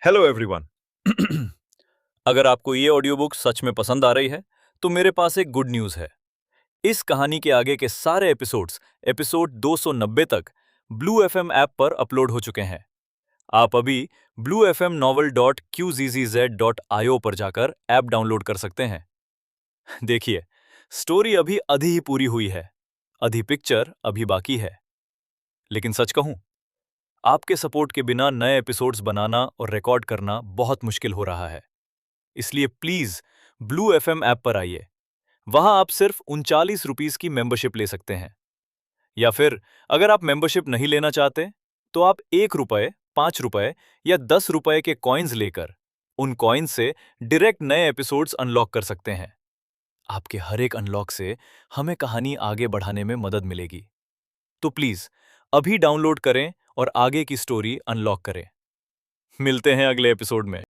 Hello everyone. अगर आपको ये ऑडियो बुक सच में पसंद आ रही है तो मेरे पास एक गुड न्यूज़ है। इस कहानी के आगे के सारे एपिसोड्स एपिसोड 290 तक ब्लू एफएम ऐप पर अपलोड हो चुके हैं। आप अभी bluefmnovel.qzzz.io पर जाकर ऐप डाउनलोड कर सकते हैं। देखिए, स्टोरी अभी आधी ही पूरी हुई है, आधी पिक्चर अभी बाकी है। लेकिन सच कहूं, आपके सपोर्ट के बिना नए एपिसोड्स बनाना और रिकॉर्ड करना बहुत मुश्किल हो रहा है। इसलिए प्लीज ब्लू एफएम ऐप पर आइए। वहां आप सिर्फ 39 रुपीज की मेंबरशिप ले सकते हैं। या फिर अगर आप मेंबरशिप नहीं लेना चाहते तो आप 1 रुपए, 5 रुपए या 10 रुपए के कॉइन्स लेकर उन कॉइन्स से डायरेक्ट नए एपिसोड्स अनलॉक कर सकते हैं। आपके हर एक अनलॉक से हमें कहानी आगे बढ़ाने में मदद मिलेगी। तो प्लीज अभी डाउनलोड करें और आगे की स्टोरी अनलॉक करें। मिलते हैं अगले एपिसोड में।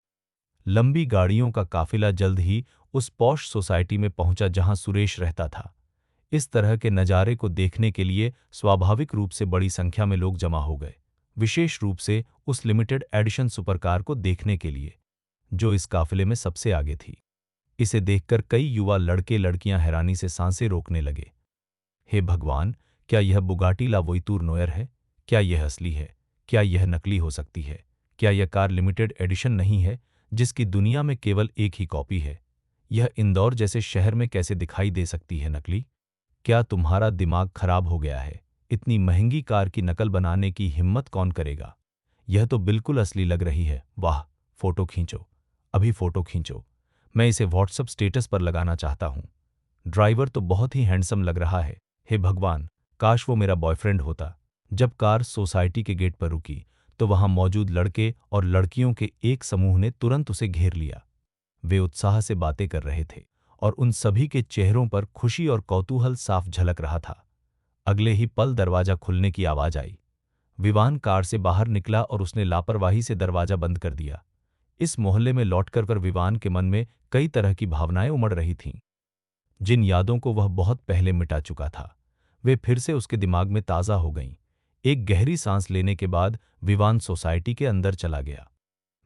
लंबी गाड़ियों का काफिला जल्द ही उस पॉश सोसाइटी में पहुंचा जहां सुरेश रहता था। इस तरह के नज़ारे को देखने के लिए स्वाभाविक रूप से बड़ी संख्या में लोग जमा हो गए, विशेष रूप से उस लिमिटेड एडिशन सुपरकार को देखने के लिए जो इस काफिले में सबसे आगे थी। इसे देखकर कई युवा लड़के लड़कियां हैरानी से सांसें रोकने लगे। हे भगवान, क्या यह बुगाटी ला वोइतूर नोयर है? क्या यह असली है? क्या यह नकली हो सकती है? क्या यह कार लिमिटेड एडिशन नहीं है जिसकी दुनिया में केवल एक ही कॉपी है? यह इंदौर जैसे शहर में कैसे दिखाई दे सकती है नकली? क्या तुम्हारा दिमाग खराब हो गया है? इतनी महंगी कार की नकल बनाने की हिम्मत कौन करेगा? यह तो बिल्कुल असली लग रही है। वाह, फोटो खींचो, अभी फोटो खींचो। मैं इसे व्हाट्सएप स्टेटस पर लगाना चाहता हूँ। ड्राइवर तो बहुत ही हैंडसम लग रहा है। हे भगवान, काश वो मेरा बॉयफ्रेंड होता। जब कार सोसाइटी के गेट पर रुकी तो वहां मौजूद लड़के और लड़कियों के एक समूह ने तुरंत उसे घेर लिया। वे उत्साह से बातें कर रहे थे और उन सभी के चेहरों पर खुशी और कौतूहल साफ झलक रहा था। अगले ही पल दरवाजा खुलने की आवाज आई। विवान कार से बाहर निकला और उसने लापरवाही से दरवाजा बंद कर दिया। इस मोहल्ले में लौटकर पर विवान के मन में कई तरह की भावनाएं उमड़ रही थीं, जिन यादों को वह बहुत पहले मिटा चुका था वे फिर से उसके दिमाग में ताज़ा हो गईं। एक गहरी सांस लेने के बाद विवान सोसाइटी के अंदर चला गया।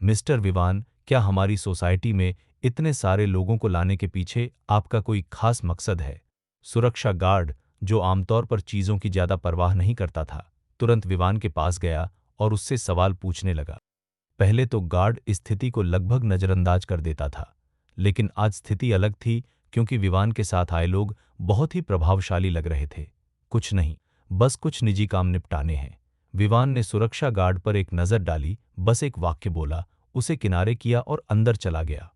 मिस्टर विवान, क्या हमारी सोसाइटी में इतने सारे लोगों को लाने के पीछे आपका कोई खास मकसद है? सुरक्षा गार्ड, जो आमतौर पर चीजों की ज्यादा परवाह नहीं करता था, तुरंत विवान के पास गया और उससे सवाल पूछने लगा। पहले तो गार्ड स्थिति को लगभग नजरअंदाज कर देता था, लेकिन आज स्थिति अलग थी क्योंकि विवान के साथ आए लोग बहुत ही प्रभावशाली लग रहे थे। कुछ नहीं, बस कुछ निजी काम निपटाने हैं। विवान ने सुरक्षा गार्ड पर एक नजर डाली, बस एक वाक्य बोला, उसे किनारे किया और अंदर चला गया।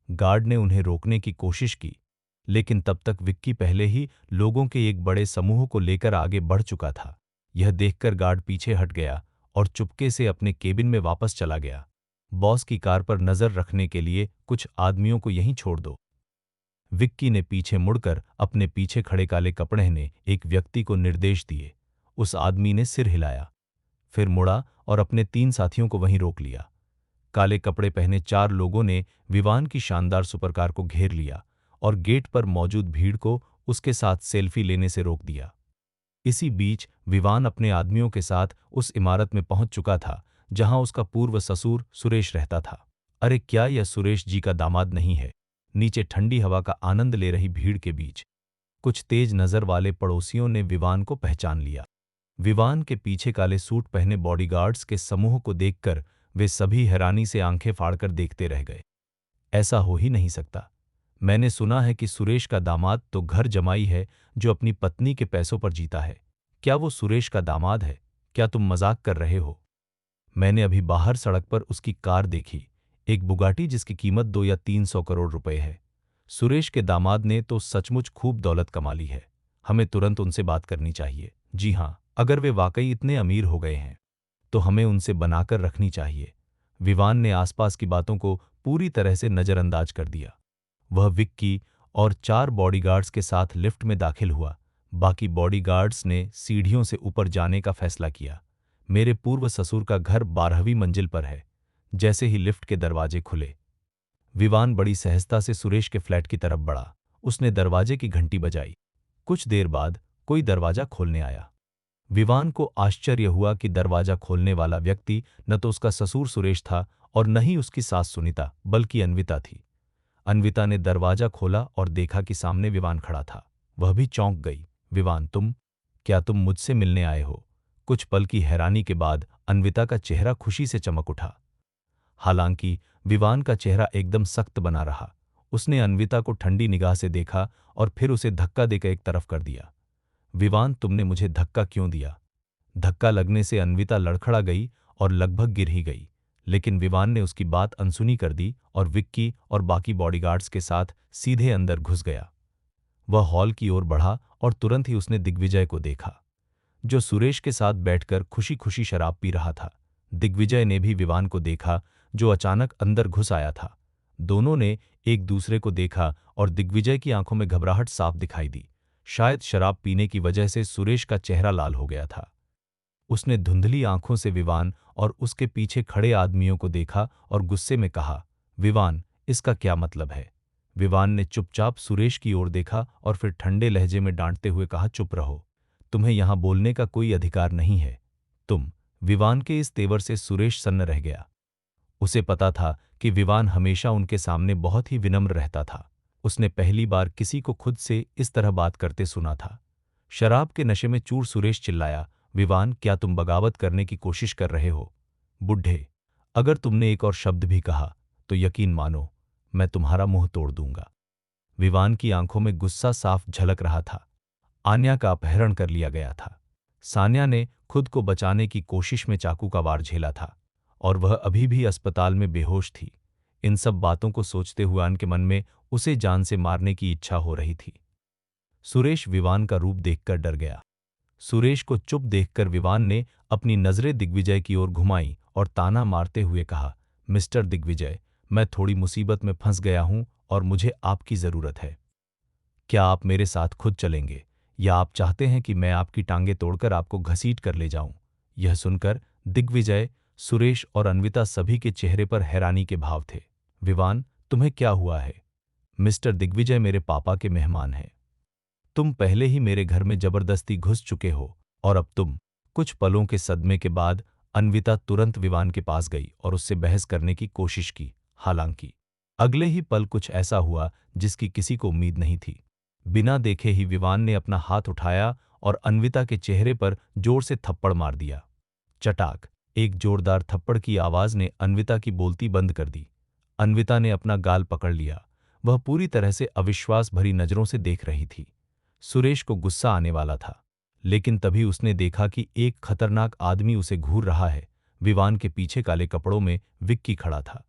गार्ड ने उन्हें रोकने की कोशिश की, लेकिन तब तक विक्की पहले ही लोगों के एक बड़े समूह को लेकर आगे बढ़ चुका था। यह देखकर गार्ड पीछे हट गया और चुपके से अपने केबिन में वापस चला गया। बॉस की कार पर नजर रखने के लिए कुछ आदमियों को यहीं छोड़ दो। विक्की ने पीछे मुड़कर अपने पीछे खड़े काले कपड़े ने एक व्यक्ति को निर्देश दिए। उस आदमी ने सिर हिलाया, फिर मुड़ा और अपने 3 साथियों को वहीं रोक लिया। काले कपड़े पहने 4 लोगों ने विवान की शानदार सुपरकार को घेर लिया और गेट पर मौजूद भीड़ को उसके साथ सेल्फी लेने से रोक दिया। इसी बीच विवान अपने आदमियों के साथ उस इमारत में पहुंच चुका था जहां उसका पूर्व ससुर सुरेश रहता था। अरे, क्या यह सुरेश जी का दामाद नहीं है? नीचे ठंडी हवा का आनंद ले रही भीड़ के बीच कुछ तेज नजर वाले पड़ोसियों ने विवान को पहचान लिया। विवान के पीछे काले सूट पहने बॉडीगार्ड्स के समूह को देखकर वे सभी हैरानी से आंखें फाड़कर देखते रह गए। ऐसा हो ही नहीं सकता। मैंने सुना है कि सुरेश का दामाद तो घर जमाई है जो अपनी पत्नी के पैसों पर जीता है। क्या वो सुरेश का दामाद है? क्या तुम मजाक कर रहे हो? मैंने अभी बाहर सड़क पर उसकी कार देखी, एक बुगाटी जिसकी कीमत 2 या 300 करोड़ रुपए है। सुरेश के दामाद ने तो सचमुच खूब दौलत कमा ली है। हमें तुरंत उनसे बात करनी चाहिए। जी हाँ, अगर वे वाकई इतने अमीर हो गए हैं तो हमें उनसे बनाकर रखनी चाहिए। विवान ने आसपास की बातों को पूरी तरह से नजरअंदाज कर दिया। वह विक्की और 4 बॉडीगार्ड्स के साथ लिफ्ट में दाखिल हुआ। बाकी बॉडीगार्ड्स ने सीढ़ियों से ऊपर जाने का फैसला किया। मेरे पूर्व ससुर का घर 12वीं मंजिल पर है। जैसे ही लिफ्ट के दरवाजे खुले, विवान बड़ी सहजता से सुरेश के फ्लैट की तरफ बढ़ा। उसने दरवाजे की घंटी बजाई। कुछ देर बाद कोई दरवाजा खोलने आया। विवान को आश्चर्य हुआ कि दरवाजा खोलने वाला व्यक्ति न तो उसका ससुर सुरेश था और न ही उसकी सास सुनीता, बल्कि अन्विता थी। अन्विता ने दरवाजा खोला और देखा कि सामने विवान खड़ा था। वह भी चौंक गई। विवान, तुम? क्या तुम मुझसे मिलने आए हो? कुछ पल की हैरानी के बाद अन्विता का चेहरा खुशी से चमक उठा। हालांकि विवान का चेहरा एकदम सख्त बना रहा। उसने अन्विता को ठंडी निगाह से देखा और फिर उसे धक्का देकर एक तरफ कर दिया। विवान, तुमने मुझे धक्का क्यों दिया? धक्का लगने से अन्विता लड़खड़ा गई और लगभग गिर ही गई, लेकिन विवान ने उसकी बात अनसुनी कर दी और विक्की और बाकी बॉडीगार्ड्स के साथ सीधे अंदर घुस गया। वह हॉल की ओर बढ़ा और तुरंत ही उसने दिग्विजय को देखा, जो सुरेश के साथ बैठकर खुशी खुशी शराब पी रहा था। दिग्विजय ने भी विवान को देखा, जो अचानक अंदर घुस आया था। दोनों ने एक दूसरे को देखा और दिग्विजय की आंखों में घबराहट साफ दिखाई दी। शायद शराब पीने की वजह से सुरेश का चेहरा लाल हो गया था। उसने धुंधली आंखों से विवान और उसके पीछे खड़े आदमियों को देखा और गुस्से में कहा, विवान, इसका क्या मतलब है? विवान ने चुपचाप सुरेश की ओर देखा और फिर ठंडे लहजे में डांटते हुए कहा, चुप रहो, तुम्हें यहां बोलने का कोई अधिकार नहीं है। तुम। विवान के इस तेवर से सुरेश सन्न रह गया। उसे पता था कि विवान हमेशा उनके सामने बहुत ही विनम्र रहता था। उसने पहली बार किसी को खुद से इस तरह बात करते सुना था। शराब के नशे में चूर सुरेश चिल्लाया, विवान, क्या तुम बगावत करने की कोशिश कर रहे हो? बुड्ढे, अगर तुमने एक और शब्द भी कहा तो यकीन मानो मैं तुम्हारा मुंह तोड़ दूंगा। विवान की आंखों में गुस्सा साफ झलक रहा था। आन्या का अपहरण कर लिया गया था। सान्या ने खुद को बचाने की कोशिश में चाकू का वार झेला था और वह अभी भी अस्पताल में बेहोश थी। इन सब बातों को सोचते हुए आन के मन में उसे जान से मारने की इच्छा हो रही थी। सुरेश विवान का रूप देखकर डर गया। सुरेश को चुप देखकर विवान ने अपनी नजरें दिग्विजय की ओर घुमाई और ताना मारते हुए कहा, मिस्टर दिग्विजय, मैं थोड़ी मुसीबत में फंस गया हूं और मुझे आपकी जरूरत है। क्या आप मेरे साथ खुद चलेंगे या आप चाहते हैं कि मैं आपकी टांगें तोड़कर आपको घसीट कर ले जाऊं? यह सुनकर दिग्विजय, सुरेश और अन्विता सभी के चेहरे पर हैरानी के भाव थे। विवान, तुम्हें क्या हुआ है? मिस्टर दिग्विजय मेरे पापा के मेहमान हैं। तुम पहले ही मेरे घर में जबरदस्ती घुस चुके हो और अब तुम। कुछ पलों के सदमे के बाद अन्विता तुरंत विवान के पास गई और उससे बहस करने की कोशिश की। हालांकि अगले ही पल कुछ ऐसा हुआ जिसकी किसी को उम्मीद नहीं थी। बिना देखे ही विवान ने अपना हाथ उठाया और अन्विता के चेहरे पर जोर से थप्पड़ मार दिया। चटाक! एक जोरदार थप्पड़ की आवाज ने अन्विता की बोलती बंद कर दी। अन्विता ने अपना गाल पकड़ लिया। वह पूरी तरह से अविश्वास भरी नजरों से देख रही थी। सुरेश को गुस्सा आने वाला था, लेकिन तभी उसने देखा कि एक खतरनाक आदमी उसे घूर रहा है। विवान के पीछे काले कपड़ों में विक्की खड़ा था।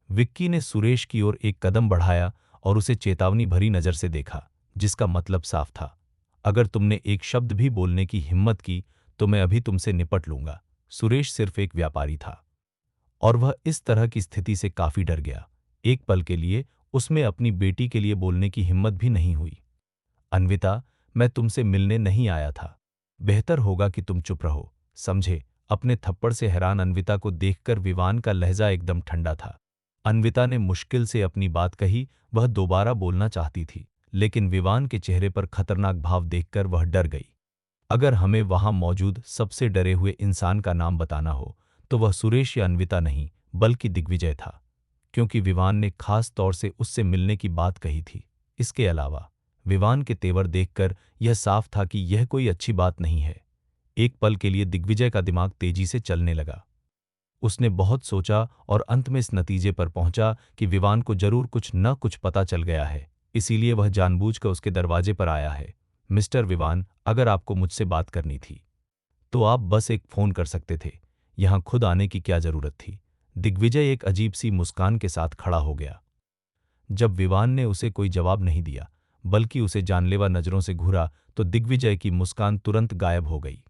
विक्की ने सुरेश की ओर एक कदम बढ़ाया और उसे चेतावनी भरी नजर से देखा, जिसका मतलब साफ था, अगर तुमने एक शब्द भी बोलने की हिम्मत की तो मैं अभी तुमसे निपट लूंगा। सुरेश सिर्फ एक व्यापारी था और वह इस तरह की स्थिति से काफी डर गया। एक पल के लिए उसमें अपनी बेटी के लिए बोलने की हिम्मत भी नहीं हुई। अन्विता, मैं तुमसे मिलने नहीं आया था। बेहतर होगा कि तुम चुप रहो, समझे? अपने थप्पड़ से हैरान अन्विता को देखकर विवान का लहजा एकदम ठंडा था। अन्विता ने मुश्किल से अपनी बात कही। वह दोबारा बोलना चाहती थी, लेकिन विवान के चेहरे पर खतरनाक भाव देखकर वह डर गई। अगर हमें वहां मौजूद सबसे डरे हुए इंसान का नाम बताना हो तो वह सुरेश या अन्विता नहीं, बल्कि दिग्विजय था, क्योंकि विवान ने खास तौर से उससे मिलने की बात कही थी। इसके अलावा विवान के तेवर देखकर यह साफ था कि यह कोई अच्छी बात नहीं है। एक पल के लिए दिग्विजय का दिमाग तेजी से चलने लगा। उसने बहुत सोचा और अंत में इस नतीजे पर पहुंचा कि विवान को जरूर कुछ न कुछ पता चल गया है, इसीलिए वह जानबूझकर उसके दरवाजे पर आया है। मिस्टर विवान, अगर आपको मुझसे बात करनी थी तो आप बस एक फोन कर सकते थे, यहां खुद आने की क्या जरूरत थी? दिग्विजय एक अजीब सी मुस्कान के साथ खड़ा हो गया। जब विवान ने उसे कोई जवाब नहीं दिया, बल्कि उसे जानलेवा नजरों से घूरा, तो दिग्विजय की मुस्कान तुरंत गायब हो गई।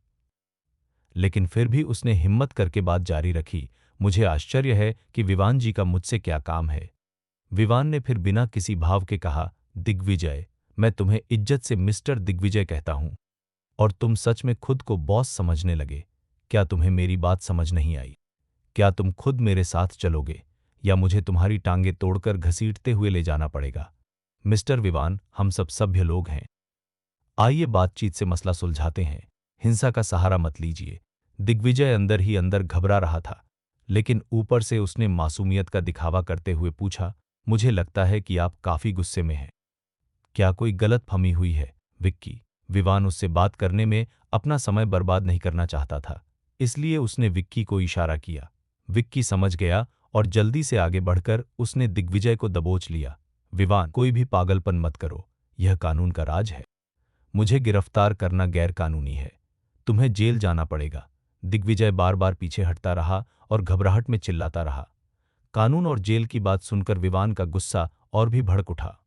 लेकिन फिर भी उसने हिम्मत करके बात जारी रखी, मुझे आश्चर्य है कि विवान जी का मुझसे क्या काम है? विवान ने फिर बिना किसी भाव के कहा, दिग्विजय, मैं तुम्हें इज्जत से मिस्टर दिग्विजय कहता हूं और तुम सच में खुद को बॉस समझने लगे। क्या तुम्हें मेरी बात समझ नहीं आई? क्या तुम खुद मेरे साथ चलोगे या मुझे तुम्हारी टांगें तोड़कर घसीटते हुए ले जाना पड़ेगा? मिस्टर विवान, हम सब सभ्य लोग हैं, आइए बातचीत से मसला सुलझाते हैं। हिंसा का सहारा मत लीजिए। दिग्विजय अंदर ही अंदर घबरा रहा था, लेकिन ऊपर से उसने मासूमियत का दिखावा करते हुए पूछा, मुझे लगता है कि आप काफी गुस्से में हैं। क्या कोई गलतफहमी हुई है, विक्की? विवान उससे बात करने में अपना समय बर्बाद नहीं करना चाहता था, इसलिए उसने विक्की को इशारा किया। विक्की समझ गया और जल्दी से आगे बढ़कर उसने दिग्विजय को दबोच लिया। विवान, कोई भी पागलपन मत करो, यह कानून का राज है। मुझे गिरफ्तार करना गैरकानूनी है, तुम्हें जेल जाना पड़ेगा। दिग्विजय बार बार पीछे हटता रहा और घबराहट में चिल्लाता रहा। कानून और जेल की बात सुनकर विवान का गुस्सा और भी भड़क उठा।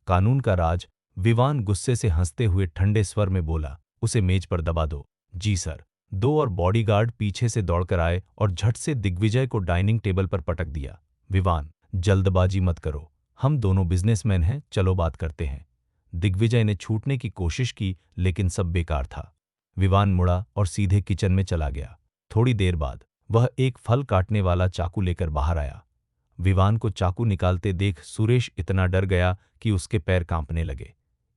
कानून का राज? विवान गुस्से से हंसते हुए ठंडे स्वर में बोला, उसे मेज पर दबा दो। जी सर। दो और बॉडीगार्ड पीछे से दौड़कर आए और झट से दिग्विजय को डाइनिंग टेबल पर पटक दिया। विवान, जल्दबाजी मत करो, हम दोनों बिजनेसमैन हैं, चलो बात करते हैं। दिग्विजय ने छूटने की कोशिश की, लेकिन सब बेकार था। विवान मुड़ा और सीधे किचन में चला गया। थोड़ी देर बाद वह एक फल काटने वाला चाकू लेकर बाहर आया। विवान को चाकू निकालते देख सुरेश इतना डर गया कि उसके पैर कांपने लगे।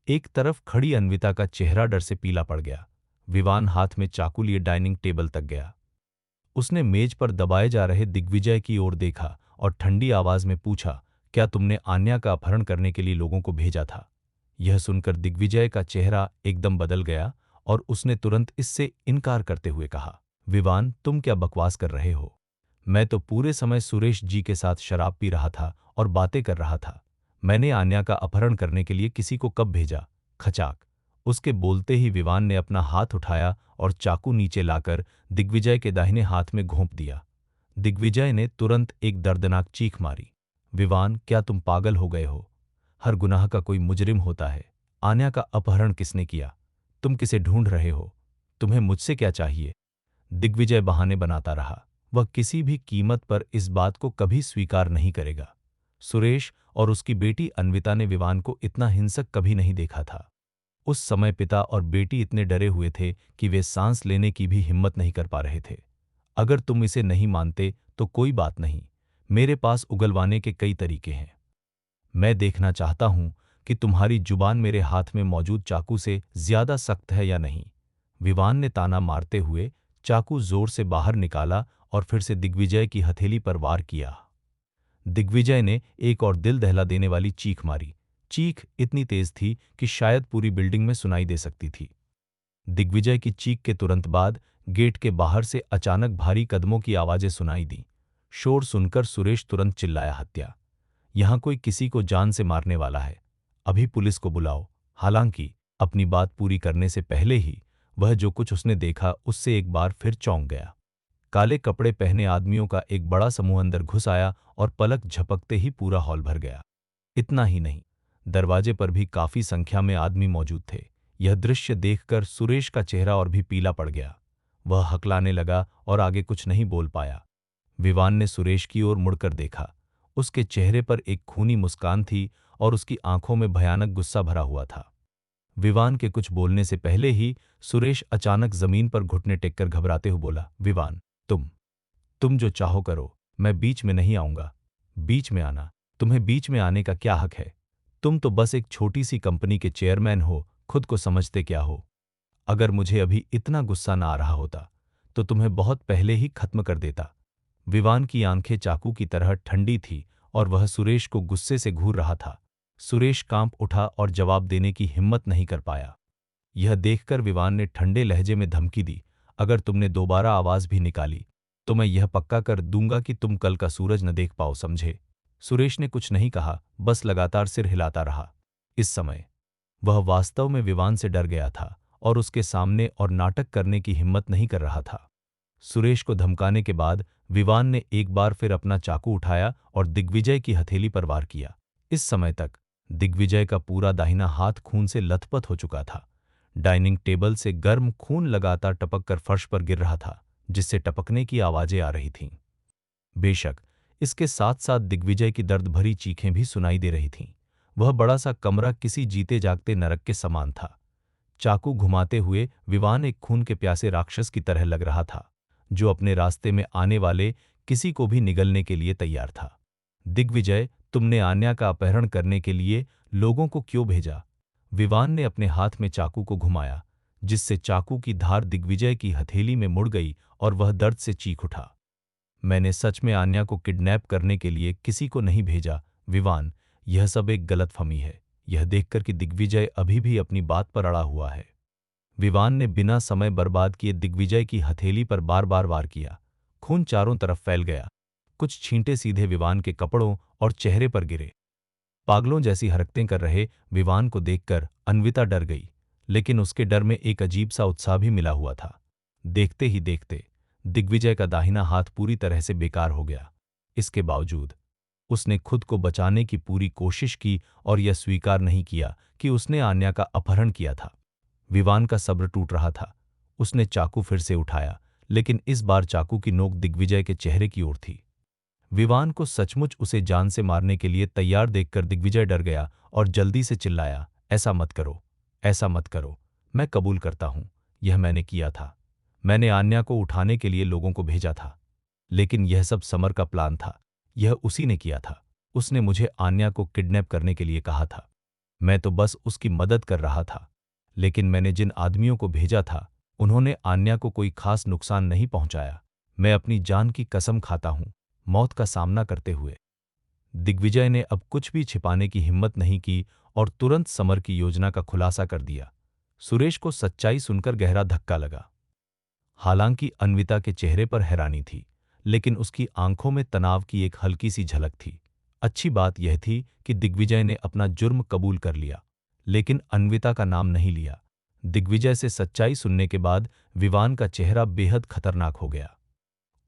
एक तरफ खड़ी अन्विता का चेहरा डर से पीला पड़ गया। विवान हाथ में चाकू लिए डाइनिंग टेबल तक गया। उसने मेज पर दबाए जा रहे दिग्विजय की ओर देखा और ठंडी आवाज में पूछा, क्या तुमने आन्या का अपहरण करने के लिए लोगों को भेजा था? यह सुनकर दिग्विजय का चेहरा एकदम बदल गया और उसने तुरंत इससे इनकार करते हुए कहा, विवान, तुम क्या बकवास कर रहे हो? मैं तो पूरे समय सुरेश जी के साथ शराब पी रहा था और बातें कर रहा था। मैंने आन्या का अपहरण करने के लिए किसी को कब भेजा? खचाक। उसके बोलते ही विवान ने अपना हाथ उठाया और चाकू नीचे लाकर दिग्विजय के दाहिने हाथ में घोंप दिया। दिग्विजय ने तुरंत एक दर्दनाक चीख मारी। विवान, क्या तुम पागल हो गए हो? हर गुनाह का कोई मुजरिम होता है। आन्या का अपहरण किसने किया? तुम किसे ढूंढ रहे हो? तुम्हें मुझसे क्या चाहिए? दिग्विजय बहाने बनाता रहा। वह किसी भी कीमत पर इस बात को कभी स्वीकार नहीं करेगा। सुरेश और उसकी बेटी अन्विता ने विवान को इतना हिंसक कभी नहीं देखा था। उस समय पिता और बेटी इतने डरे हुए थे कि वे सांस लेने की भी हिम्मत नहीं कर पा रहे थे। अगर तुम इसे नहीं मानते तो कोई बात नहीं, मेरे पास उगलवाने के कई तरीके हैं। मैं देखना चाहता हूं कि तुम्हारी जुबान मेरे हाथ में मौजूद चाकू से ज्यादा सख्त है या नहीं। विवान ने ताना मारते हुए चाकू जोर से बाहर निकाला और फिर से दिग्विजय की हथेली पर वार किया। दिग्विजय ने एक और दिल दहला देने वाली चीख मारी। चीख इतनी तेज थी कि शायद पूरी बिल्डिंग में सुनाई दे सकती थी। दिग्विजय की चीख के तुरंत बाद गेट के बाहर से अचानक भारी कदमों की आवाजें सुनाई दी। शोर सुनकर सुरेश तुरंत चिल्लाया, हत्या! यहां कोई किसी को जान से मारने वाला है, अभी पुलिस को बुलाओ। हालांकि अपनी बात पूरी करने से पहले ही वह जो कुछ उसने देखा उससे एक बार फिर चौंक गया। काले कपड़े पहने आदमियों का एक बड़ा समूह अंदर घुस आया और पलक झपकते ही पूरा हॉल भर गया। इतना ही नहीं, दरवाजे पर भी काफी संख्या में आदमी मौजूद थे। यह दृश्य देखकर सुरेश का चेहरा और भी पीला पड़ गया। वह हकलाने लगा और आगे कुछ नहीं बोल पाया। विवान ने सुरेश की ओर मुड़कर देखा। उसके चेहरे पर एक खूनी मुस्कान थी और उसकी आंखों में भयानक गुस्सा भरा हुआ था। विवान के कुछ बोलने से पहले ही सुरेश अचानक जमीन पर घुटने टेककर घबराते हुए बोला, विवान, तुम जो चाहो करो, मैं बीच में नहीं आऊंगा। बीच में आना? तुम्हें बीच में आने का क्या हक है? तुम तो बस एक छोटी सी कंपनी के चेयरमैन हो, खुद को समझते क्या हो? अगर मुझे अभी इतना गुस्सा ना आ रहा होता तो तुम्हें बहुत पहले ही खत्म कर देता। विवान की आंखें चाकू की तरह ठंडी थी और वह सुरेश को गुस्से से घूर रहा था। सुरेश कांप उठा और जवाब देने की हिम्मत नहीं कर पाया। यह देखकर विवान ने ठंडे लहजे में धमकी दी, अगर तुमने दोबारा आवाज भी निकाली तो मैं यह पक्का कर दूंगा कि तुम कल का सूरज न देख पाओ, समझे? सुरेश ने कुछ नहीं कहा, बस लगातार सिर हिलाता रहा। इस समय वह वास्तव में विवान से डर गया था और उसके सामने और नाटक करने की हिम्मत नहीं कर रहा था। सुरेश को धमकाने के बाद विवान ने एक बार फिर अपना चाकू उठाया और दिग्विजय की हथेली पर वार किया। इस समय तक दिग्विजय का पूरा दाहिना हाथ खून से लथपथ हो चुका था। डाइनिंग टेबल से गर्म खून लगातार टपककर फर्श पर गिर रहा था, जिससे टपकने की आवाजें आ रही थीं। बेशक इसके साथ साथ दिग्विजय की दर्द भरी चीखें भी सुनाई दे रही थीं। वह बड़ा सा कमरा किसी जीते जागते नरक के समान था। चाकू घुमाते हुए विवान एक खून के प्यासे राक्षस की तरह लग रहा था, जो अपने रास्ते में आने वाले किसी को भी निगलने के लिए तैयार था। दिग्विजय, तुमने आन्या का अपहरण करने के लिए लोगों को क्यों भेजा? विवान ने अपने हाथ में चाकू को घुमाया, जिससे चाकू की धार दिग्विजय की हथेली में मुड़ गई और वह दर्द से चीख उठा। मैंने सच में आन्या को किडनैप करने के लिए किसी को नहीं भेजा, विवान, यह सब एक गलतफहमी है। यह देखकर कि दिग्विजय अभी भी अपनी बात पर अड़ा हुआ है, विवान ने बिना समय बर्बाद किए दिग्विजय की हथेली पर बार बार वार किया। खून चारों तरफ फैल गया। कुछ छींटे सीधे विवान के कपड़ों और चेहरे पर गिरे। पागलों जैसी हरकतें कर रहे विवान को देखकर अन्विता डर गई, लेकिन उसके डर में एक अजीब सा उत्साह भी मिला हुआ था। देखते ही देखते दिग्विजय का दाहिना हाथ पूरी तरह से बेकार हो गया। इसके बावजूद उसने खुद को बचाने की पूरी कोशिश की और यह स्वीकार नहीं किया कि उसने आन्या का अपहरण किया था। विवान का सब्र टूट रहा था। उसने चाकू फिर से उठाया, लेकिन इस बार चाकू की नोक दिग्विजय के चेहरे की ओर थी। विवान को सचमुच उसे जान से मारने के लिए तैयार देखकर दिग्विजय डर गया और जल्दी से चिल्लाया, ऐसा मत करो, ऐसा मत करो। मैं कबूल करता हूं, यह मैंने किया था। मैंने आन्या को उठाने के लिए लोगों को भेजा था, लेकिन यह सब समर का प्लान था। यह उसी ने किया था। उसने मुझे आन्या को किडनैप करने के लिए कहा था। मैं तो बस उसकी मदद कर रहा था, लेकिन मैंने जिन आदमियों को भेजा था उन्होंने आन्या को कोई खास नुकसान नहीं पहुंचाया। मैं अपनी जान की कसम खाता हूं, मौत का सामना करते हुए। दिग्विजय ने अब कुछ भी छिपाने की हिम्मत नहीं की और तुरंत समर की योजना का खुलासा कर दिया। सुरेश को सच्चाई सुनकर गहरा धक्का लगा। हालांकि अन्विता के चेहरे पर हैरानी थी, लेकिन उसकी आंखों में तनाव की एक हल्की सी झलक थी। अच्छी बात यह थी कि दिग्विजय ने अपना जुर्म कबूल कर लिया, लेकिन अन्विता का नाम नहीं लिया। दिग्विजय से सच्चाई सुनने के बाद विवान का चेहरा बेहद खतरनाक हो गया।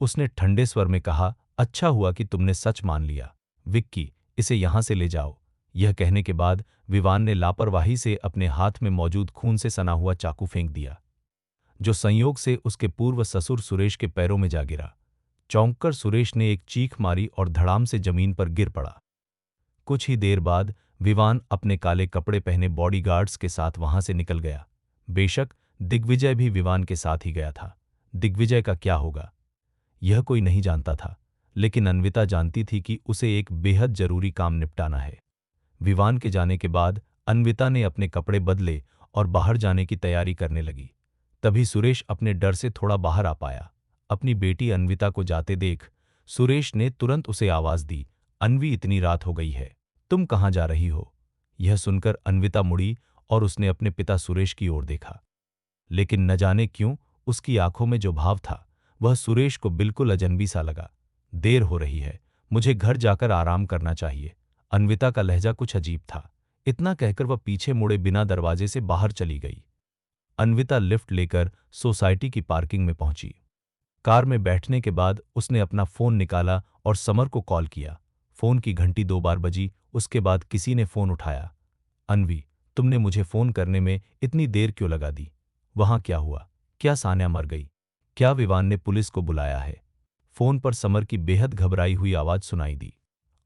उसने ठंडे स्वर में कहा, अच्छा हुआ कि तुमने सच मान लिया। विक्की, इसे यहां से ले जाओ। यह कहने के बाद विवान ने लापरवाही से अपने हाथ में मौजूद खून से सना हुआ चाकू फेंक दिया, जो संयोग से उसके पूर्व ससुर सुरेश के पैरों में जा गिरा। चौंककर सुरेश ने एक चीख मारी और धड़ाम से जमीन पर गिर पड़ा। कुछ ही देर बाद विवान अपने काले कपड़े पहने बॉडीगार्ड्स के साथ वहां से निकल गया। बेशक दिग्विजय भी विवान के साथ ही गया था। दिग्विजय का क्या होगा, यह कोई नहीं जानता था, लेकिन अन्विता जानती थी कि उसे एक बेहद जरूरी काम निपटाना है। विवान के जाने के बाद अन्विता ने अपने कपड़े बदले और बाहर जाने की तैयारी करने लगी। तभी सुरेश अपने डर से थोड़ा बाहर आ पाया। अपनी बेटी अन्विता को जाते देख सुरेश ने तुरंत उसे आवाज दी, अन्वी, इतनी रात हो गई है, तुम कहाँ जा रही हो? यह सुनकर अन्विता मुड़ी और उसने अपने पिता सुरेश की ओर देखा, लेकिन न जाने क्यों उसकी आंखों में जो भाव था वह सुरेश को बिल्कुल अजनबी सा लगा। देर हो रही है, मुझे घर जाकर आराम करना चाहिए। अन्विता का लहजा कुछ अजीब था। इतना कहकर वह पीछे मुड़े बिना दरवाजे से बाहर चली गई। अन्विता लिफ्ट लेकर सोसाइटी की पार्किंग में पहुंची। कार में बैठने के बाद उसने अपना फोन निकाला और समर को कॉल किया। फोन की घंटी 2 बार बजी, उसके बाद किसी ने फोन उठाया। अन्वी, तुमने मुझे फोन करने में इतनी देर क्यों लगा दी? वहां क्या हुआ? क्या सान्या मर गई? क्या विवान ने पुलिस को बुलाया है? फोन पर समर की बेहद घबराई हुई आवाज सुनाई दी।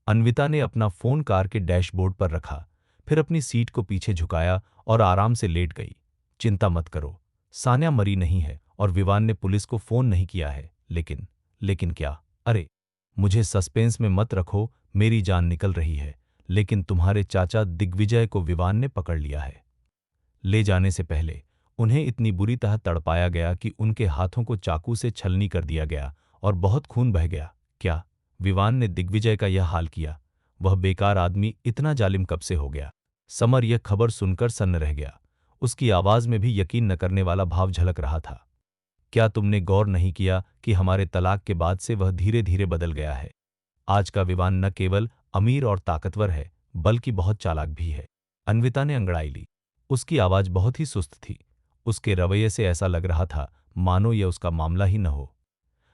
अन्विता ने अपना फोन कार के डैशबोर्ड पर रखा, फिर अपनी सीट को पीछे झुकाया और आराम से लेट गई। चिंता मत करो, सान्या मरी नहीं है और विवान ने पुलिस को फोन नहीं किया है। लेकिन क्या? अरे, मुझे सस्पेंस में मत रखो, मेरी जान निकल रही है, लेकिन तुम्हारे चाचा दिग्विजय को विवान ने पकड़ लिया है। ले जाने से पहले उन्हें इतनी बुरी तरह तड़पाया गया कि उनके हाथों को चाकू से छलनी कर दिया गया और बहुत खून बह गया। क्या विवान ने दिग्विजय का यह हाल किया? वह बेकार आदमी इतना जालिम कब से हो गया? समर यह खबर सुनकर सन्न रह गया। उसकी आवाज में भी यकीन न करने वाला भाव झलक रहा था। क्या तुमने गौर नहीं किया कि हमारे तलाक के बाद से वह धीरे धीरे बदल गया है? आज का विवान न केवल अमीर और ताकतवर है, बल्कि बहुत चालाक भी है। अन्विता ने अंगड़ाई ली। उसकी आवाज बहुत ही सुस्त थी। उसके रवैये से ऐसा लग रहा था मानो यह उसका मामला ही न हो।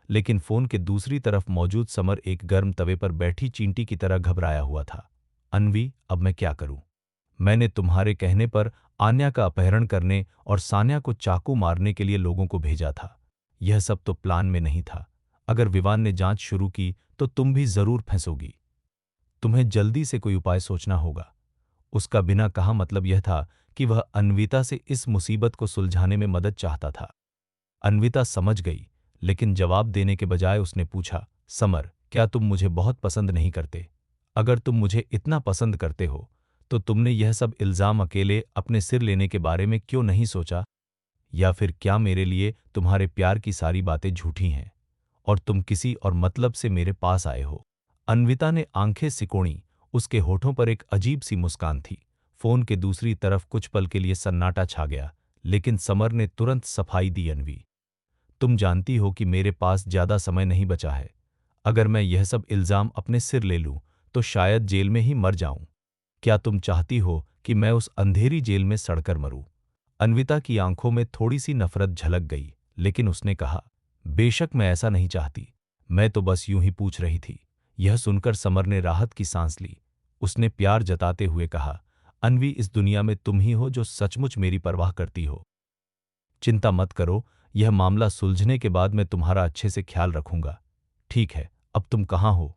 लेकिन फोन के दूसरी तरफ मौजूद समर एक गर्म तवे पर बैठी चींटी की तरह घबराया हुआ था। अन्वी, अब मैं क्या करूं? मैंने तुम्हारे कहने पर आन्या का अपहरण करने और सान्या को चाकू मारने के लिए लोगों को भेजा था। यह सब तो प्लान में नहीं था। अगर विवान ने जांच शुरू की तो तुम भी जरूर फंसोगी। तुम्हें जल्दी से कोई उपाय सोचना होगा। उसका बिना कहा मतलब यह था कि वह अन्विता से इस मुसीबत को सुलझाने में मदद चाहता था। अन्विता समझ गई, लेकिन जवाब देने के बजाय उसने पूछा, समर, क्या तुम मुझे बहुत पसंद नहीं करते? अगर तुम मुझे इतना पसंद करते हो तो तुमने यह सब इल्जाम अकेले अपने सिर लेने के बारे में क्यों नहीं सोचा? या फिर क्या मेरे लिए तुम्हारे प्यार की सारी बातें झूठी हैं और तुम किसी और मतलब से मेरे पास आए हो? अन्विता ने आंखें सिकोड़ी। उसके होठों पर एक अजीब सी मुस्कान थी। फोन के दूसरी तरफ कुछ पल के लिए सन्नाटा छा गया, लेकिन समर ने तुरंत सफाई दी। अन्वी, तुम जानती हो कि मेरे पास ज्यादा समय नहीं बचा है। अगर मैं यह सब इल्जाम अपने सिर ले लूं तो शायद जेल में ही मर जाऊं। क्या तुम चाहती हो कि मैं उस अंधेरी जेल में सड़कर मरूं? अन्विता की आंखों में थोड़ी सी नफरत झलक गई, लेकिन उसने कहा, बेशक मैं ऐसा नहीं चाहती। मैं तो बस यूं ही पूछ रही थी। यह सुनकर समर ने राहत की सांस ली। उसने प्यार जताते हुए कहा, अन्वी, इस दुनिया में तुम ही हो जो सचमुच मेरी परवाह करती हो। चिंता मत करो, यह मामला सुलझने के बाद मैं तुम्हारा अच्छे से ख्याल रखूंगा। ठीक है, अब तुम कहाँ हो?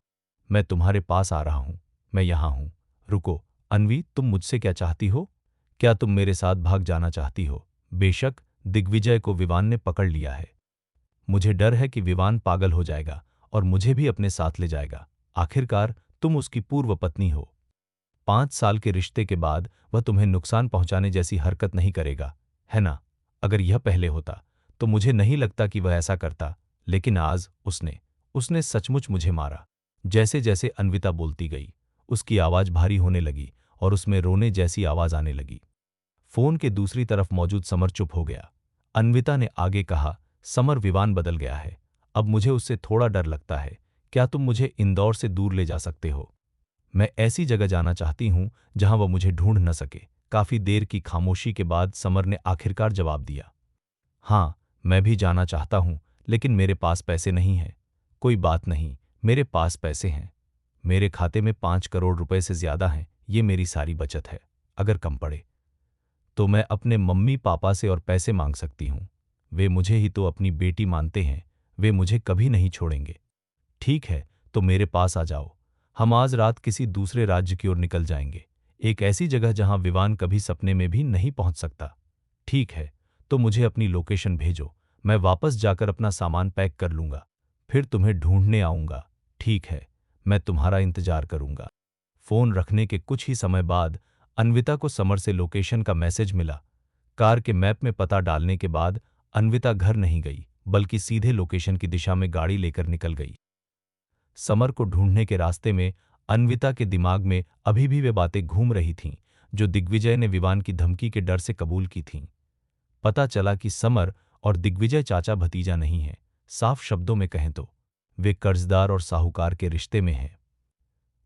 मैं तुम्हारे पास आ रहा हूं। मैं यहां हूं। रुको, अन्वी, तुम मुझसे क्या चाहती हो? क्या तुम मेरे साथ भाग जाना चाहती हो? बेशक, दिग्विजय को विवान ने पकड़ लिया है। मुझे डर है कि विवान पागल हो जाएगा और मुझे भी अपने साथ ले जाएगा। आखिरकार तुम उसकी पूर्व पत्नी हो। 5 साल के रिश्ते के बाद वह तुम्हें नुकसान पहुंचाने जैसी हरकत नहीं करेगा, है ना? अगर यह पहले होता तो मुझे नहीं लगता कि वह ऐसा करता, लेकिन आज उसने उसने सचमुच मुझे मारा। जैसे जैसे अन्विता बोलती गई, उसकी आवाज भारी होने लगी और उसमें रोने जैसी आवाज आने लगी। फोन के दूसरी तरफ मौजूद समर चुप हो गया। अन्विता ने आगे कहा, समर, विवान बदल गया है। अब मुझे उससे थोड़ा डर लगता है। क्या तुम मुझे इंदौर से दूर ले जा सकते हो? मैं ऐसी जगह जाना चाहती हूं जहां वह मुझे ढूंढ न सके। काफी देर की खामोशी के बाद समर ने आखिरकार जवाब दिया, हाँ, मैं भी जाना चाहता हूं, लेकिन मेरे पास पैसे नहीं हैं। कोई बात नहीं, मेरे पास पैसे हैं। मेरे खाते में 5 करोड़ रुपए से ज्यादा हैं। ये मेरी सारी बचत है। अगर कम पड़े तो मैं अपने मम्मी पापा से और पैसे मांग सकती हूँ। वे मुझे ही तो अपनी बेटी मानते हैं। वे मुझे कभी नहीं छोड़ेंगे। ठीक है, तो मेरे पास आ जाओ। हम आज रात किसी दूसरे राज्य की ओर निकल जाएंगे, एक ऐसी जगह जहां विवान कभी सपने में भी नहीं पहुंच सकता। ठीक है, तो मुझे अपनी लोकेशन भेजो। मैं वापस जाकर अपना सामान पैक कर लूंगा, फिर तुम्हें ढूंढने आऊंगा। ठीक है, मैं तुम्हारा इंतजार करूंगा। फोन रखने के कुछ ही समय बाद अन्विता को समर से लोकेशन का मैसेज मिला। कार के मैप में पता डालने के बाद अन्विता घर नहीं गई, बल्कि सीधे लोकेशन की दिशा में गाड़ी लेकर निकल गई। समर को ढूंढने के रास्ते में अन्विता के दिमाग में अभी भी वे बातें घूम रही थीं जो दिग्विजय ने विवान की धमकी के डर से कबूल की थीं। पता चला कि समर और दिग्विजय चाचा भतीजा नहीं हैं। साफ शब्दों में कहें तो वे कर्जदार और साहूकार के रिश्ते में हैं।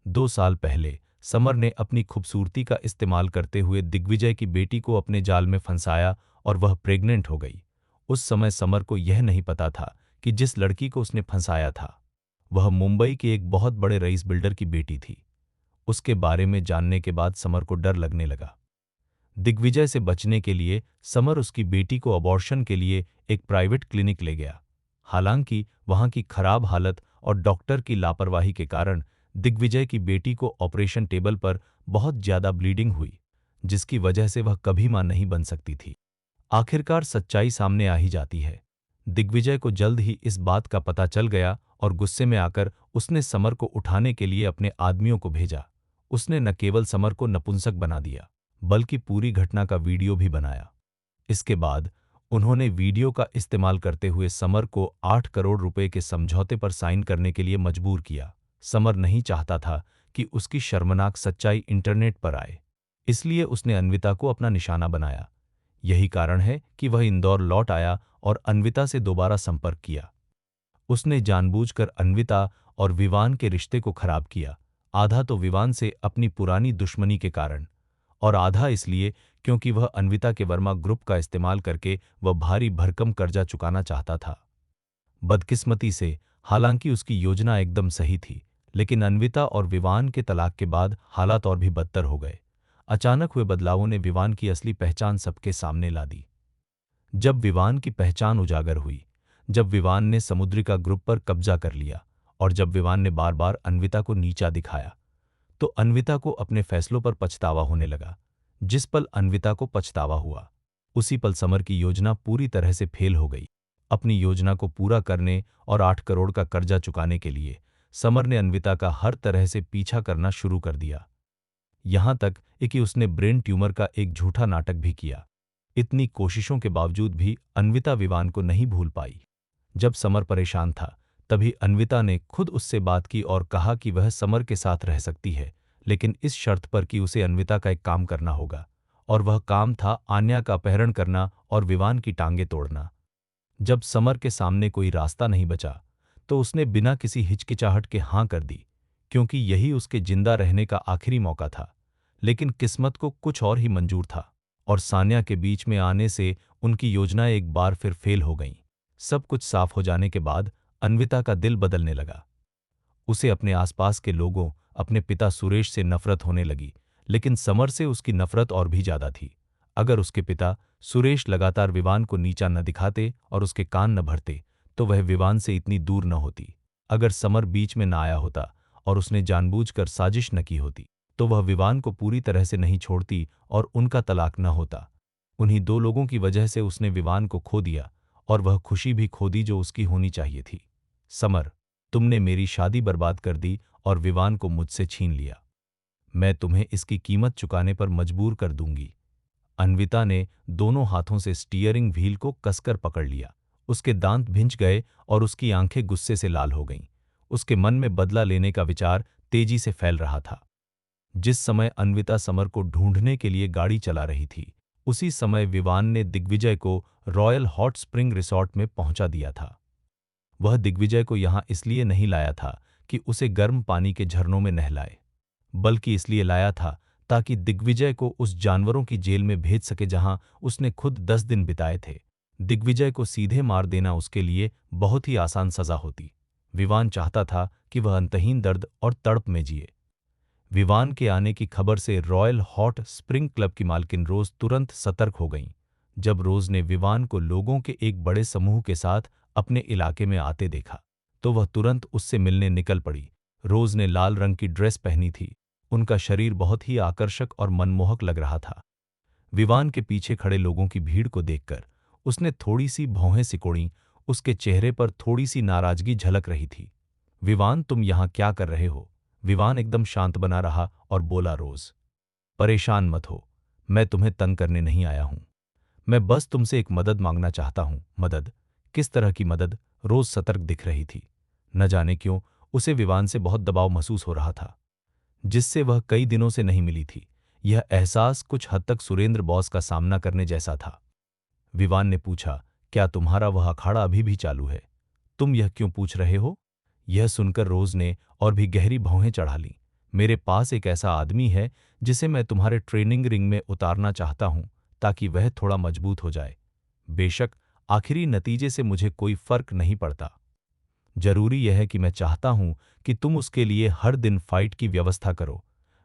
2 साल पहले समर ने अपनी खूबसूरती का इस्तेमाल करते हुए दिग्विजय की बेटी को अपने जाल में फंसाया और वह प्रेग्नेंट हो गई। उस समय समर को यह नहीं पता था कि जिस लड़की को उसने फंसाया था वह मुंबई के एक बहुत बड़े रईस बिल्डर की बेटी थी। उसके बारे में जानने के बाद समर को डर लगने लगा। दिग्विजय से बचने के लिए समर उसकी बेटी को अबॉर्शन के लिए एक प्राइवेट क्लिनिक ले गया। हालांकि वहां की खराब हालत और डॉक्टर की लापरवाही के कारण दिग्विजय की बेटी को ऑपरेशन टेबल पर बहुत ज्यादा ब्लीडिंग हुई, जिसकी वजह से वह कभी मां नहीं बन सकती थी। आखिरकार सच्चाई सामने आ ही जाती है। दिग्विजय को जल्द ही इस बात का पता चल गया और गुस्से में आकर उसने समर को उठाने के लिए अपने आदमियों को भेजा। उसने न केवल समर को नपुंसक बना दिया, बल्कि पूरी घटना का वीडियो भी बनाया। इसके बाद उन्होंने वीडियो का इस्तेमाल करते हुए समर को 8 करोड़ रुपए के समझौते पर साइन करने के लिए मजबूर किया। समर नहीं चाहता था कि उसकी शर्मनाक सच्चाई इंटरनेट पर आए, इसलिए उसने अन्विता को अपना निशाना बनाया। यही कारण है कि वह इंदौर लौट आया और अन्विता से दोबारा संपर्क किया। उसने जानबूझकर अन्विता और विवान के रिश्ते को खराब किया, आधा तो विवान से अपनी पुरानी दुश्मनी के कारण और आधा इसलिए क्योंकि वह अन्विता के वर्मा ग्रुप का इस्तेमाल करके वह भारी भरकम कर्जा चुकाना चाहता था। बदकिस्मती से हालांकि उसकी योजना एकदम सही थी, लेकिन अन्विता और विवान के तलाक के बाद हालात और भी बदतर हो गए। अचानक हुए बदलावों ने विवान की असली पहचान सबके सामने ला दी। जब विवान की पहचान उजागर हुई, जब विवान ने समुद्रिका ग्रुप पर कब्जा कर लिया और जब विवान ने बार बार अन्विता को नीचा दिखाया, तो अन्विता को अपने फैसलों पर पछतावा होने लगा। जिस पल अन्विता को पछतावा हुआ, उसी पल समर की योजना पूरी तरह से फेल हो गई। अपनी योजना को पूरा करने और 8 करोड़ का कर्जा चुकाने के लिए समर ने अन्विता का हर तरह से पीछा करना शुरू कर दिया। यहां तक कि उसने ब्रेन ट्यूमर का एक झूठा नाटक भी किया। इतनी कोशिशों के बावजूद भी अन्विता विवान को नहीं भूल पाई। जब समर परेशान था, तभी अन्विता ने खुद उससे बात की और कहा कि वह समर के साथ रह सकती है, लेकिन इस शर्त पर कि उसे अन्विता का एक काम करना होगा, और वह काम था आन्या का अपहरण करना और विवान की टांगें तोड़ना। जब समर के सामने कोई रास्ता नहीं बचा, तो उसने बिना किसी हिचकिचाहट के हाँ कर दी, क्योंकि यही उसके जिंदा रहने का आखिरी मौका था। लेकिन किस्मत को कुछ और ही मंजूर था, और सान्या के बीच में आने से उनकी योजनाएं एक बार फिर फेल हो गईं। सब कुछ साफ हो जाने के बाद अन्विता का दिल बदलने लगा। उसे अपने आसपास के लोगों, अपने पिता सुरेश से नफरत होने लगी, लेकिन समर से उसकी नफरत और भी ज्यादा थी। अगर उसके पिता सुरेश लगातार विवान को नीचा न दिखाते और उसके कान न भरते, तो वह विवान से इतनी दूर न होती। अगर समर बीच में न आया होता और उसने जानबूझकर साजिश न की होती, तो वह विवान को पूरी तरह से नहीं छोड़ती और उनका तलाक न होता। उन्हीं दो लोगों की वजह से उसने विवान को खो दिया, और वह खुशी भी खो दी जो उसकी होनी चाहिए थी। समर, तुमने मेरी शादी बर्बाद कर दी और विवान को मुझसे छीन लिया। मैं तुम्हें इसकी कीमत चुकाने पर मजबूर कर दूंगी। अन्विता ने दोनों हाथों से स्टीयरिंग व्हील को कसकर पकड़ लिया। उसके दांत भिंच गए और उसकी आंखें गुस्से से लाल हो गईं। उसके मन में बदला लेने का विचार तेजी से फैल रहा था। जिस समय अन्विता समर को ढूंढने के लिए गाड़ी चला रही थी, उसी समय विवान ने दिग्विजय को रॉयल हॉट स्प्रिंग रिसॉर्ट में पहुंचा दिया था। वह दिग्विजय को यहां इसलिए नहीं लाया था कि उसे गर्म पानी के झरनों में नहलाए, बल्कि इसलिए लाया था ताकि दिग्विजय को उस जानवरों की जेल में भेज सके जहां उसने खुद 10 दिन बिताए थे। दिग्विजय को सीधे मार देना उसके लिए बहुत ही आसान सजा होती। विवान चाहता था कि वह अंतहीन दर्द और तड़प में जिए। विवान के आने की खबर से रॉयल हॉट स्प्रिंग क्लब की मालकिन रोज तुरंत सतर्क हो गईं। जब रोज ने विवान को लोगों के एक बड़े समूह के साथ अपने इलाके में आते देखा, तो वह तुरंत उससे मिलने निकल पड़ी। रोज ने लाल रंग की ड्रेस पहनी थी। उनका शरीर बहुत ही आकर्षक और मनमोहक लग रहा था। विवान के पीछे खड़े लोगों की भीड़ को देखकर उसने थोड़ी सी भौहें सिकोड़ीं। उसके चेहरे पर थोड़ी सी नाराजगी झलक रही थी। विवान, तुम यहां क्या कर रहे हो? विवान एकदम शांत बना रहा और बोला, रोज, परेशान मत हो, मैं तुम्हें तंग करने नहीं आया हूं। मैं बस तुमसे एक मदद मांगना चाहता हूं। मदद? किस तरह की मदद? रोज सतर्क दिख रही थी। न जाने क्यों उसे विवान से बहुत दबाव महसूस हो रहा था, जिससे वह कई दिनों से नहीं मिली थी। यह एहसास कुछ हद तक सुरेंद्र बॉस का सामना करने जैसा था। विवान ने पूछा, क्या तुम्हारा वह अखाड़ा अभी भी चालू है? तुम यह क्यों पूछ रहे हो? यह सुनकर रोज ने और भी गहरी भौहें चढ़ा लीं। मेरे पास एक ऐसा आदमी है जिसे मैं तुम्हारे ट्रेनिंग रिंग में उतारना चाहता हूं, ताकि वह थोड़ा मजबूत हो जाए। बेशक आखिरी नतीजे से मुझे कोई फर्क नहीं पड़ता। जरूरी यह है कि मैं चाहता हूं कि तुम उसके लिए हर दिन फाइट की व्यवस्था करो।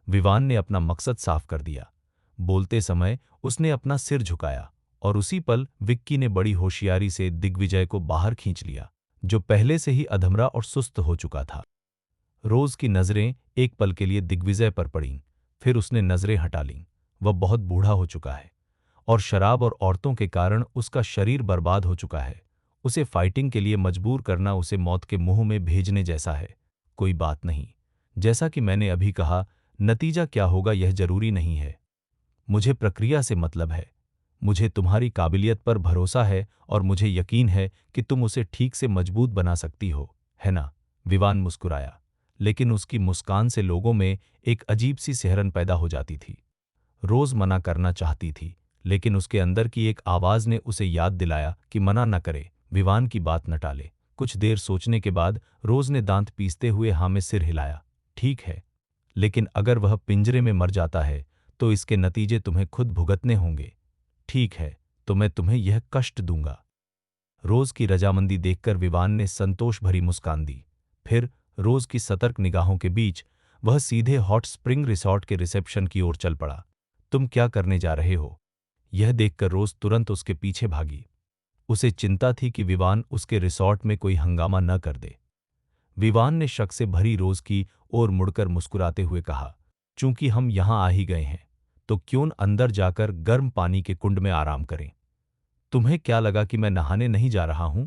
विवान ने अपना मकसद साफ कर दिया। बोलते समय उसने अपना सिर झुकाया, और उसी पल विक्की ने बड़ी होशियारी से दिग्विजय को बाहर खींच लिया, जो पहले से ही अधमरा और सुस्त हो चुका था। रोज की नजरें एक पल के लिए दिग्विजय पर पड़ीं, फिर उसने नजरें हटा लीं। वह बहुत बूढ़ा हो चुका है, और शराब और औरतों के कारण उसका शरीर बर्बाद हो चुका है। उसे फाइटिंग के लिए मजबूर करना उसे मौत के मुंह में भेजने जैसा है। कोई बात नहीं, जैसा कि मैंने अभी कहा, नतीजा क्या होगा यह जरूरी नहीं है। मुझे प्रक्रिया से मतलब है। मुझे तुम्हारी काबिलियत पर भरोसा है और मुझे यकीन है कि तुम उसे ठीक से मजबूत बना सकती हो, है ना? विवान मुस्कुराया, लेकिन उसकी मुस्कान से लोगों में एक अजीब सी सिहरन पैदा हो जाती थी। रोज मना करना चाहती थी, लेकिन उसके अंदर की एक आवाज ने उसे याद दिलाया कि मना न करे, विवान की बात न टाले। कुछ देर सोचने के बाद रोज ने दांत पीसते हुए हाँ में सिर हिलाया। ठीक है, लेकिन अगर वह पिंजरे में मर जाता है तो इसके नतीजे तुम्हें खुद भुगतने होंगे। ठीक है, तो मैं तुम्हें यह कष्ट दूंगा। रोज की रजामंदी देखकर विवान ने संतोष भरी मुस्कान दी। फिर रोज की सतर्क निगाहों के बीच वह सीधे हॉट स्प्रिंग रिसॉर्ट के रिसेप्शन की ओर चल पड़ा। तुम क्या करने जा रहे हो? यह देखकर रोज तुरंत उसके पीछे भागी। उसे चिंता थी कि विवान उसके रिसॉर्ट में कोई हंगामा न कर दे। विवान ने शक से भरी रोज की ओर मुड़कर मुस्कुराते हुए कहा, चूंकि हम यहां आ ही गए हैं, तो क्यों न अंदर जाकर गर्म पानी के कुंड में आराम करें? तुम्हें क्या लगा कि मैं नहाने नहीं जा रहा हूं?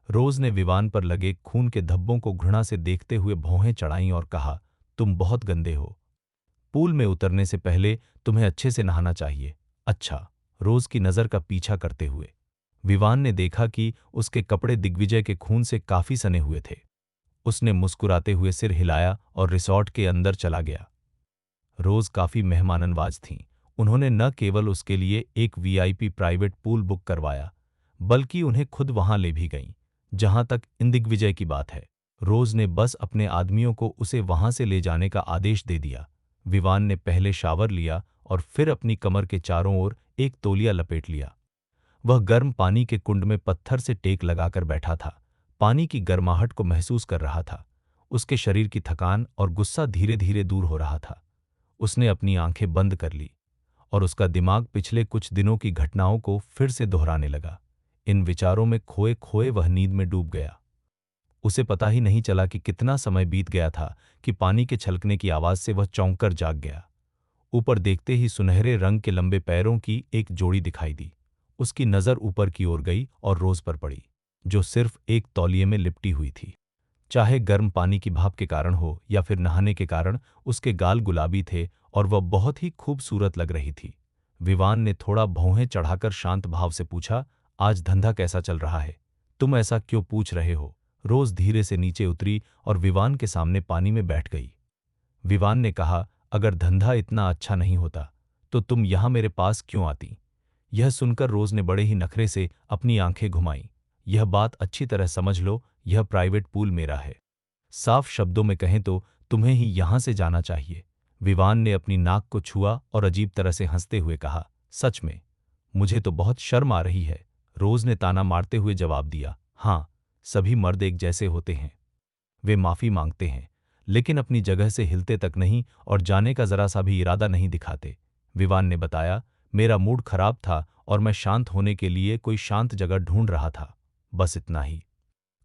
रोज ने विवान पर लगे खून के धब्बों को घृणा से देखते हुए भौहें चढ़ाईं और कहा, तुम बहुत गंदे हो। पूल में उतरने से पहले तुम्हें अच्छे से नहाना चाहिए। अच्छा। रोज की नज़र का पीछा करते हुए। विवान ने देखा कि उसके कपड़े दिग्विजय के खून से काफी सने हुए थे। उसने मुस्कुराते हुए सिर हिलाया और रिसॉर्ट के अंदर चला गया। रोज काफी मेहमाननवाज थीं। उन्होंने न केवल उसके लिए एक वीआईपी प्राइवेट पूल बुक करवाया, बल्कि उन्हें खुद वहां ले भी गईं। जहां तक इन दिग्विजय की बात है, रोज ने बस अपने आदमियों को उसे वहां से ले जाने का आदेश दे दिया। विवान ने पहले शावर लिया और फिर अपनी कमर के चारों ओर एक तौलिया लपेट लिया। वह गर्म पानी के कुंड में पत्थर से टेक लगाकर बैठा था, पानी की गर्माहट को महसूस कर रहा था। उसके शरीर की थकान और गुस्सा धीरे धीरे दूर हो रहा था। उसने अपनी आंखें बंद कर ली और उसका दिमाग पिछले कुछ दिनों की घटनाओं को फिर से दोहराने लगा। इन विचारों में खोए खोए वह नींद में डूब गया। उसे पता ही नहीं चला कि कितना समय बीत गया था कि पानी के छलकने की आवाज से वह चौंक कर जाग गया। ऊपर देखते ही सुनहरे रंग के लंबे पैरों की एक जोड़ी दिखाई दी। उसकी नज़र ऊपर की ओर गई और रोज पर पड़ी, जो सिर्फ एक तौलिए में लिपटी हुई थी। चाहे गर्म पानी की भाप के कारण हो या फिर नहाने के कारण, उसके गाल गुलाबी थे और वह बहुत ही खूबसूरत लग रही थी। विवान ने थोड़ा भौहें चढ़ाकर शांत भाव से पूछा, आज धंधा कैसा चल रहा है? तुम ऐसा क्यों पूछ रहे हो? रोज धीरे से नीचे उतरी और विवान के सामने पानी में बैठ गई। विवान ने कहा, अगर धंधा इतना अच्छा नहीं होता तो तुम यहां मेरे पास क्यों आती? यह सुनकर रोज ने बड़े ही नखरे से अपनी आंखें घुमाईं। यह बात अच्छी तरह समझ लो, यह प्राइवेट पूल मेरा है। साफ शब्दों में कहें तो तुम्हें ही यहां से जाना चाहिए। विवान ने अपनी नाक को छुआ और अजीब तरह से हंसते हुए कहा, सच में? मुझे तो बहुत शर्म आ रही है। रोज ने ताना मारते हुए जवाब दिया, हाँ, सभी मर्द एक जैसे होते हैं। वे माफी मांगते हैं, लेकिन अपनी जगह से हिलते तक नहीं और जाने का जरा सा भी इरादा नहीं दिखाते। विवान ने बताया, मेरा मूड खराब था और मैं शांत होने के लिए कोई शांत जगह ढूंढ रहा था, बस इतना ही।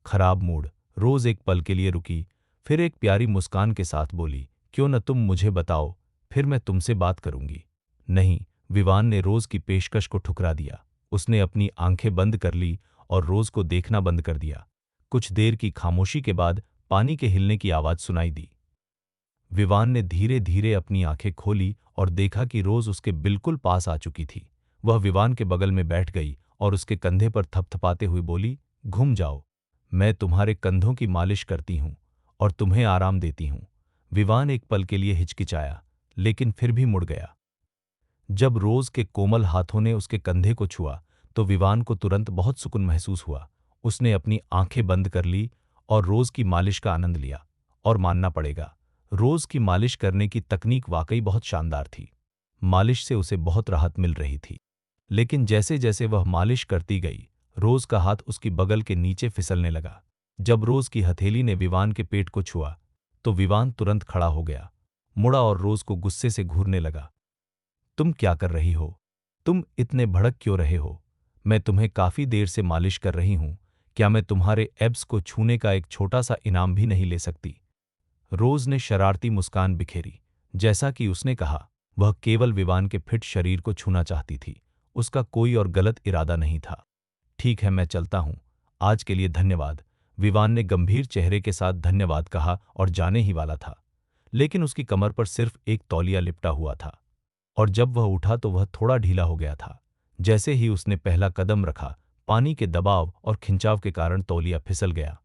खराब मूड? रोज एक पल के लिए रुकी, फिर एक प्यारी मुस्कान के साथ बोली, क्यों न तुम मुझे बताओ, फिर मैं तुमसे बात करूंगी। नहीं, विवान ने रोज की पेशकश को ठुकरा दिया। उसने अपनी आंखें बंद कर ली और रोज को देखना बंद कर दिया। कुछ देर की खामोशी के बाद पानी के हिलने की आवाज सुनाई दी। विवान ने धीरे धीरे अपनी आंखें खोली और देखा कि रोज उसके बिल्कुल पास आ चुकी थी। वह विवान के बगल में बैठ गई और उसके कंधे पर थपथपाते हुए बोली, घूम जाओ, मैं तुम्हारे कंधों की मालिश करती हूं और तुम्हें आराम देती हूं। विवान एक पल के लिए हिचकिचाया, लेकिन फिर भी मुड़ गया। जब रोज के कोमल हाथों ने उसके कंधे को छुआ तो विवान को तुरंत बहुत सुकून महसूस हुआ। उसने अपनी आंखें बंद कर ली और रोज की मालिश का आनंद लिया। और मानना पड़ेगा, रोज की मालिश करने की तकनीक वाकई बहुत शानदार थी। मालिश से उसे बहुत राहत मिल रही थी। लेकिन जैसे जैसे वह मालिश करती गई, रोज का हाथ उसकी बगल के नीचे फिसलने लगा। जब रोज की हथेली ने विवान के पेट को छुआ तो विवान तुरंत खड़ा हो गया, मुड़ा और रोज को गुस्से से घूरने लगा। तुम क्या कर रही हो? तुम इतने भड़क क्यों रहे हो? मैं तुम्हें काफी देर से मालिश कर रही हूं। क्या मैं तुम्हारे एब्स को छूने का एक छोटा सा इनाम भी नहीं ले सकती? रोज ने शरारती मुस्कान बिखेरी। जैसा कि उसने कहा, वह केवल विवान के फिट शरीर को छूना चाहती थी। उसका कोई और गलत इरादा नहीं था। ठीक है, मैं चलता हूं। आज के लिए धन्यवाद। विवान ने गंभीर चेहरे के साथ धन्यवाद कहा और जाने ही वाला था, लेकिन उसकी कमर पर सिर्फ एक तौलिया लिपटा हुआ था और जब वह उठा तो वह थोड़ा ढीला हो गया था। जैसे ही उसने पहला कदम रखा, पानी के दबाव और खिंचाव के कारण तौलिया फिसल गया।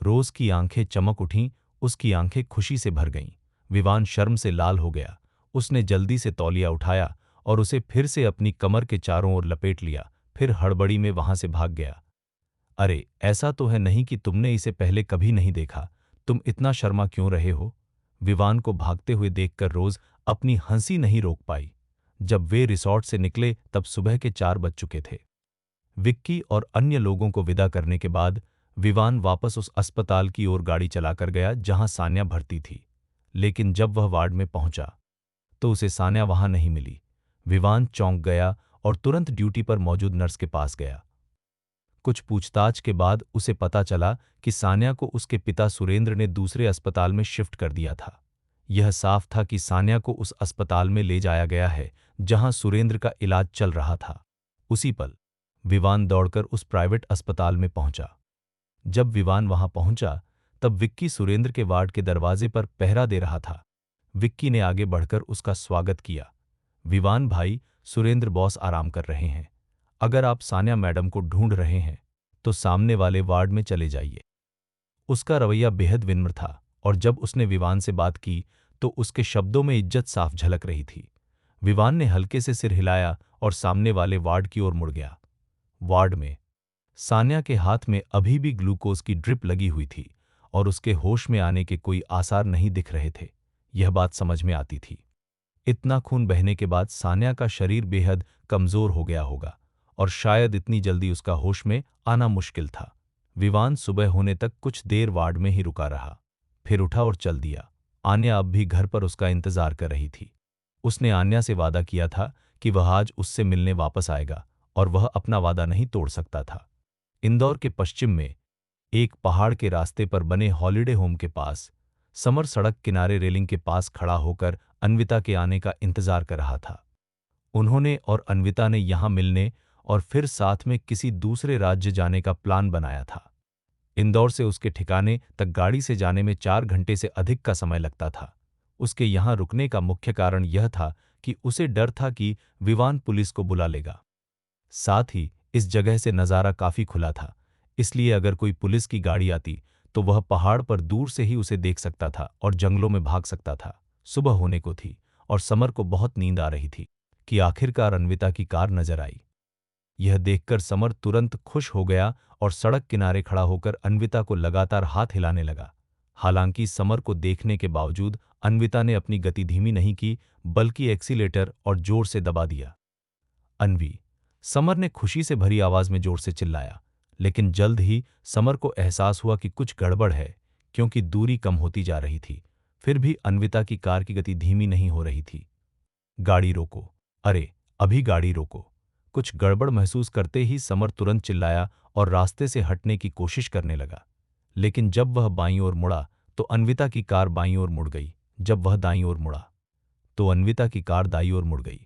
रोज की आंखें चमक उठीं, उसकी आंखें खुशी से भर गईं। विवान शर्म से लाल हो गया। उसने जल्दी से तौलिया उठाया और उसे फिर से अपनी कमर के चारों ओर लपेट लिया, फिर हड़बड़ी में वहां से भाग गया। अरे, ऐसा तो है नहीं कि तुमने इसे पहले कभी नहीं देखा? तुम इतना शर्मा क्यों रहे हो? विवान को भागते हुए देखकर रोज अपनी हंसी नहीं रोक पाई। जब वे रिसॉर्ट से निकले तब सुबह के 4 बज चुके थे। विक्की और अन्य लोगों को विदा करने के बाद विवान वापस उस अस्पताल की ओर गाड़ी चलाकर गया जहां सान्या भर्ती थी। लेकिन जब वह वार्ड में पहुंचा तो उसे सान्या वहां नहीं मिली। विवान चौंक गया और तुरंत ड्यूटी पर मौजूद नर्स के पास गया। कुछ पूछताछ के बाद उसे पता चला कि सान्या को उसके पिता सुरेंद्र ने दूसरे अस्पताल में शिफ्ट कर दिया था। यह साफ था कि सान्या को उस अस्पताल में ले जाया गया है जहां सुरेंद्र का इलाज चल रहा था। उसी पल विवान दौड़कर उस प्राइवेट अस्पताल में पहुंचा। जब विवान वहां पहुंचा तब विक्की सुरेंद्र के वार्ड के दरवाजे पर पहरा दे रहा था। विक्की ने आगे बढ़कर उसका स्वागत किया। विवान भाई, सुरेंद्र बॉस आराम कर रहे हैं। अगर आप सान्या मैडम को ढूंढ रहे हैं तो सामने वाले वार्ड में चले जाइए। उसका रवैया बेहद विनम्र था और जब उसने विवान से बात की तो उसके शब्दों में इज्जत साफ झलक रही थी। विवान ने हल्के से सिर हिलाया और सामने वाले वार्ड की ओर मुड़ गया। वार्ड में सान्या के हाथ में अभी भी ग्लूकोज की ड्रिप लगी हुई थी और उसके होश में आने के कोई आसार नहीं दिख रहे थे। यह बात समझ में आती थी। इतना खून बहने के बाद सान्या का शरीर बेहद कमजोर हो गया होगा और शायद इतनी जल्दी उसका होश में आना मुश्किल था। विवान सुबह होने तक कुछ देर वार्ड में ही रुका रहा, फिर उठा और चल दिया। आन्या अब भी घर पर उसका इंतजार कर रही थी। उसने आन्या से वादा किया था कि वह आज उससे मिलने वापस आएगा और वह अपना वादा नहीं तोड़ सकता था। इंदौर के पश्चिम में एक पहाड़ के रास्ते पर बने हॉलिडे होम के पास समर सड़क किनारे रेलिंग के पास खड़ा होकर अन्विता के आने का इंतजार कर रहा था। उन्होंने और अन्विता ने यहां मिलने और फिर साथ में किसी दूसरे राज्य जाने का प्लान बनाया था। इंदौर से उसके ठिकाने तक गाड़ी से जाने में 4 घंटे से अधिक का समय लगता था। उसके यहां रुकने का मुख्य कारण यह था कि उसे डर था कि विवान पुलिस को बुला लेगा। साथ ही इस जगह से नज़ारा काफी खुला था, इसलिए अगर कोई पुलिस की गाड़ी आती तो वह पहाड़ पर दूर से ही उसे देख सकता था और जंगलों में भाग सकता था। सुबह होने को थी और समर को बहुत नींद आ रही थी कि आखिरकार अन्विता की कार नजर आई। यह देखकर समर तुरंत खुश हो गया और सड़क किनारे खड़ा होकर अन्विता को लगातार हाथ हिलाने लगा। हालांकि समर को देखने के बावजूद अन्विता ने अपनी गति धीमी नहीं की, बल्कि एक्सीलेटर और जोर से दबा दिया। अन्वी, समर ने खुशी से भरी आवाज में जोर से चिल्लाया, लेकिन जल्द ही समर को एहसास हुआ कि कुछ गड़बड़ है, क्योंकि दूरी कम होती जा रही थी। फिर भी अन्विता की कार की गति धीमी नहीं हो रही थी। गाड़ी रोको, अरे अभी गाड़ी रोको। कुछ गड़बड़ महसूस करते ही समर तुरंत चिल्लाया और रास्ते से हटने की कोशिश करने लगा। लेकिन जब वह बाईं ओर मुड़ा तो अन्विता की कार बाईं ओर मुड़ गई। जब वह दाईं ओर मुड़ा तो अन्विता की कार दाईं ओर मुड़ गई।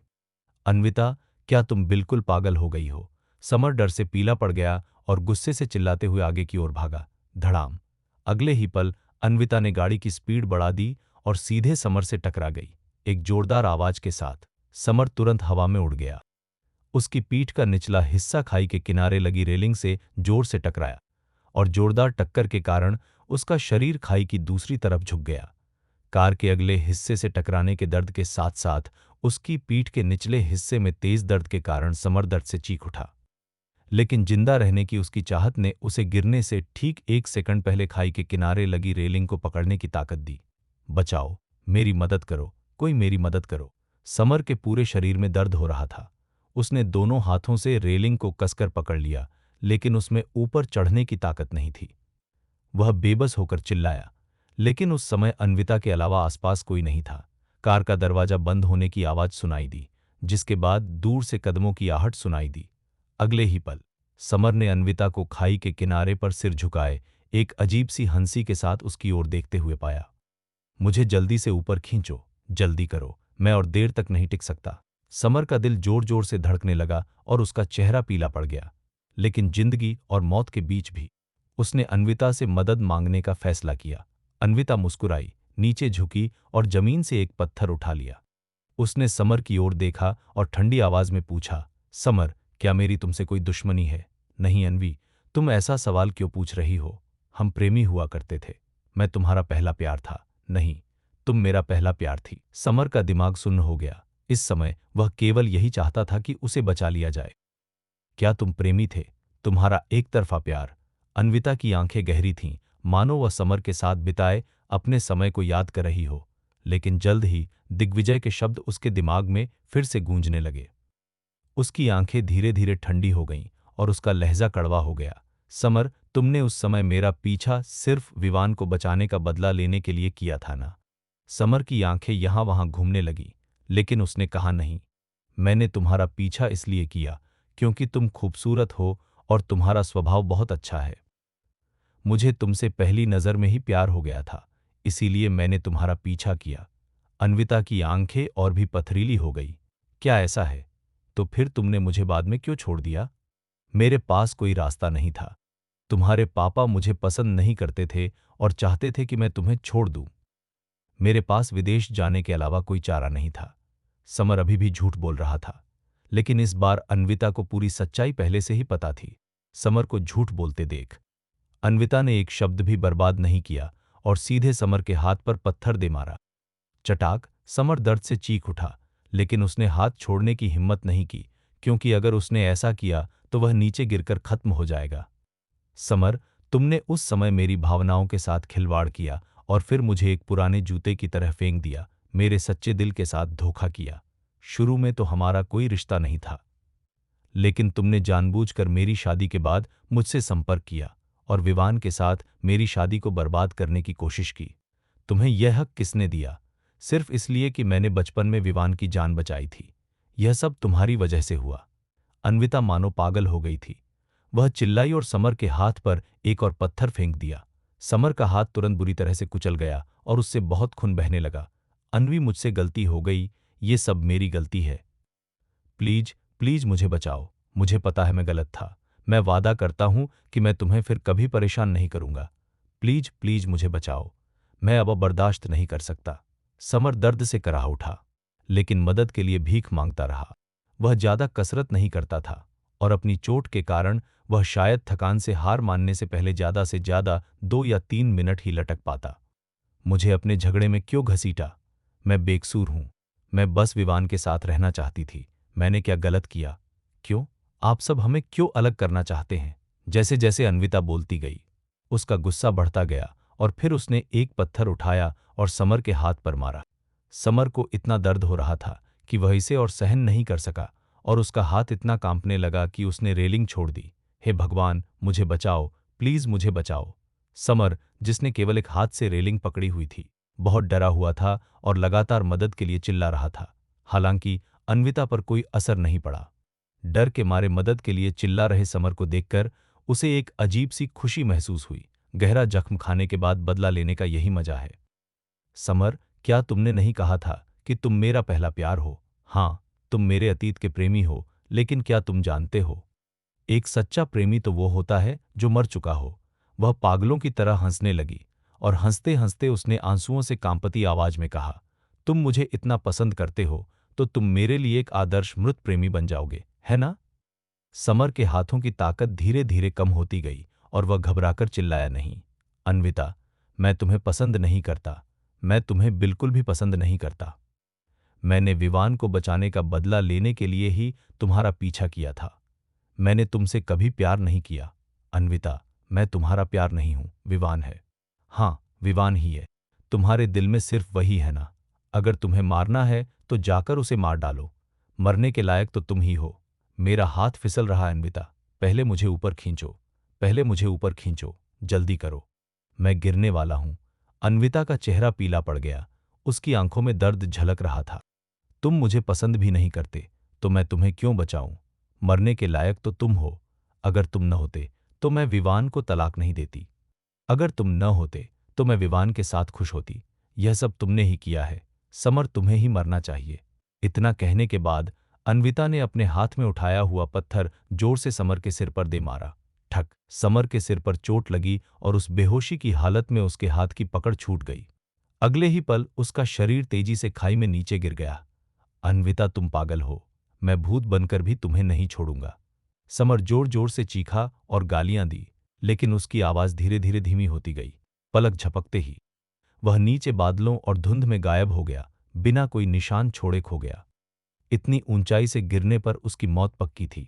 अन्विता, क्या तुम बिल्कुल पागल हो गई हो? समर डर से पीला पड़ गया और गुस्से से चिल्लाते हुए आगे की ओर भागा। धड़ाम! अगले ही पल अन्विता ने गाड़ी की स्पीड बढ़ा दी और सीधे समर से टकरा गई। एक जोरदार आवाज के साथ समर तुरंत हवा में उड़ गया। उसकी पीठ का निचला हिस्सा खाई के किनारे लगी रेलिंग से जोर से टकराया और जोरदार टक्कर के कारण उसका शरीर खाई की दूसरी तरफ झुक गया। कार के अगले हिस्से से टकराने के दर्द के साथ साथ उसकी पीठ के निचले हिस्से में तेज दर्द के कारण समर दर्द से चीख उठा। लेकिन जिंदा रहने की उसकी चाहत ने उसे गिरने से ठीक 1 सेकंड पहले खाई के किनारे लगी रेलिंग को पकड़ने की ताकत दी। बचाओ, मेरी मदद करो, कोई मेरी मदद करो। समर के पूरे शरीर में दर्द हो रहा था। उसने दोनों हाथों से रेलिंग को कसकर पकड़ लिया, लेकिन उसमें ऊपर चढ़ने की ताकत नहीं थी। वह बेबस होकर चिल्लाया, लेकिन उस समय अन्विता के अलावा आसपास कोई नहीं था। कार का दरवाजा बंद होने की आवाज सुनाई दी, जिसके बाद दूर से कदमों की आहट सुनाई दी। अगले ही पल समर ने अन्विता को खाई के किनारे पर सिर झुकाए एक अजीब सी हंसी के साथ उसकी ओर देखते हुए पाया। मुझे जल्दी से ऊपर खींचो, जल्दी करो, मैं और देर तक नहीं टिक सकता। समर का दिल जोर जोर से धड़कने लगा और उसका चेहरा पीला पड़ गया। लेकिन जिंदगी और मौत के बीच भी उसने अन्विता से मदद मांगने का फैसला किया। अन्विता मुस्कुराई, नीचे झुकी और जमीन से एक पत्थर उठा लिया। उसने समर की ओर देखा और ठंडी आवाज में पूछा, समर, क्या मेरी तुमसे कोई दुश्मनी है? नहीं अन्वी, तुम ऐसा सवाल क्यों पूछ रही हो? हम प्रेमी हुआ करते थे। मैं तुम्हारा पहला प्यार था। नहीं, तुम मेरा पहला प्यार थी। समर का दिमाग सुन्न हो गया। इस समय वह केवल यही चाहता था कि उसे बचा लिया जाए। क्या तुम प्रेमी थे? तुम्हारा एक तरफा प्यार? अन्विता की आंखें गहरी थीं, मानो वह समर के साथ बिताए अपने समय को याद कर रही हो। लेकिन जल्द ही दिग्विजय के शब्द उसके दिमाग में फिर से गूंजने लगे। उसकी आंखें धीरे धीरे ठंडी हो गईं और उसका लहजा कड़वा हो गया। समर, तुमने उस समय मेरा पीछा सिर्फ विवान को बचाने का बदला लेने के लिए किया था ना? समर की आंखें यहां वहां घूमने लगीं, लेकिन उसने कहा, नहीं, मैंने तुम्हारा पीछा इसलिए किया क्योंकि तुम खूबसूरत हो और तुम्हारा स्वभाव बहुत अच्छा है। मुझे तुमसे पहली नजर में ही प्यार हो गया था, इसीलिए मैंने तुम्हारा पीछा किया। अन्विता की आंखें और भी पथरीली हो गई। क्या ऐसा है? तो फिर तुमने मुझे बाद में क्यों छोड़ दिया? मेरे पास कोई रास्ता नहीं था। तुम्हारे पापा मुझे पसंद नहीं करते थे और चाहते थे कि मैं तुम्हें छोड़ दूं। मेरे पास विदेश जाने के अलावा कोई चारा नहीं था। समर अभी भी झूठ बोल रहा था, लेकिन इस बार अन्विता को पूरी सच्चाई पहले से ही पता थी। समर को झूठ बोलते देख अन्विता ने एक शब्द भी बर्बाद नहीं किया और सीधे समर के हाथ पर पत्थर दे मारा। चटाक। समर दर्द से चीख उठा, लेकिन उसने हाथ छोड़ने की हिम्मत नहीं की, क्योंकि अगर उसने ऐसा किया तो वह नीचे गिरकर खत्म हो जाएगा। समर, तुमने उस समय मेरी भावनाओं के साथ खिलवाड़ किया और फिर मुझे एक पुराने जूते की तरह फेंक दिया, मेरे सच्चे दिल के साथ धोखा किया। शुरू में तो हमारा कोई रिश्ता नहीं था, लेकिन तुमने जानबूझकर मेरी शादी के बाद मुझसे संपर्क किया और विवान के साथ मेरी शादी को बर्बाद करने की कोशिश की। तुम्हें यह हक किसने दिया? सिर्फ इसलिए कि मैंने बचपन में विवान की जान बचाई थी। यह सब तुम्हारी वजह से हुआ। अन्विता मानो पागल हो गई थी। वह चिल्लाई और समर के हाथ पर एक और पत्थर फेंक दिया। समर का हाथ तुरंत बुरी तरह से कुचल गया और उससे बहुत खून बहने लगा। अन्वी, मुझसे गलती हो गई, ये सब मेरी गलती है। प्लीज प्लीज मुझे बचाओ। मुझे पता है मैं गलत था। मैं वादा करता हूं कि मैं तुम्हें फिर कभी परेशान नहीं करूंगा। प्लीज प्लीज मुझे बचाओ। मैं अब बर्दाश्त नहीं कर सकता। समर दर्द से कराह उठा, लेकिन मदद के लिए भीख मांगता रहा। वह ज्यादा कसरत नहीं करता था और अपनी चोट के कारण वह शायद थकान से हार मानने से ज्यादा 2 या 3 मिनट ही लटक पाता। मुझे अपने झगड़े में क्यों घसीटा? मैं बेकसूर हूं। मैं बस विवान के साथ रहना चाहती थी। मैंने क्या गलत किया? क्यों? आप सब हमें क्यों अलग करना चाहते हैं? जैसे जैसे अन्विता बोलती गई, उसका गुस्सा बढ़ता गया और फिर उसने एक पत्थर उठाया और समर के हाथ पर मारा। समर को इतना दर्द हो रहा था कि वह इसे और सहन नहीं कर सका और उसका हाथ इतना कांपने लगा कि उसने रेलिंग छोड़ दी। हे भगवान, मुझे बचाओ, प्लीज मुझे बचाओ। समर, जिसने केवल एक हाथ से रेलिंग पकड़ी हुई थी, बहुत डरा हुआ था और लगातार मदद के लिए चिल्ला रहा था। हालांकि अन्विता पर कोई असर नहीं पड़ा। डर के मारे मदद के लिए चिल्ला रहे समर को देखकर उसे एक अजीब सी खुशी महसूस हुई। गहरा जख्म खाने के बाद बदला लेने का यही मजा है। समर, क्या तुमने नहीं कहा था कि तुम मेरा पहला प्यार हो? हाँ, तुम मेरे अतीत के प्रेमी हो, लेकिन क्या तुम जानते हो, एक सच्चा प्रेमी तो वो होता है जो मर चुका हो। वह पागलों की तरह हंसने लगी और हंसते हंसते उसने आंसुओं से कांपती आवाज में कहा, तुम मुझे इतना पसंद करते हो तो तुम मेरे लिए एक आदर्श मृत प्रेमी बन जाओगे, है ना? समर के हाथों की ताकत धीरे धीरे कम होती गई और वह घबराकर चिल्लाया, नहीं अन्विता, मैं तुम्हें पसंद नहीं करता। मैं तुम्हें बिल्कुल भी पसंद नहीं करता। मैंने विवान को बचाने का बदला लेने के लिए ही तुम्हारा पीछा किया था। मैंने तुमसे कभी प्यार नहीं किया। अन्विता, मैं तुम्हारा प्यार नहीं हूं, विवान है। हाँ, विवान ही है। तुम्हारे दिल में सिर्फ वही है ना? अगर तुम्हें मारना है तो जाकर उसे मार डालो। मरने के लायक तो तुम ही हो। मेरा हाथ फिसल रहा है अन्विता। पहले मुझे ऊपर खींचो, पहले मुझे ऊपर खींचो, जल्दी करो। मैं गिरने वाला हूं। अन्विता का चेहरा पीला पड़ गया। उसकी आंखों में दर्द झलक रहा था। तुम मुझे पसंद भी नहीं करते तो मैं तुम्हें क्यों बचाऊं? मरने के लायक तो तुम हो। अगर तुम न होते तो मैं विवान को तलाक नहीं देती। अगर तुम न होते तो मैं विवान के साथ खुश होती। यह सब तुमने ही किया है। समर, तुम्हें ही मरना चाहिए। इतना कहने के बाद अन्विता ने अपने हाथ में उठाया हुआ पत्थर जोर से समर के सिर पर दे मारा। ठक। समर के सिर पर चोट लगी और उस बेहोशी की हालत में उसके हाथ की पकड़ छूट गई। अगले ही पल उसका शरीर तेजी से खाई में नीचे गिर गया। अन्विता, तुम पागल हो। मैं भूत बनकर भी तुम्हें नहीं छोड़ूंगा। समर जोर जोर से चीखा और गालियां दी, लेकिन उसकी आवाज धीरे धीरे धीमी होती गई। पलक झपकते ही वह नीचे बादलों और धुंध में गायब हो गया, बिना कोई निशान छोड़े खो गया। इतनी ऊंचाई से गिरने पर उसकी मौत पक्की थी।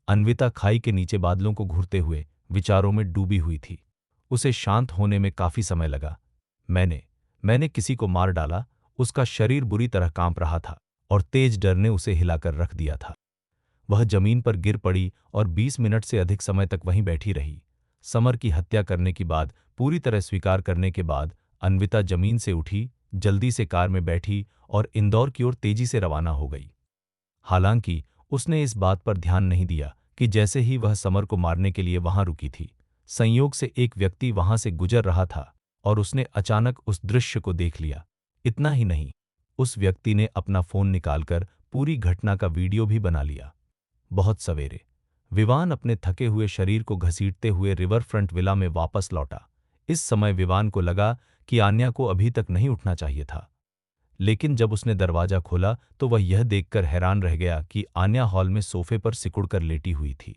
अन्विता खाई के नीचे बादलों को घूरते हुए विचारों में डूबी हुई थी। उसे शांत होने में काफी समय लगा। मैंने किसी को मार डाला। उसका शरीर बुरी तरह कांप रहा था और तेज डर ने उसे हिलाकर रख दिया था। वह जमीन पर गिर पड़ी और 20 मिनट से अधिक समय तक वहीं बैठी रही। समर की हत्या करने की बात पूरी तरह स्वीकार करने के बाद अन्विता जमीन से उठी, जल्दी से कार में बैठी और इंदौर की ओर तेजी से रवाना हो गई। हालांकि उसने इस बात पर ध्यान नहीं दिया कि जैसे ही वह समर को मारने के लिए वहां रुकी थी, संयोग से एक व्यक्ति वहां से गुजर रहा था और उसने अचानक उस दृश्य को देख लिया। इतना ही नहीं, उस व्यक्ति ने अपना फोन निकालकर पूरी घटना का वीडियो भी बना लिया। बहुत सवेरे विवान अपने थके हुए शरीर को घसीटते हुए रिवर फ्रंट विला में वापस लौटा। इस समय विवान को लगा कि आन्या को अभी तक नहीं उठना चाहिए था। लेकिन जब उसने दरवाजा खोला तो वह यह देखकर हैरान रह गया कि आन्या हॉल में सोफे पर सिकुड़कर लेटी हुई थी।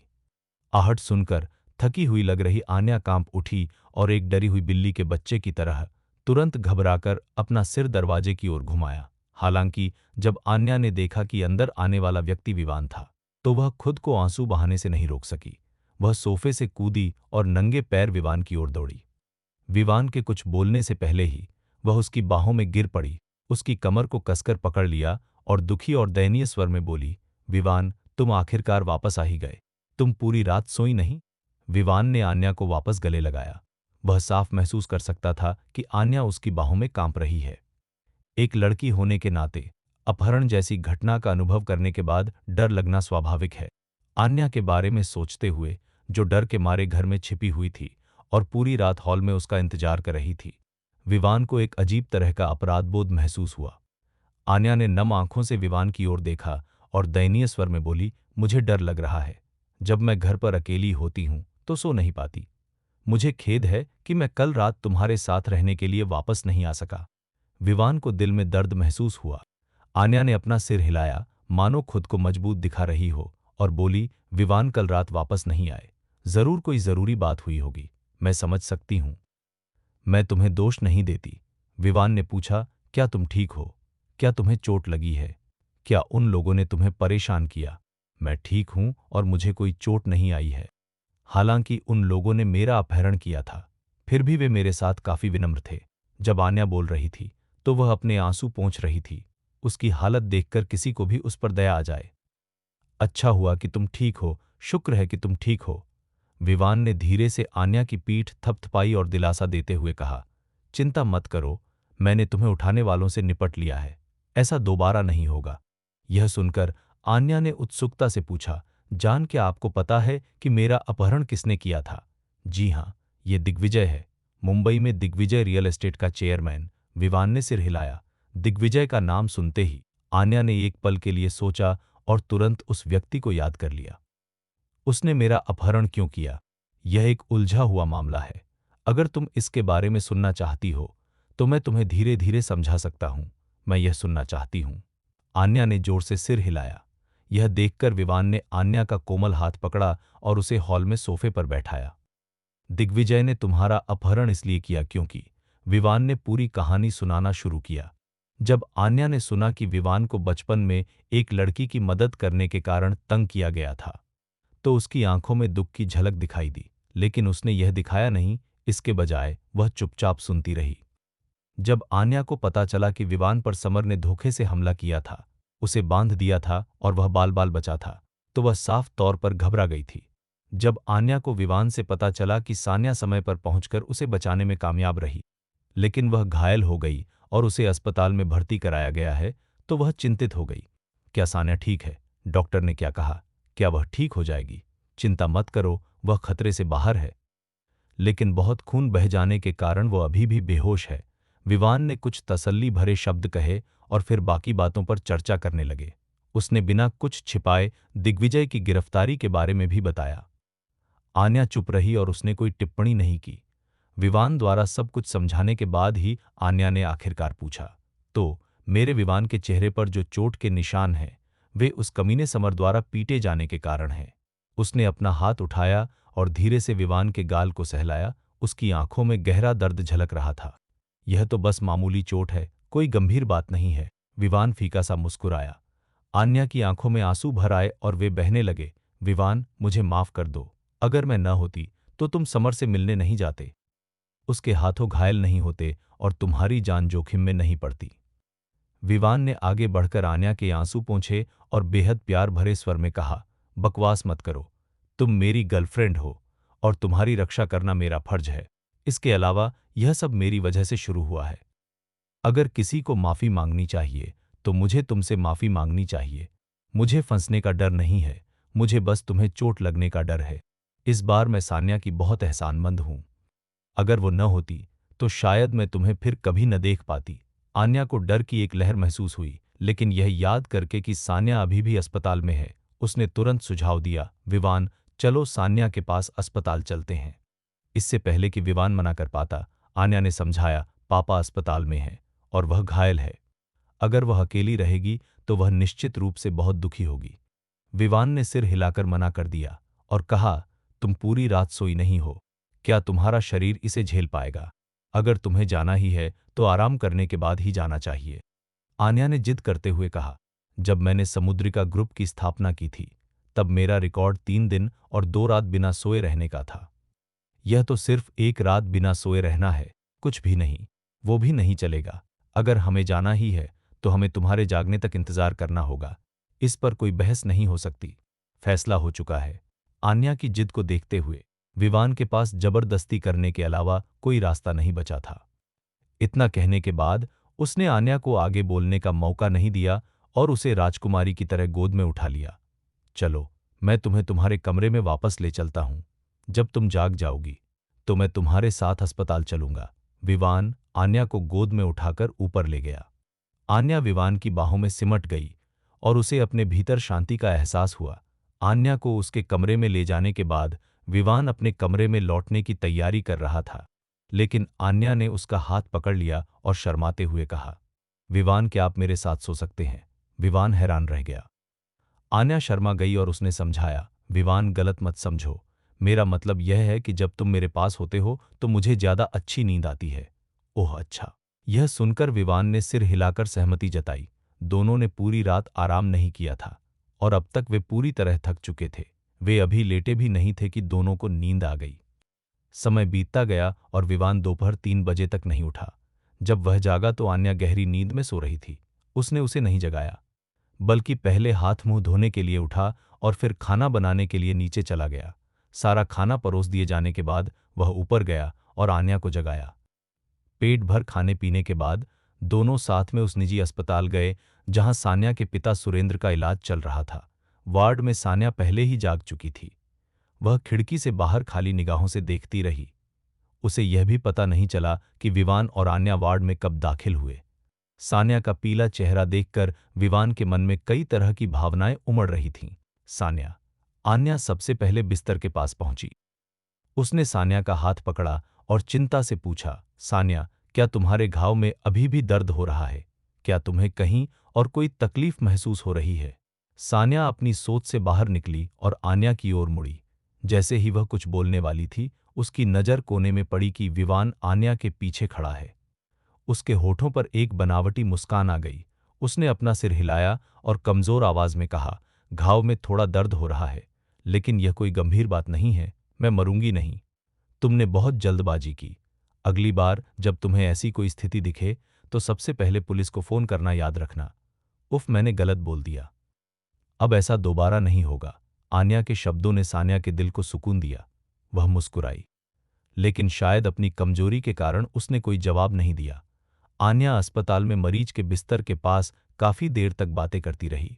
आहट सुनकर थकी हुई लग रही आन्या कांप उठी और एक डरी हुई बिल्ली के बच्चे की तरह तुरंत घबराकर अपना सिर दरवाजे की ओर घुमाया। हालांकि जब आन्या ने देखा कि अंदर आने वाला व्यक्ति विवान था, तो वह खुद को आंसू बहाने से नहीं रोक सकी। वह सोफे से कूदी और नंगे पैर विवान की ओर दौड़ी। विवान के कुछ बोलने से पहले ही वह उसकी बाहों में गिर पड़ी, उसकी कमर को कसकर पकड़ लिया और दुखी और दयनीय स्वर में बोली, विवान, तुम आखिरकार वापस आ ही गए। तुम पूरी रात सोई नहीं? विवान ने आन्या को वापस गले लगाया। वह साफ महसूस कर सकता था कि आन्या उसकी बाहों में कांप रही है। एक लड़की होने के नाते अपहरण जैसी घटना का अनुभव करने के बाद डर लगना स्वाभाविक है। आन्या के बारे में सोचते हुए, जो डर के मारे घर में छिपी हुई थी और पूरी रात हॉल में उसका इंतजार कर रही थी, विवान को एक अजीब तरह का अपराध बोध महसूस हुआ। आन्या ने नम आंखों से विवान की ओर देखा और दयनीय स्वर में बोली, मुझे डर लग रहा है। जब मैं घर पर अकेली होती हूं तो सो नहीं पाती। मुझे खेद है कि मैं कल रात तुम्हारे साथ रहने के लिए वापस नहीं आ सका। विवान को दिल में दर्द महसूस हुआ। आन्या ने अपना सिर हिलाया, मानो खुद को मजबूत दिखा रही हो, और बोली, विवान कल रात वापस नहीं आए। जरूर कोई जरूरी बात हुई होगी, मैं समझ सकती हूं। मैं तुम्हें दोष नहीं देती। विवान ने पूछा, क्या तुम ठीक हो? क्या तुम्हें चोट लगी है? क्या उन लोगों ने तुम्हें परेशान किया? मैं ठीक हूं और मुझे कोई चोट नहीं आई है। हालांकि उन लोगों ने मेरा अपहरण किया था, फिर भी वे मेरे साथ काफी विनम्र थे। जब आन्या बोल रही थी तो वह अपने आंसू पोंछ रही थी। उसकी हालत देखकर किसी को भी उस पर दया आ जाए। अच्छा हुआ कि तुम ठीक हो, शुक्र है कि तुम ठीक हो। विवान ने धीरे से आन्या की पीठ थपथपाई और दिलासा देते हुए कहा, चिंता मत करो, मैंने तुम्हें उठाने वालों से निपट लिया है। ऐसा दोबारा नहीं होगा। यह सुनकर आन्या ने उत्सुकता से पूछा, जान क्या आपको पता है कि मेरा अपहरण किसने किया था? जी हाँ, ये दिग्विजय है, मुंबई में दिग्विजय रियल एस्टेट का चेयरमैन। विवान ने सिर हिलाया। दिग्विजय का नाम सुनते ही आन्या ने एक पल के लिए सोचा और तुरंत उस व्यक्ति को याद कर लिया। उसने मेरा अपहरण क्यों किया? यह एक उलझा हुआ मामला है। अगर तुम इसके बारे में सुनना चाहती हो तो मैं तुम्हें धीरे धीरे समझा सकता हूं। मैं यह सुनना चाहती हूं। आन्या ने जोर से सिर हिलाया। यह देखकर विवान ने आन्या का कोमल हाथ पकड़ा और उसे हॉल में सोफे पर बैठाया। दिग्विजय ने तुम्हारा अपहरण इसलिए किया क्योंकि विवान ने पूरी कहानी सुनाना शुरू किया। जब आन्या ने सुना कि विवान को बचपन में एक लड़की की मदद करने के कारण तंग किया गया था, तो उसकी आंखों में दुख की झलक दिखाई दी, लेकिन उसने यह दिखाया नहीं। इसके बजाय वह चुपचाप सुनती रही। जब आन्या को पता चला कि विवान पर समर ने धोखे से हमला किया था, उसे बांध दिया था और वह बाल बाल बचा था, तो वह साफ तौर पर घबरा गई थी। जब आन्या को विवान से पता चला कि सान्या समय पर पहुंचकर उसे बचाने में कामयाब रही, लेकिन वह घायल हो गई और उसे अस्पताल में भर्ती कराया गया है, तो वह चिंतित हो गई। क्या सान्या ठीक है? डॉक्टर ने क्या कहा? क्या वह ठीक हो जाएगी? चिंता मत करो, वह खतरे से बाहर है। लेकिन बहुत खून बह जाने के कारण वो अभी भी बेहोश है। विवान ने कुछ तसल्ली भरे शब्द कहे और फिर बाकी बातों पर चर्चा करने लगे। उसने बिना कुछ छिपाए दिग्विजय की गिरफ्तारी के बारे में भी बताया। आन्या चुप रही और उसने कोई टिप्पणी नहीं की। विवान द्वारा सब कुछ समझाने के बाद ही आन्या ने आखिरकार पूछा, तो मेरे विवान के चेहरे पर जो चोट के निशान हैं, वे उस कमीने समर द्वारा पीटे जाने के कारण हैं। उसने अपना हाथ उठाया और धीरे से विवान के गाल को सहलाया। उसकी आंखों में गहरा दर्द झलक रहा था। यह तो बस मामूली चोट है, कोई गंभीर बात नहीं है। विवान फीका सा मुस्कुराया। आन्या की आंखों में आंसू भर आए और वे बहने लगे। विवान, मुझे माफ कर दो। अगर मैं न होती तो तुम समर से मिलने नहीं जाते, उसके हाथों घायल नहीं होते और तुम्हारी जान जोखिम में नहीं पड़ती। विवान ने आगे बढ़कर आन्या के आंसू पोंछे और बेहद प्यार भरे स्वर में कहा, बकवास मत करो। तुम मेरी गर्लफ्रेंड हो और तुम्हारी रक्षा करना मेरा फर्ज है। इसके अलावा यह सब मेरी वजह से शुरू हुआ है। अगर किसी को माफी मांगनी चाहिए तो मुझे तुमसे माफी मांगनी चाहिए। मुझे फंसने का डर नहीं है, मुझे बस तुम्हें चोट लगने का डर है। इस बार मैं सान्या की बहुत एहसानमंद हूं। अगर वो न होती तो शायद मैं तुम्हें फिर कभी न देख पाती। आन्या को डर की एक लहर महसूस हुई, लेकिन यह याद करके कि सान्या अभी भी अस्पताल में है, उसने तुरंत सुझाव दिया, विवान, चलो सान्या के पास अस्पताल चलते हैं। इससे पहले कि विवान मना कर पाता, आन्या ने समझाया, पापा अस्पताल में हैं और वह घायल है। अगर वह अकेली रहेगी तो वह निश्चित रूप से बहुत दुखी होगी। विवान ने सिर हिलाकर मना कर दिया और कहा, तुम पूरी रात सोई नहीं हो। क्या तुम्हारा शरीर इसे झेल पाएगा? अगर तुम्हें जाना ही है तो आराम करने के बाद ही जाना चाहिए। आन्या ने जिद करते हुए कहा, जब मैंने समुद्रिका ग्रुप की स्थापना की थी तब मेरा रिकॉर्ड 3 दिन और 2 रात बिना सोए रहने का था। यह तो सिर्फ एक रात बिना सोए रहना है, कुछ भी नहीं। वो भी नहीं चलेगा। अगर हमें जाना ही है तो हमें तुम्हारे जागने तक इंतजार करना होगा। इस पर कोई बहस नहीं हो सकती। फैसला हो चुका है। आन्या की जिद को देखते हुए विवान के पास जबरदस्ती करने के अलावा कोई रास्ता नहीं बचा था। इतना कहने के बाद उसने आन्या को आगे बोलने का मौका नहीं दिया और उसे राजकुमारी की तरह गोद में उठा लिया। चलो, मैं तुम्हें तुम्हारे कमरे में वापस ले चलता हूं। जब तुम जाग जाओगी तो मैं तुम्हारे साथ अस्पताल चलूंगा। विवान आन्या को गोद में उठाकर ऊपर ले गया। आन्या विवान की बाहों में सिमट गई और उसे अपने भीतर शांति का एहसास हुआ। आन्या को उसके कमरे में ले जाने के बाद विवान अपने कमरे में लौटने की तैयारी कर रहा था, लेकिन आन्या ने उसका हाथ पकड़ लिया और शर्माते हुए कहा, विवान, क्या आप मेरे साथ सो सकते हैं? विवान हैरान रह गया। आन्या शर्मा गई और उसने समझाया, विवान, गलत मत समझो। मेरा मतलब यह है कि जब तुम मेरे पास होते हो तो मुझे ज्यादा अच्छी नींद आती है। ओह अच्छा। यह सुनकर विवान ने सिर हिलाकर सहमति जताई। दोनों ने पूरी रात आराम नहीं किया था और अब तक वे पूरी तरह थक चुके थे। वे अभी लेटे भी नहीं थे कि दोनों को नींद आ गई। समय बीतता गया और विवान दोपहर 3 बजे तक नहीं उठा। जब वह जागा तो आन्या गहरी नींद में सो रही थी। उसने उसे नहीं जगाया, बल्कि पहले हाथ मुंह धोने के लिए उठा और फिर खाना बनाने के लिए नीचे चला गया। सारा खाना परोस दिए जाने के बाद वह ऊपर गया और आन्या को जगाया। पेट भर खाने पीने के बाद दोनों साथ में उस निजी अस्पताल गए जहां सान्या के पिता सुरेंद्र का इलाज चल रहा था। वार्ड में सान्या पहले ही जाग चुकी थी। वह खिड़की से बाहर खाली निगाहों से देखती रही। उसे यह भी पता नहीं चला कि विवान और आन्या वार्ड में कब दाखिल हुए। सान्या का पीला चेहरा देखकर विवान के मन में कई तरह की भावनाएं उमड़ रही थीं। सान्या। आन्या सबसे पहले बिस्तर के पास पहुंची। उसने सान्या का हाथ पकड़ा और चिंता से पूछा, सान्या, क्या तुम्हारे घाव में अभी भी दर्द हो रहा है? क्या तुम्हें कहीं और कोई तकलीफ महसूस हो रही है? सान्या अपनी सोच से बाहर निकली और आन्या की ओर मुड़ी। जैसे ही वह कुछ बोलने वाली थी, उसकी नजर कोने में पड़ी कि विवान आन्या के पीछे खड़ा है। उसके होठों पर एक बनावटी मुस्कान आ गई। उसने अपना सिर हिलाया और कमजोर आवाज में कहा, घाव में थोड़ा दर्द हो रहा है, लेकिन यह कोई गंभीर बात नहीं है। मैं मरूंगी नहीं। तुमने बहुत जल्दबाजी की। अगली बार जब तुम्हें ऐसी कोई स्थिति दिखे तो सबसे पहले पुलिस को फोन करना याद रखना। उफ, मैंने गलत बोल दिया। अब ऐसा दोबारा नहीं होगा। आन्या के शब्दों ने सान्या के दिल को सुकून दिया। वह मुस्कुराई, लेकिन शायद अपनी कमजोरी के कारण उसने कोई जवाब नहीं दिया। आन्या अस्पताल में मरीज के बिस्तर के पास काफी देर तक बातें करती रही।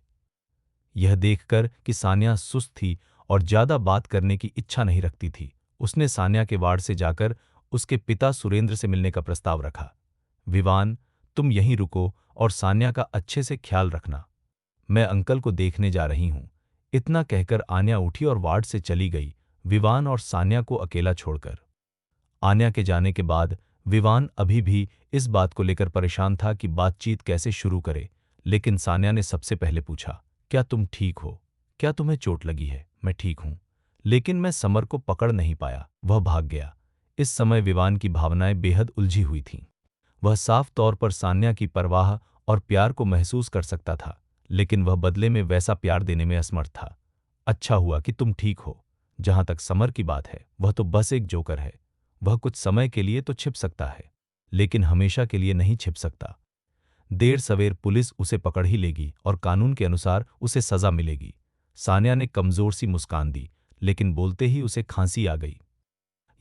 यह देखकर कि सान्या सुस्त थी और ज्यादा बात करने की इच्छा नहीं रखती थी, उसने सान्या के वार्ड से जाकर उसके पिता सुरेंद्र से मिलने का प्रस्ताव रखा। विवान, तुम यहीं रुको और सान्या का अच्छे से ख्याल रखना। मैं अंकल को देखने जा रही हूं। इतना कहकर आन्या उठी और वार्ड से चली गई, विवान और सान्या को अकेला छोड़कर। आन्या के जाने के बाद विवान अभी भी इस बात को लेकर परेशान था कि बातचीत कैसे शुरू करे, लेकिन सान्या ने सबसे पहले पूछा, क्या तुम ठीक हो? क्या तुम्हें चोट लगी है? मैं ठीक हूं, लेकिन मैं समर को पकड़ नहीं पाया, वह भाग गया। इस समय विवान की भावनाएं बेहद उलझी हुई थीं। वह साफ तौर पर सान्या की परवाह और प्यार को महसूस कर सकता था, लेकिन वह बदले में वैसा प्यार देने में असमर्थ था। अच्छा हुआ कि तुम ठीक हो। जहां तक समर की बात है, वह तो बस एक जोकर है। वह कुछ समय के लिए तो छिप सकता है, लेकिन हमेशा के लिए नहीं छिप सकता। देर सवेर पुलिस उसे पकड़ ही लेगी और कानून के अनुसार उसे सजा मिलेगी। सान्या ने कमजोर सी मुस्कान दी, लेकिन बोलते ही उसे खांसी आ गई।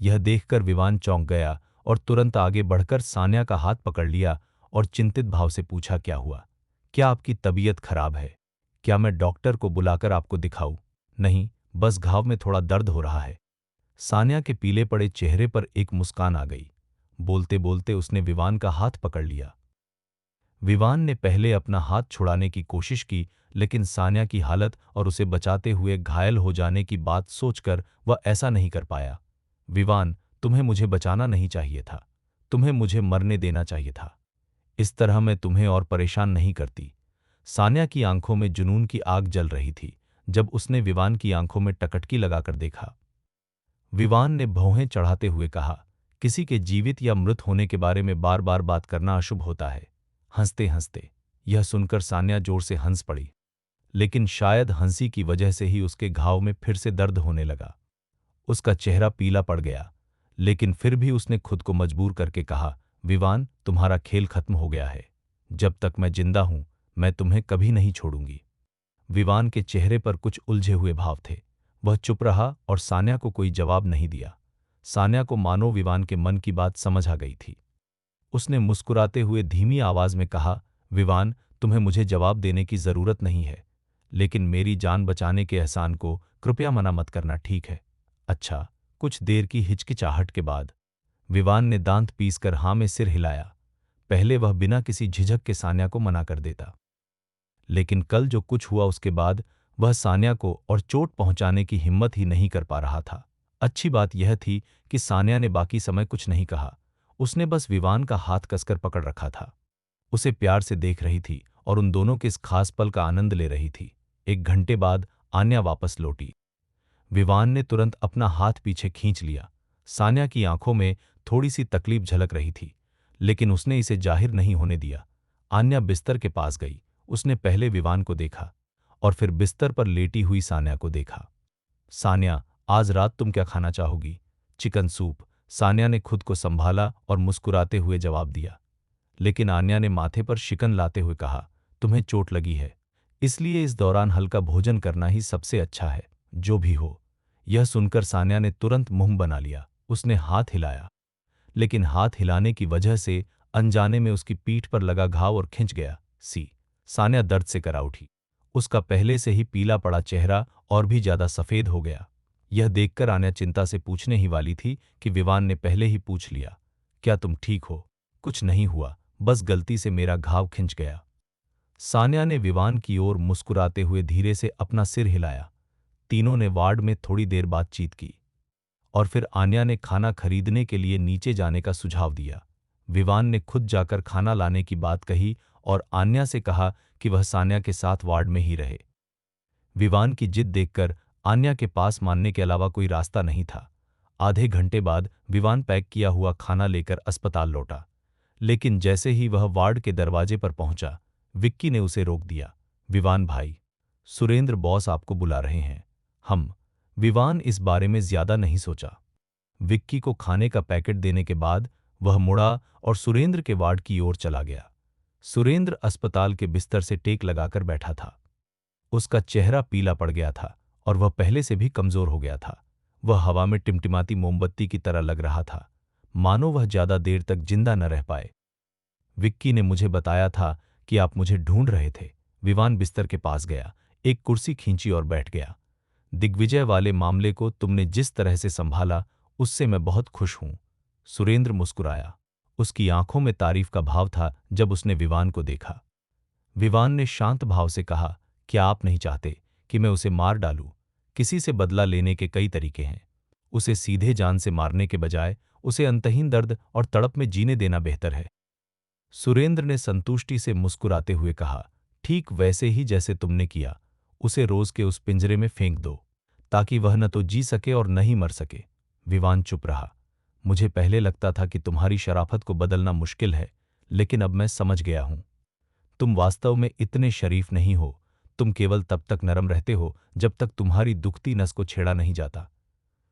यह देखकर विवान चौंक गया और तुरंत आगे बढ़कर सान्या का हाथ पकड़ लिया और चिंतित भाव से पूछा, क्या हुआ? क्या आपकी तबीयत खराब है? क्या मैं डॉक्टर को बुलाकर आपको दिखाऊं? नहीं, बस घाव में थोड़ा दर्द हो रहा है। सान्या के पीले पड़े चेहरे पर एक मुस्कान आ गई। बोलते बोलते उसने विवान का हाथ पकड़ लिया। विवान ने पहले अपना हाथ छुड़ाने की कोशिश की, लेकिन सान्या की हालत और उसे बचाते हुए घायल हो जाने की बात सोचकर वह ऐसा नहीं कर पाया। विवान, तुम्हें मुझे बचाना नहीं चाहिए था। तुम्हें मुझे मरने देना चाहिए था। इस तरह मैं तुम्हें और परेशान नहीं करती। सान्या की आंखों में जुनून की आग जल रही थी जब उसने विवान की आंखों में टकटकी लगाकर देखा। विवान ने भौहें चढ़ाते हुए कहा, किसी के जीवित या मृत होने के बारे में बार बार बात करना अशुभ होता है। हंसते हंसते यह सुनकर सान्या जोर से हंस पड़ी, लेकिन शायद हंसी की वजह से ही उसके घाव में फिर से दर्द होने लगा। उसका चेहरा पीला पड़ गया, लेकिन फिर भी उसने खुद को मजबूर करके कहा, विवान, तुम्हारा खेल खत्म हो गया है। जब तक मैं जिंदा हूं, मैं तुम्हें कभी नहीं छोड़ूंगी। विवान के चेहरे पर कुछ उलझे हुए भाव थे। वह चुप रहा और सान्या को कोई जवाब नहीं दिया। सान्या को मानो विवान के मन की बात समझ आ गई थी। उसने मुस्कुराते हुए धीमी आवाज में कहा, विवान, तुम्हें मुझे जवाब देने की जरूरत नहीं है, लेकिन मेरी जान बचाने के एहसान को कृपया मना मत करना, ठीक है? अच्छा। कुछ देर की हिचकिचाहट के बाद विवान ने दांत पीसकर हाँ में सिर हिलाया। पहले वह बिना किसी झिझक के सान्या को मना कर देता, लेकिन कल जो कुछ हुआ उसके बाद वह सान्या को और चोट पहुंचाने की हिम्मत ही नहीं कर पा रहा था। अच्छी बात यह थी कि सान्या ने बाकी समय कुछ नहीं कहा। उसने बस विवान का हाथ कसकर पकड़ रखा था, उसे प्यार से देख रही थी और उन दोनों के इस खास पल का आनंद ले रही थी। 1 घंटे बाद आन्या वापस लौटी। विवान ने तुरंत अपना हाथ पीछे खींच लिया। सान्या की आंखों में थोड़ी सी तकलीफ झलक रही थी, लेकिन उसने इसे जाहिर नहीं होने दिया। आन्या बिस्तर के पास गई। उसने पहले विवान को देखा और फिर बिस्तर पर लेटी हुई सान्या को देखा। सान्या, आज रात तुम क्या खाना चाहोगी? Chicken soup. सान्या ने खुद को संभाला और मुस्कुराते हुए जवाब दिया, लेकिन आन्या ने माथे पर शिकन लाते हुए कहा, तुम्हें चोट लगी है, इसलिए इस दौरान हल्का भोजन करना ही सबसे अच्छा है, जो भी हो। यह सुनकर सान्या ने तुरंत मुंह बना लिया। उसने हाथ हिलाया, लेकिन हाथ हिलाने की वजह से अनजाने में उसकी पीठ पर लगा घाव और खिंच गया। सान्या दर्द से करा उठी। उसका पहले से ही पीला पड़ा चेहरा और भी ज्यादा सफेद हो गया। यह देखकर आन्या चिंता से पूछने ही वाली थी कि विवान ने पहले ही पूछ लिया, क्या तुम ठीक हो? कुछ नहीं हुआ, बस गलती से मेरा घाव खिंच गया। सान्या ने विवान की ओर मुस्कुराते हुए धीरे से अपना सिर हिलाया। तीनों ने वार्ड में थोड़ी देर बातचीत की और फिर आन्या ने खाना खरीदने के लिए नीचे जाने का सुझाव दिया। विवान ने खुद जाकर खाना लाने की बात कही और आन्या से कहा कि वह सान्या के साथ वार्ड में ही रहे। विवान की जिद देखकर आन्या के पास मानने के अलावा कोई रास्ता नहीं था। आधे घंटे बाद विवान पैक किया हुआ खाना लेकर अस्पताल लौटा, लेकिन जैसे ही वह वार्ड के दरवाजे पर पहुंचा, विक्की ने उसे रोक दिया। विवान भाई, सुरेंद्र बॉस आपको बुला रहे हैं। विवान इस बारे में ज्यादा नहीं सोचा। विक्की को खाने का पैकेट देने के बाद वह मुड़ा और सुरेंद्र के वार्ड की ओर चला गया। सुरेंद्र अस्पताल के बिस्तर से टेक लगाकर बैठा था। उसका चेहरा पीला पड़ गया था और वह पहले से भी कमजोर हो गया था। वह हवा में टिमटिमाती मोमबत्ती की तरह लग रहा था, मानो वह ज्यादा देर तक जिंदा न रह पाए। विक्की ने मुझे बताया था कि आप मुझे ढूंढ रहे थे। विवान बिस्तर के पास गया, एक कुर्सी खींची और बैठ गया। दिग्विजय वाले मामले को तुमने जिस तरह से संभाला, उससे मैं बहुत खुश हूं। सुरेंद्र मुस्कुराया। उसकी आंखों में तारीफ का भाव था जब उसने विवान को देखा। विवान ने शांत भाव से कहा, क्या आप नहीं चाहते कि मैं उसे मार डालूं? किसी से बदला लेने के कई तरीके हैं। उसे सीधे जान से मारने के बजाय उसे अंतहीन दर्द और तड़प में जीने देना बेहतर है। सुरेंद्र ने संतुष्टि से मुस्कुराते हुए कहा, ठीक वैसे ही जैसे तुमने किया। उसे रोज के उस पिंजरे में फेंक दो, ताकि वह न तो जी सके और न ही मर सके। विवान चुप रहा। मुझे पहले लगता था कि तुम्हारी शराफत को बदलना मुश्किल है, लेकिन अब मैं समझ गया हूं। तुम वास्तव में इतने शरीफ नहीं हो। तुम केवल तब तक नरम रहते हो जब तक तुम्हारी दुखती नस को छेड़ा नहीं जाता।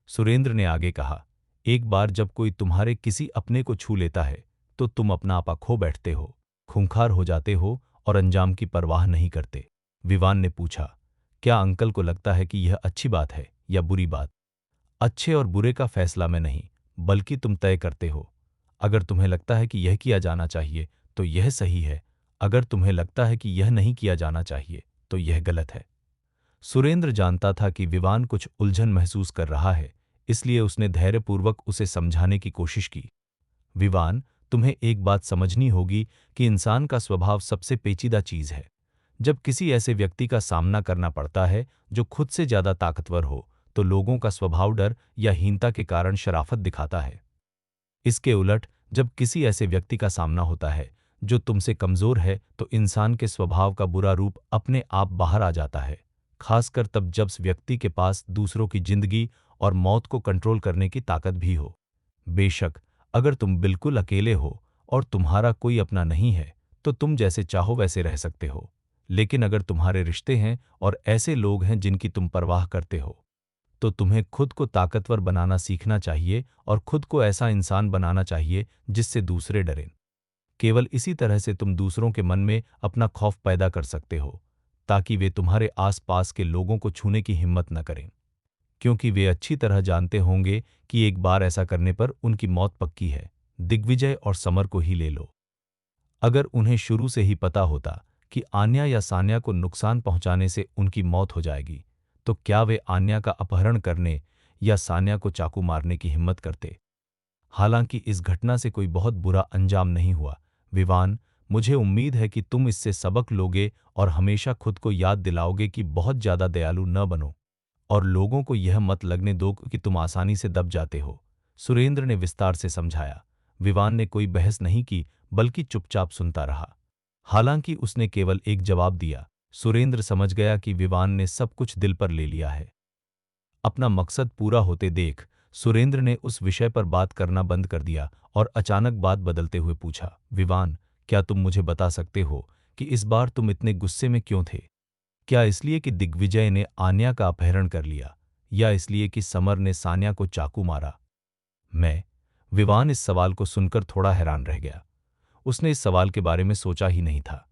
सुरेंद्र ने आगे कहा, एक बार जब कोई तुम्हारे किसी अपने को छू लेता है तो तुम अपना आपा खो बैठते हो, खूंखार हो जाते हो और अंजाम की परवाह नहीं करते। विवान ने पूछा, क्या अंकल को लगता है कि यह अच्छी बात है या बुरी बात? अच्छे और बुरे का फैसला मैं नहीं, बल्कि तुम तय करते हो। अगर तुम्हें लगता है कि यह किया जाना चाहिए तो यह सही है, अगर तुम्हें लगता है कि यह नहीं किया जाना चाहिए तो यह गलत है। सुरेंद्र जानता था कि विवान कुछ उलझन महसूस कर रहा है, इसलिए उसने धैर्यपूर्वक उसे समझाने की कोशिश की। विवान, तुम्हें एक बात समझनी होगी कि इंसान का स्वभाव सबसे पेचीदा चीज है। जब किसी ऐसे व्यक्ति का सामना करना पड़ता है जो खुद से ज्यादा ताकतवर हो, तो लोगों का स्वभाव डर या हीनता के कारण शराफत दिखाता है। इसके उलट, जब किसी ऐसे व्यक्ति का सामना होता है जो तुमसे कमजोर है तो इंसान के स्वभाव का बुरा रूप अपने आप बाहर आ जाता है, खासकर तब जब व्यक्ति के पास दूसरों की जिंदगी और मौत को कंट्रोल करने की ताकत भी हो। बेशक, अगर तुम बिल्कुल अकेले हो और तुम्हारा कोई अपना नहीं है, तो तुम जैसे चाहो वैसे रह सकते हो। लेकिन अगर तुम्हारे रिश्ते हैं और ऐसे लोग हैं जिनकी तुम परवाह करते हो, तो तुम्हें खुद को ताकतवर बनाना सीखना चाहिए और खुद को ऐसा इंसान बनाना चाहिए जिससे दूसरे डरें। केवल इसी तरह से तुम दूसरों के मन में अपना खौफ पैदा कर सकते हो, ताकि वे तुम्हारे आसपास के लोगों को छूने की हिम्मत न करें, क्योंकि वे अच्छी तरह जानते होंगे कि एक बार ऐसा करने पर उनकी मौत पक्की है। दिग्विजय और समर को ही ले लो। अगर उन्हें शुरू से ही पता होता कि आन्या या सान्या को नुकसान पहुंचाने से उनकी मौत हो जाएगी, तो क्या वे आन्या का अपहरण करने या सान्या को चाकू मारने की हिम्मत करते? हालांकि इस घटना से कोई बहुत बुरा अंजाम नहीं हुआ। विवान, मुझे उम्मीद है कि तुम इससे सबक लोगे और हमेशा खुद को याद दिलाओगे कि बहुत ज्यादा दयालु न बनो और लोगों को यह मत लगने दो कि तुम आसानी से दब जाते हो। सुरेंद्र ने विस्तार से समझाया। विवान ने कोई बहस नहीं की, बल्कि चुपचाप सुनता रहा। हालांकि उसने केवल एक जवाब दिया। सुरेंद्र समझ गया कि विवान ने सब कुछ दिल पर ले लिया है। अपना मकसद पूरा होते देख सुरेंद्र ने उस विषय पर बात करना बंद कर दिया और अचानक बात बदलते हुए पूछा, विवान, क्या तुम मुझे बता सकते हो कि इस बार तुम इतने गुस्से में क्यों थे? क्या इसलिए कि दिग्विजय ने आन्या का अपहरण कर लिया, या इसलिए कि समर ने सान्या को चाकू मारा? विवान इस सवाल को सुनकर थोड़ा हैरान रह गया। उसने इस सवाल के बारे में सोचा ही नहीं था।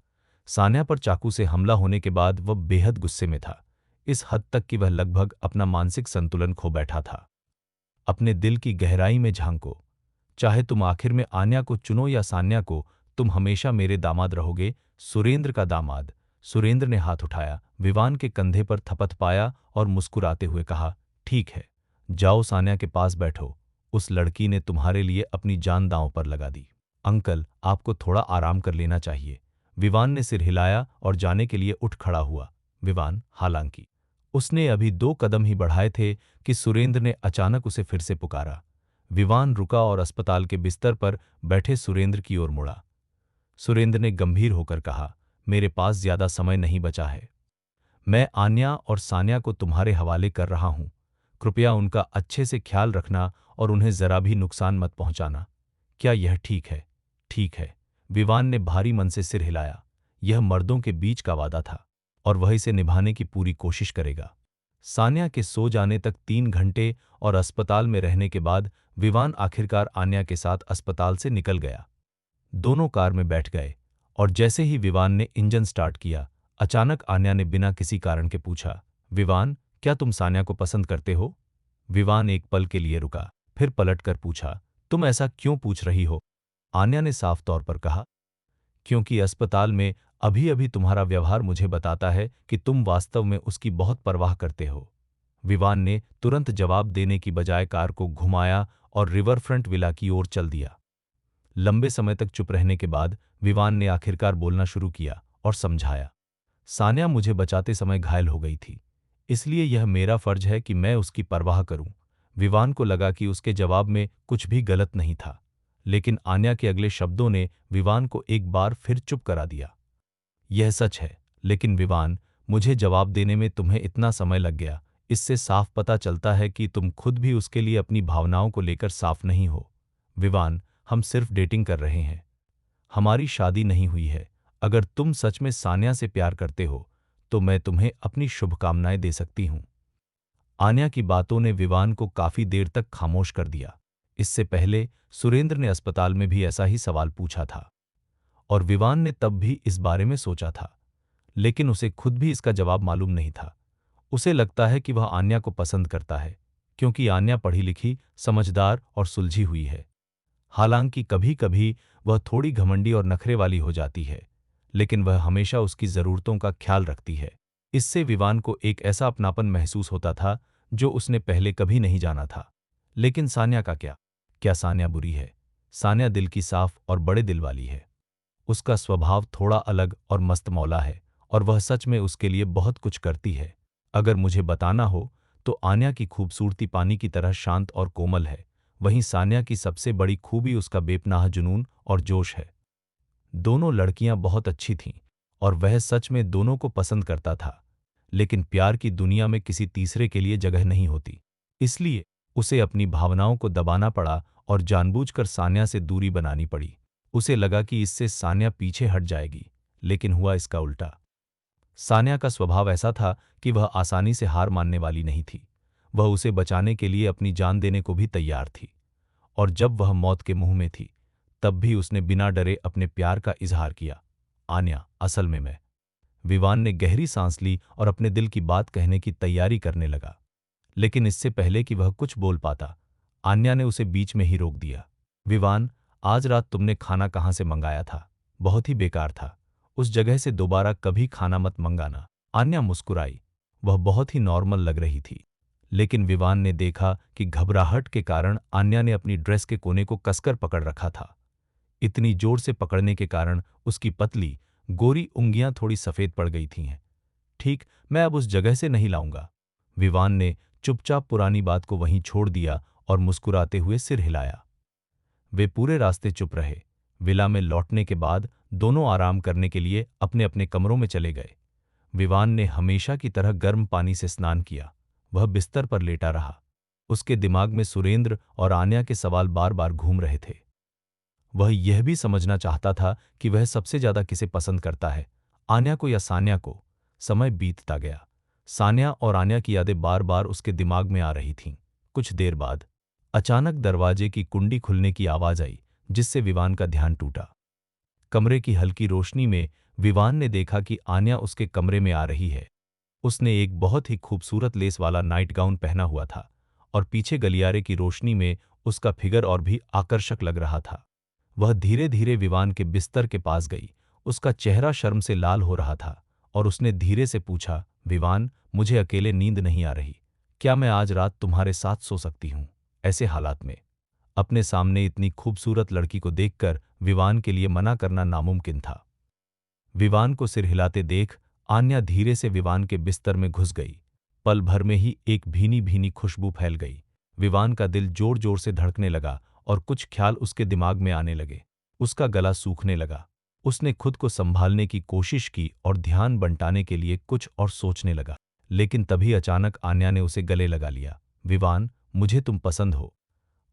सान्या पर चाकू से हमला होने के बाद वह बेहद गुस्से में था, इस हद तक कि वह लगभग अपना मानसिक संतुलन खो बैठा था। अपने दिल की गहराई में झांको। चाहे तुम आखिर में आन्या को चुनो या सान्या को, तुम हमेशा मेरे दामाद रहोगे, सुरेंद्र का दामाद। सुरेंद्र ने हाथ उठाया, विवान के कंधे पर थपथपाया और मुस्कुराते हुए कहा, ठीक है, जाओ सान्या के पास बैठो। उस लड़की ने तुम्हारे लिए अपनी जान दांव पर लगा दी। अंकल, आपको थोड़ा आराम कर लेना चाहिए। विवान ने सिर हिलाया और जाने के लिए उठ खड़ा हुआ। विवान, हालांकि उसने अभी 2 कदम ही बढ़ाए थे कि सुरेंद्र ने अचानक उसे फिर से पुकारा। विवान रुका और अस्पताल के बिस्तर पर बैठे सुरेंद्र की ओर मुड़ा। सुरेंद्र ने गंभीर होकर कहा, मेरे पास ज्यादा समय नहीं बचा है। मैं आन्या और सान्या को तुम्हारे हवाले कर रहा हूं। कृपया उनका अच्छे से ख्याल रखना और उन्हें जरा भी नुकसान मत पहुंचाना। क्या यह ठीक है? ठीक है। विवान ने भारी मन से सिर हिलाया। यह मर्दों के बीच का वादा था और वह इसे निभाने की पूरी कोशिश करेगा। सान्या के सो जाने तक 3 घंटे और अस्पताल में रहने के बाद विवान आखिरकार आन्या के साथ अस्पताल से निकल गया। दोनों कार में बैठ गए और जैसे ही विवान ने इंजन स्टार्ट किया, अचानक आन्या ने बिना किसी कारण के पूछा, विवान, क्या तुम सान्या को पसंद करते हो? विवान एक पल के लिए रुका, फिर पलटकर पूछा, तुम ऐसा क्यों पूछ रही हो? आन्या ने साफ तौर पर कहा, क्योंकि अस्पताल में अभी अभी तुम्हारा व्यवहार मुझे बताता है कि तुम वास्तव में उसकी बहुत परवाह करते हो। विवान ने तुरंत जवाब देने की बजाय कार को घुमाया और रिवरफ्रंट विला की ओर चल दिया। लंबे समय तक चुप रहने के बाद विवान ने आखिरकार बोलना शुरू किया और समझाया, सान्या मुझे बचाते समय घायल हो गई थी, इसलिए यह मेरा फर्ज है कि मैं उसकी परवाह करूं। विवान को लगा कि उसके जवाब में कुछ भी गलत नहीं था, लेकिन आन्या के अगले शब्दों ने विवान को एक बार फिर चुप करा दिया। यह सच है, लेकिन विवान, मुझे जवाब देने में तुम्हें इतना समय लग गया, इससे साफ पता चलता है कि तुम खुद भी उसके लिए अपनी भावनाओं को लेकर साफ नहीं हो। विवान, हम सिर्फ डेटिंग कर रहे हैं, हमारी शादी नहीं हुई है। अगर तुम सच में सान्या से प्यार करते हो, तो मैं तुम्हें अपनी शुभकामनाएं दे सकती हूं। आन्या की बातों ने विवान को काफी देर तक खामोश कर दिया। इससे पहले सुरेंद्र ने अस्पताल में भी ऐसा ही सवाल पूछा था और विवान ने तब भी इस बारे में सोचा था, लेकिन उसे खुद भी इसका जवाब मालूम नहीं था। उसे लगता है कि वह आन्या को पसंद करता है, क्योंकि आन्या पढ़ी लिखी, समझदार और सुलझी हुई है। हालांकि कभी-कभी वह थोड़ी घमंडी और नखरे वाली हो जाती है, लेकिन वह हमेशा उसकी जरूरतों का ख्याल रखती है। इससे विवान को एक ऐसा अपनापन महसूस होता था जो उसने पहले कभी नहीं जाना था। लेकिन सान्या का क्या? क्या सान्या बुरी है? सान्या दिल की साफ और बड़े दिल वाली है। उसका स्वभाव थोड़ा अलग और मस्तमौला है और वह सच में उसके लिए बहुत कुछ करती है। अगर मुझे बताना हो तो आन्या की खूबसूरती पानी की तरह शांत और कोमल है, वहीं सान्या की सबसे बड़ी खूबी उसका बेपनाह जुनून और जोश है। दोनों लड़कियां बहुत अच्छी थीं और वह सच में दोनों को पसंद करता था, लेकिन प्यार की दुनिया में किसी तीसरे के लिए जगह नहीं होती। इसलिए उसे अपनी भावनाओं को दबाना पड़ा और जानबूझकर सान्या से दूरी बनानी पड़ी। उसे लगा कि इससे सान्या पीछे हट जाएगी, लेकिन हुआ इसका उल्टा। सान्या का स्वभाव ऐसा था कि वह आसानी से हार मानने वाली नहीं थी। वह उसे बचाने के लिए अपनी जान देने को भी तैयार थी, और जब वह मौत के मुंह में थी, तब भी उसने बिना डरे अपने प्यार का इजहार किया। आन्या, असल में मैं। विवान ने गहरी सांस ली और अपने दिल की बात कहने की तैयारी करने लगा, लेकिन इससे पहले कि वह कुछ बोल पाता, आन्या ने उसे बीच में ही रोक दिया। विवान, आज रात तुमने खाना कहाँ से मंगाया था? बहुत ही बेकार था। उस जगह से दोबारा कभी खाना मत मंगाना। आन्या मुस्कुराई। वह बहुत ही नॉर्मल लग रही थी, लेकिन विवान ने देखा कि घबराहट के कारण आन्या ने अपनी ड्रेस के कोने को कसकर पकड़ रखा था। इतनी जोर से पकड़ने के कारण उसकी पतली, गोरी उंगलियां थोड़ी सफेद पड़ गई थीं। ठीक, मैं अब उस जगह से नहीं लाऊंगा। विवान ने चुपचाप पुरानी बात को वहीं छोड़ दिया और मुस्कुराते हुए सिर हिलाया। वे पूरे रास्ते चुप रहे। विला में लौटने के बाद दोनों आराम करने के लिए अपने अपने कमरों में चले गए। विवान ने हमेशा की तरह गर्म पानी से स्नान किया। वह बिस्तर पर लेटा रहा। उसके दिमाग में सुरेंद्र और आन्या के सवाल बार बार घूम रहे थे। वह यह भी समझना चाहता था कि वह सबसे ज्यादा किसे पसंद करता है, आन्या को या सान्या को। समय बीतता गया। सान्या और आन्या की यादें बार बार उसके दिमाग में आ रही थीं। कुछ देर बाद अचानक दरवाजे की कुंडी खुलने की आवाज आई, जिससे विवान का ध्यान टूटा। कमरे की हल्की रोशनी में विवान ने देखा कि आन्या उसके कमरे में आ रही है। उसने एक बहुत ही खूबसूरत लेस वाला नाइट गाउन पहना हुआ था और पीछे गलियारे की रोशनी में उसका फिगर और भी आकर्षक लग रहा था। वह धीरे धीरे विवान के बिस्तर के पास गई। उसका चेहरा शर्म से लाल हो रहा था और उसने धीरे से पूछा, विवान, मुझे अकेले नींद नहीं आ रही। क्या मैं आज रात तुम्हारे साथ सो सकती हूँ? ऐसे हालात में अपने सामने इतनी खूबसूरत लड़की को देखकर विवान के लिए मना करना नामुमकिन था। विवान को सिर हिलाते देख आन्या धीरे से विवान के बिस्तर में घुस गई। पल भर में ही एक भीनी भीनी खुशबू फैल गई। विवान का दिल जोर जोर से धड़कने लगा और कुछ ख्याल उसके दिमाग में आने लगे। उसका गला सूखने लगा। उसने खुद को संभालने की कोशिश की और ध्यान बंटाने के लिए कुछ और सोचने लगा, लेकिन तभी अचानक आन्या ने उसे गले लगा लिया। विवान, मुझे तुम पसंद हो।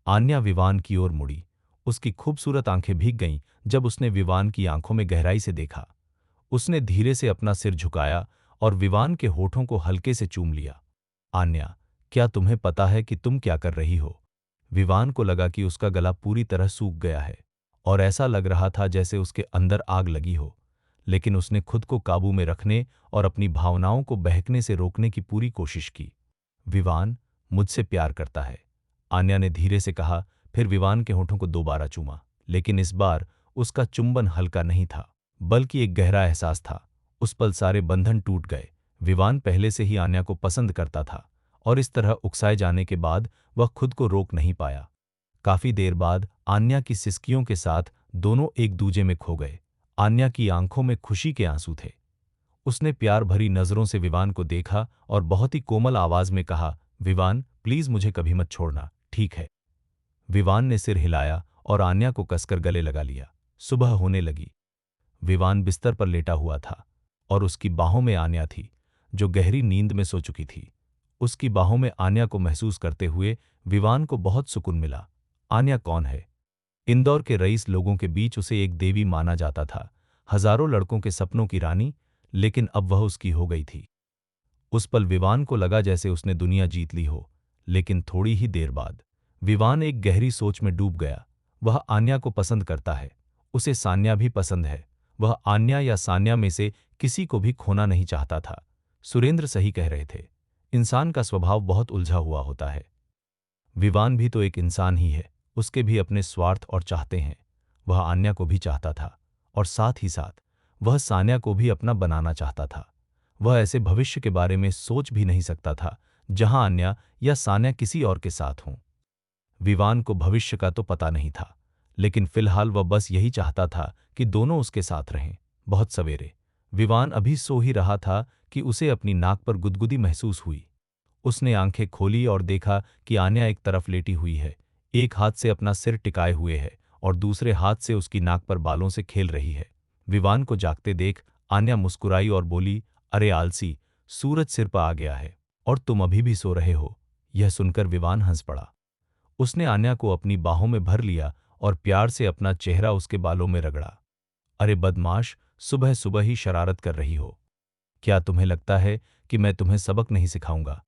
आन्या विवान की ओर मुड़ी। उसकी खूबसूरत आंखें भीग गईं जब उसने विवान की आंखों में गहराई से देखा। उसने धीरे से अपना सिर झुकाया और विवान के होठों को हल्के से चूम लिया। आन्या, क्या तुम्हें पता है कि तुम क्या कर रही हो? विवान को लगा कि उसका गला पूरी तरह सूख गया है और ऐसा लग रहा था जैसे उसके अंदर आग लगी हो, लेकिन उसने खुद को काबू में रखने और अपनी भावनाओं को बहकने से रोकने की पूरी कोशिश की। विवान मुझसे प्यार करता है, आन्या ने धीरे से कहा, फिर विवान के होठों को दोबारा चूमा, लेकिन इस बार उसका चुंबन हल्का नहीं था, बल्कि एक गहरा एहसास था। उस पल सारे बंधन टूट गए। विवान पहले से ही आन्या को पसंद करता था और इस तरह उकसाए जाने के बाद वह खुद को रोक नहीं पाया। काफी देर बाद आन्या की सिसकियों के साथ दोनों एक दूजे में खो गए। आन्या की आंखों में खुशी के आंसू थे। उसने प्यार भरी नजरों से विवान को देखा और बहुत ही कोमल आवाज में कहा, विवान, प्लीज मुझे कभी मत छोड़ना, ठीक है? विवान ने सिर हिलाया और आन्या को कसकर गले लगा लिया। सुबह होने लगी। विवान बिस्तर पर लेटा हुआ था और उसकी बाहों में आन्या थी, जो गहरी नींद में सो चुकी थी। उसकी बाहों में आन्या को महसूस करते हुए विवान को बहुत सुकून मिला। आन्या कौन है? इंदौर के रईस लोगों के बीच उसे एक देवी माना जाता था, हजारों लड़कों के सपनों की रानी, लेकिन अब वह उसकी हो गई थी। उस पल विवान को लगा जैसे उसने दुनिया जीत ली हो, लेकिन थोड़ी ही देर बाद विवान एक गहरी सोच में डूब गया। वह आन्या को पसंद करता है, उसे सान्या भी पसंद है। वह आन्या या सान्या में से किसी को भी खोना नहीं चाहता था। सुरेंद्र सही कह रहे थे, इंसान का स्वभाव बहुत उलझा हुआ होता है। विवान भी तो एक इंसान ही है, उसके भी अपने स्वार्थ और चाहते हैं। वह आन्या को भी चाहता था और साथ ही साथ वह सान्या को भी अपना बनाना चाहता था। वह ऐसे भविष्य के बारे में सोच भी नहीं सकता था जहां आन्या या सान्या किसी और के साथ हों। विवान को भविष्य का तो पता नहीं था, लेकिन फिलहाल वह बस यही चाहता था कि दोनों उसके साथ रहें। बहुत सवेरे विवान अभी सो ही रहा था कि उसे अपनी नाक पर गुदगुदी महसूस हुई। उसने आंखें खोली और देखा कि आन्या एक तरफ लेटी हुई है, एक हाथ से अपना सिर टिकाए हुए है और दूसरे हाथ से उसकी नाक पर बालों से खेल रही है। विवान को जागते देख आन्या मुस्कुराई और बोली, अरे आलसी, सूरज सिर पर आ गया है और तुम अभी भी सो रहे हो। यह सुनकर विवान हंस पड़ा। उसने आन्या को अपनी बाहों में भर लिया और प्यार से अपना चेहरा उसके बालों में रगड़ा। अरे बदमाश, सुबह सुबह ही शरारत कर रही हो। क्या तुम्हें लगता है कि मैं तुम्हें सबक नहीं सिखाऊंगा?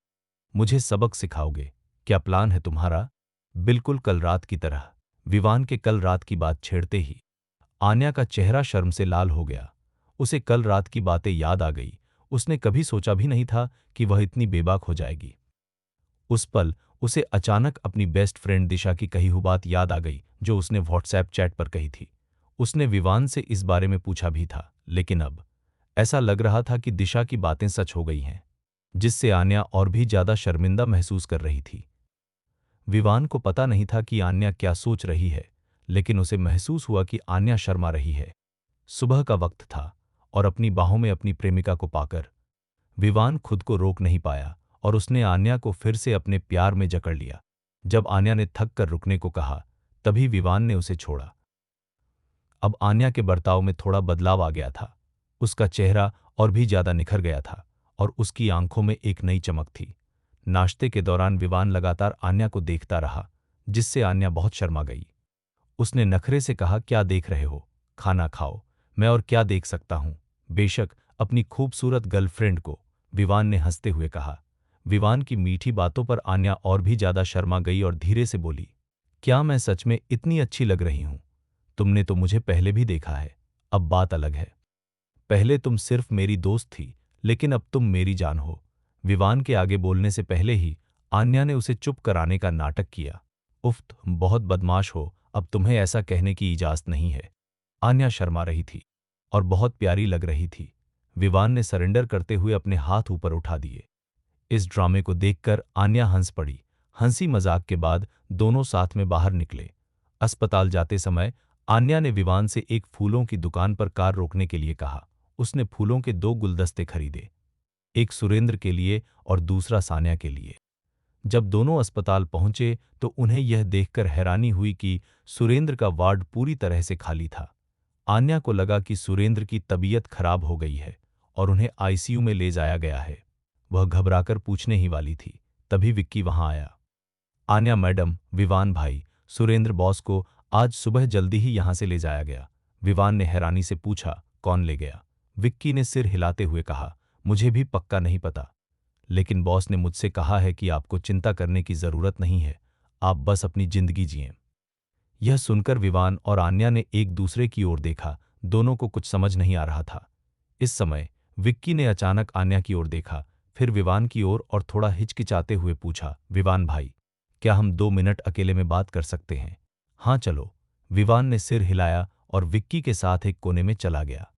मुझे सबक सिखाओगे? क्या प्लान है तुम्हारा? बिल्कुल कल रात की तरह। विवान के कल रात की बात छेड़ते ही आन्या का चेहरा शर्म से लाल हो गया। उसे कल रात की बातें याद आ गई। उसने कभी सोचा भी नहीं था कि वह इतनी बेबाक हो जाएगी। उस पल उसे अचानक अपनी बेस्ट फ्रेंड दिशा की कही हुई बात याद आ गई, जो उसने व्हाट्सएप चैट पर कही थी। उसने विवान से इस बारे में पूछा भी था, लेकिन अब ऐसा लग रहा था कि दिशा की बातें सच हो गई हैं, जिससे आन्या और भी ज्यादा शर्मिंदा महसूस कर रही थी। विवान को पता नहीं था कि आन्या क्या सोच रही है, लेकिन उसे महसूस हुआ कि आन्या शर्मा रही है। सुबह का वक्त था और अपनी बाहों में अपनी प्रेमिका को पाकर विवान खुद को रोक नहीं पाया और उसने आन्या को फिर से अपने प्यार में जकड़ लिया। जब आन्या ने थक कर रुकने को कहा, तभी विवान ने उसे छोड़ा। अब आन्या के बर्ताव में थोड़ा बदलाव आ गया था। उसका चेहरा और भी ज्यादा निखर गया था और उसकी आंखों में एक नई चमक थी। नाश्ते के दौरान विवान लगातार आन्या को देखता रहा, जिससे आन्या बहुत शर्मा गई। उसने नखरे से कहा, क्या देख रहे हो? खाना खाओ। मैं और क्या देख सकता हूं? बेशक, अपनी खूबसूरत गर्लफ्रेंड को, विवान ने हंसते हुए कहा। विवान की मीठी बातों पर आन्या और भी ज्यादा शर्मा गई और धीरे से बोली, क्या मैं सच में इतनी अच्छी लग रही हूं? तुमने तो मुझे पहले भी देखा है। अब बात अलग है। पहले तुम सिर्फ मेरी दोस्त थी, लेकिन अब तुम मेरी जान हो। विवान के आगे बोलने से पहले ही आन्या ने उसे चुप कराने का नाटक किया। उफ, तुम बहुत बदमाश हो, अब तुम्हें ऐसा कहने की इजाजत नहीं है। आन्या शर्मा रही थी और बहुत प्यारी लग रही थी। विवान ने सरेंडर करते हुए अपने हाथ ऊपर उठा दिए। इस ड्रामे को देखकर आन्या हंस पड़ी। हंसी मजाक के बाद दोनों साथ में बाहर निकले। अस्पताल जाते समय आन्या ने विवान से एक फूलों की दुकान पर कार रोकने के लिए कहा। उसने फूलों के 2 गुलदस्ते खरीदे, एक सुरेंद्र के लिए और दूसरा सान्या के लिए। जब दोनों अस्पताल पहुंचे तो उन्हें यह देखकर हैरानी हुई कि सुरेंद्र का वार्ड पूरी तरह से खाली था। आन्या को लगा कि सुरेंद्र की तबीयत खराब हो गई है और उन्हें आईसीयू में ले जाया गया है। वह घबराकर पूछने ही वाली थी, तभी विक्की वहां आया। आन्या मैडम, विवान भाई, सुरेंद्र बॉस को आज सुबह जल्दी ही यहां से ले जाया गया। विवान ने हैरानी से पूछा, कौन ले गया? विक्की ने सिर हिलाते हुए कहा, मुझे भी पक्का नहीं पता, लेकिन बॉस ने मुझसे कहा है कि आपको चिंता करने की जरूरत नहीं है, आप बस अपनी जिंदगी जिएं। यह सुनकर विवान और आन्या ने एक दूसरे की ओर देखा। दोनों को कुछ समझ नहीं आ रहा था। इस समय विक्की ने अचानक आन्या की ओर देखा, फिर विवान की ओर और थोड़ा हिचकिचाते हुए पूछा, विवान भाई, क्या हम 2 मिनट अकेले में बात कर सकते हैं? हाँ चलो। विवान ने सिर हिलाया और विक्की के साथ एक कोने में चला गया।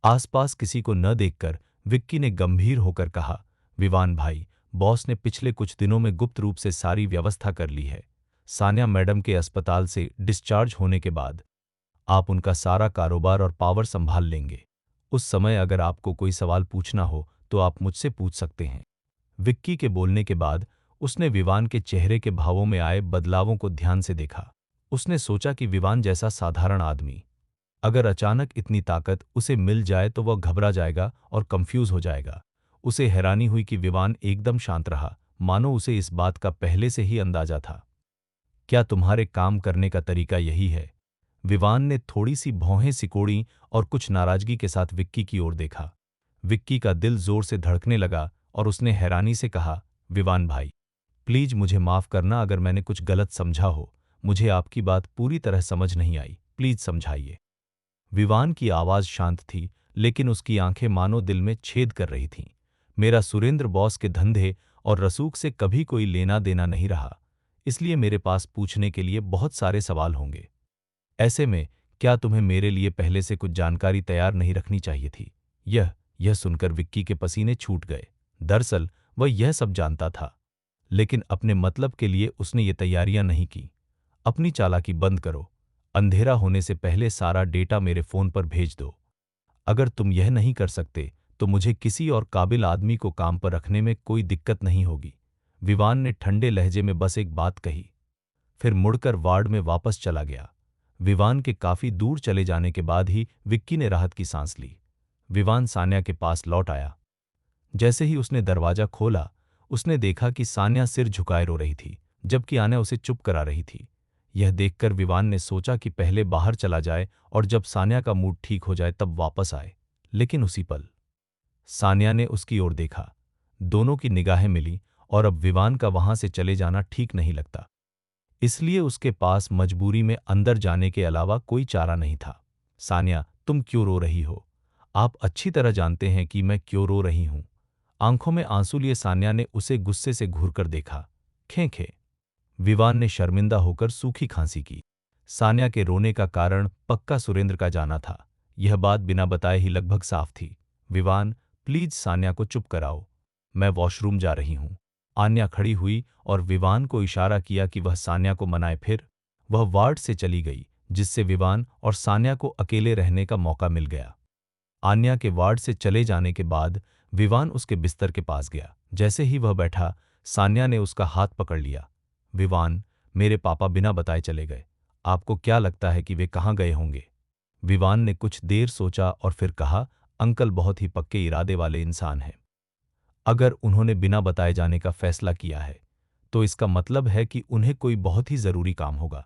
आसपास किसी को न देखकर विक्की ने गंभीर होकर कहा, विवान भाई, बॉस ने पिछले कुछ दिनों में गुप्त रूप से सारी व्यवस्था कर ली है। सान्या मैडम के अस्पताल से डिस्चार्ज होने के बाद आप उनका सारा कारोबार और पावर संभाल लेंगे। उस समय अगर आपको कोई सवाल पूछना हो तो आप मुझसे पूछ सकते हैं। विक्की के बोलने के बाद उसने विवान के चेहरे के भावों में आए बदलावों को ध्यान से देखा। उसने सोचा कि विवान जैसा साधारण आदमी, अगर अचानक इतनी ताकत उसे मिल जाए तो वह घबरा जाएगा और कंफ्यूज हो जाएगा। उसे हैरानी हुई कि विवान एकदम शांत रहा, मानो उसे इस बात का पहले से ही अंदाजा था। क्या तुम्हारे काम करने का तरीका यही है? विवान ने थोड़ी सी भौहें सिकोड़ी और कुछ नाराजगी के साथ विक्की की ओर देखा। विक्की का दिल जोर से धड़कने लगा और उसने हैरानी से कहा, विवान भाई, प्लीज मुझे माफ करना अगर मैंने कुछ गलत समझा हो। मुझे आपकी बात पूरी तरह समझ नहीं आई, प्लीज समझाइए। विवान की आवाज शांत थी, लेकिन उसकी आंखें मानो दिल में छेद कर रही थीं। मेरा सुरेंद्र बॉस के धंधे और रसूख से कभी कोई लेना देना नहीं रहा, इसलिए मेरे पास पूछने के लिए बहुत सारे सवाल होंगे। ऐसे में क्या तुम्हें मेरे लिए पहले से कुछ जानकारी तैयार नहीं रखनी चाहिए थी? यह सुनकर विक्की के पसीने छूट गए। दरअसल वह यह सब जानता था, लेकिन अपने मतलब के लिए उसने ये तैयारियां नहीं की। अपनी चालाकी बंद करो। अंधेरा होने से पहले सारा डेटा मेरे फोन पर भेज दो। अगर तुम यह नहीं कर सकते तो मुझे किसी और काबिल आदमी को काम पर रखने में कोई दिक्कत नहीं होगी। विवान ने ठंडे लहजे में बस एक बात कही, फिर मुड़कर वार्ड में वापस चला गया। विवान के काफी दूर चले जाने के बाद ही विक्की ने राहत की सांस ली। विवान सान्या के पास लौट आया। जैसे ही उसने दरवाजा खोला, उसने देखा कि सान्या सिर झुकाए रो रही थी, जबकि आन्या उसे चुप करा रही थी। यह देखकर विवान ने सोचा कि पहले बाहर चला जाए और जब सान्या का मूड ठीक हो जाए तब वापस आए। लेकिन उसी पल सान्या ने उसकी ओर देखा। दोनों की निगाहें मिली और अब विवान का वहां से चले जाना ठीक नहीं लगता। इसलिए उसके पास मजबूरी में अंदर जाने के अलावा कोई चारा नहीं था। सान्या, तुम क्यों रो रही हो? आप अच्छी तरह जानते हैं कि मैं क्यों रो रही हूं। आंखों में आंसू लिए सान्या ने उसे गुस्से से घूरकर देखा। खें। विवान ने शर्मिंदा होकर सूखी खांसी की। सान्या के रोने का कारण पक्का सुरेंद्र का जाना था। यह बात बिना बताए ही लगभग साफ थी। विवान, प्लीज सान्या को चुप कराओ, मैं वॉशरूम जा रही हूं। आन्या खड़ी हुई और विवान को इशारा किया कि वह सान्या को मनाए। फिर वह वार्ड से चली गई, जिससे विवान और सान्या को अकेले रहने का मौका मिल गया। आन्या के वार्ड से चले जाने के बाद विवान उसके बिस्तर के पास गया। जैसे ही वह बैठा, सान्या ने उसका हाथ पकड़ लिया। विवान, मेरे पापा बिना बताए चले गए। आपको क्या लगता है कि वे कहाँ गए होंगे? विवान ने कुछ देर सोचा और फिर कहा, अंकल बहुत ही पक्के इरादे वाले इंसान हैं। अगर उन्होंने बिना बताए जाने का फैसला किया है, तो इसका मतलब है कि उन्हें कोई बहुत ही जरूरी काम होगा।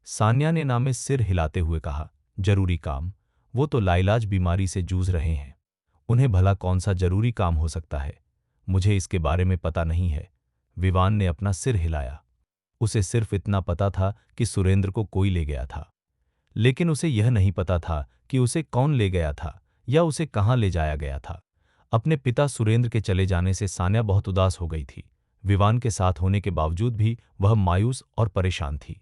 सान्या ने ना में सिर हिलाते हुए कहा, जरूरी काम? वो तो लाइलाज बीमारी से जूझ रहे हैं। उन्हें भला कौन सा जरूरी काम हो सकता है? मुझे इसके बारे में पता नहीं है। विवान ने अपना सिर हिलाया। उसे सिर्फ इतना पता था कि सुरेंद्र को कोई ले गया था, लेकिन उसे यह नहीं पता था कि उसे कौन ले गया था या उसे कहाँ ले जाया गया था। अपने पिता सुरेंद्र के चले जाने से सान्या बहुत उदास हो गई थी। विवान के साथ होने के बावजूद भी वह मायूस और परेशान थी।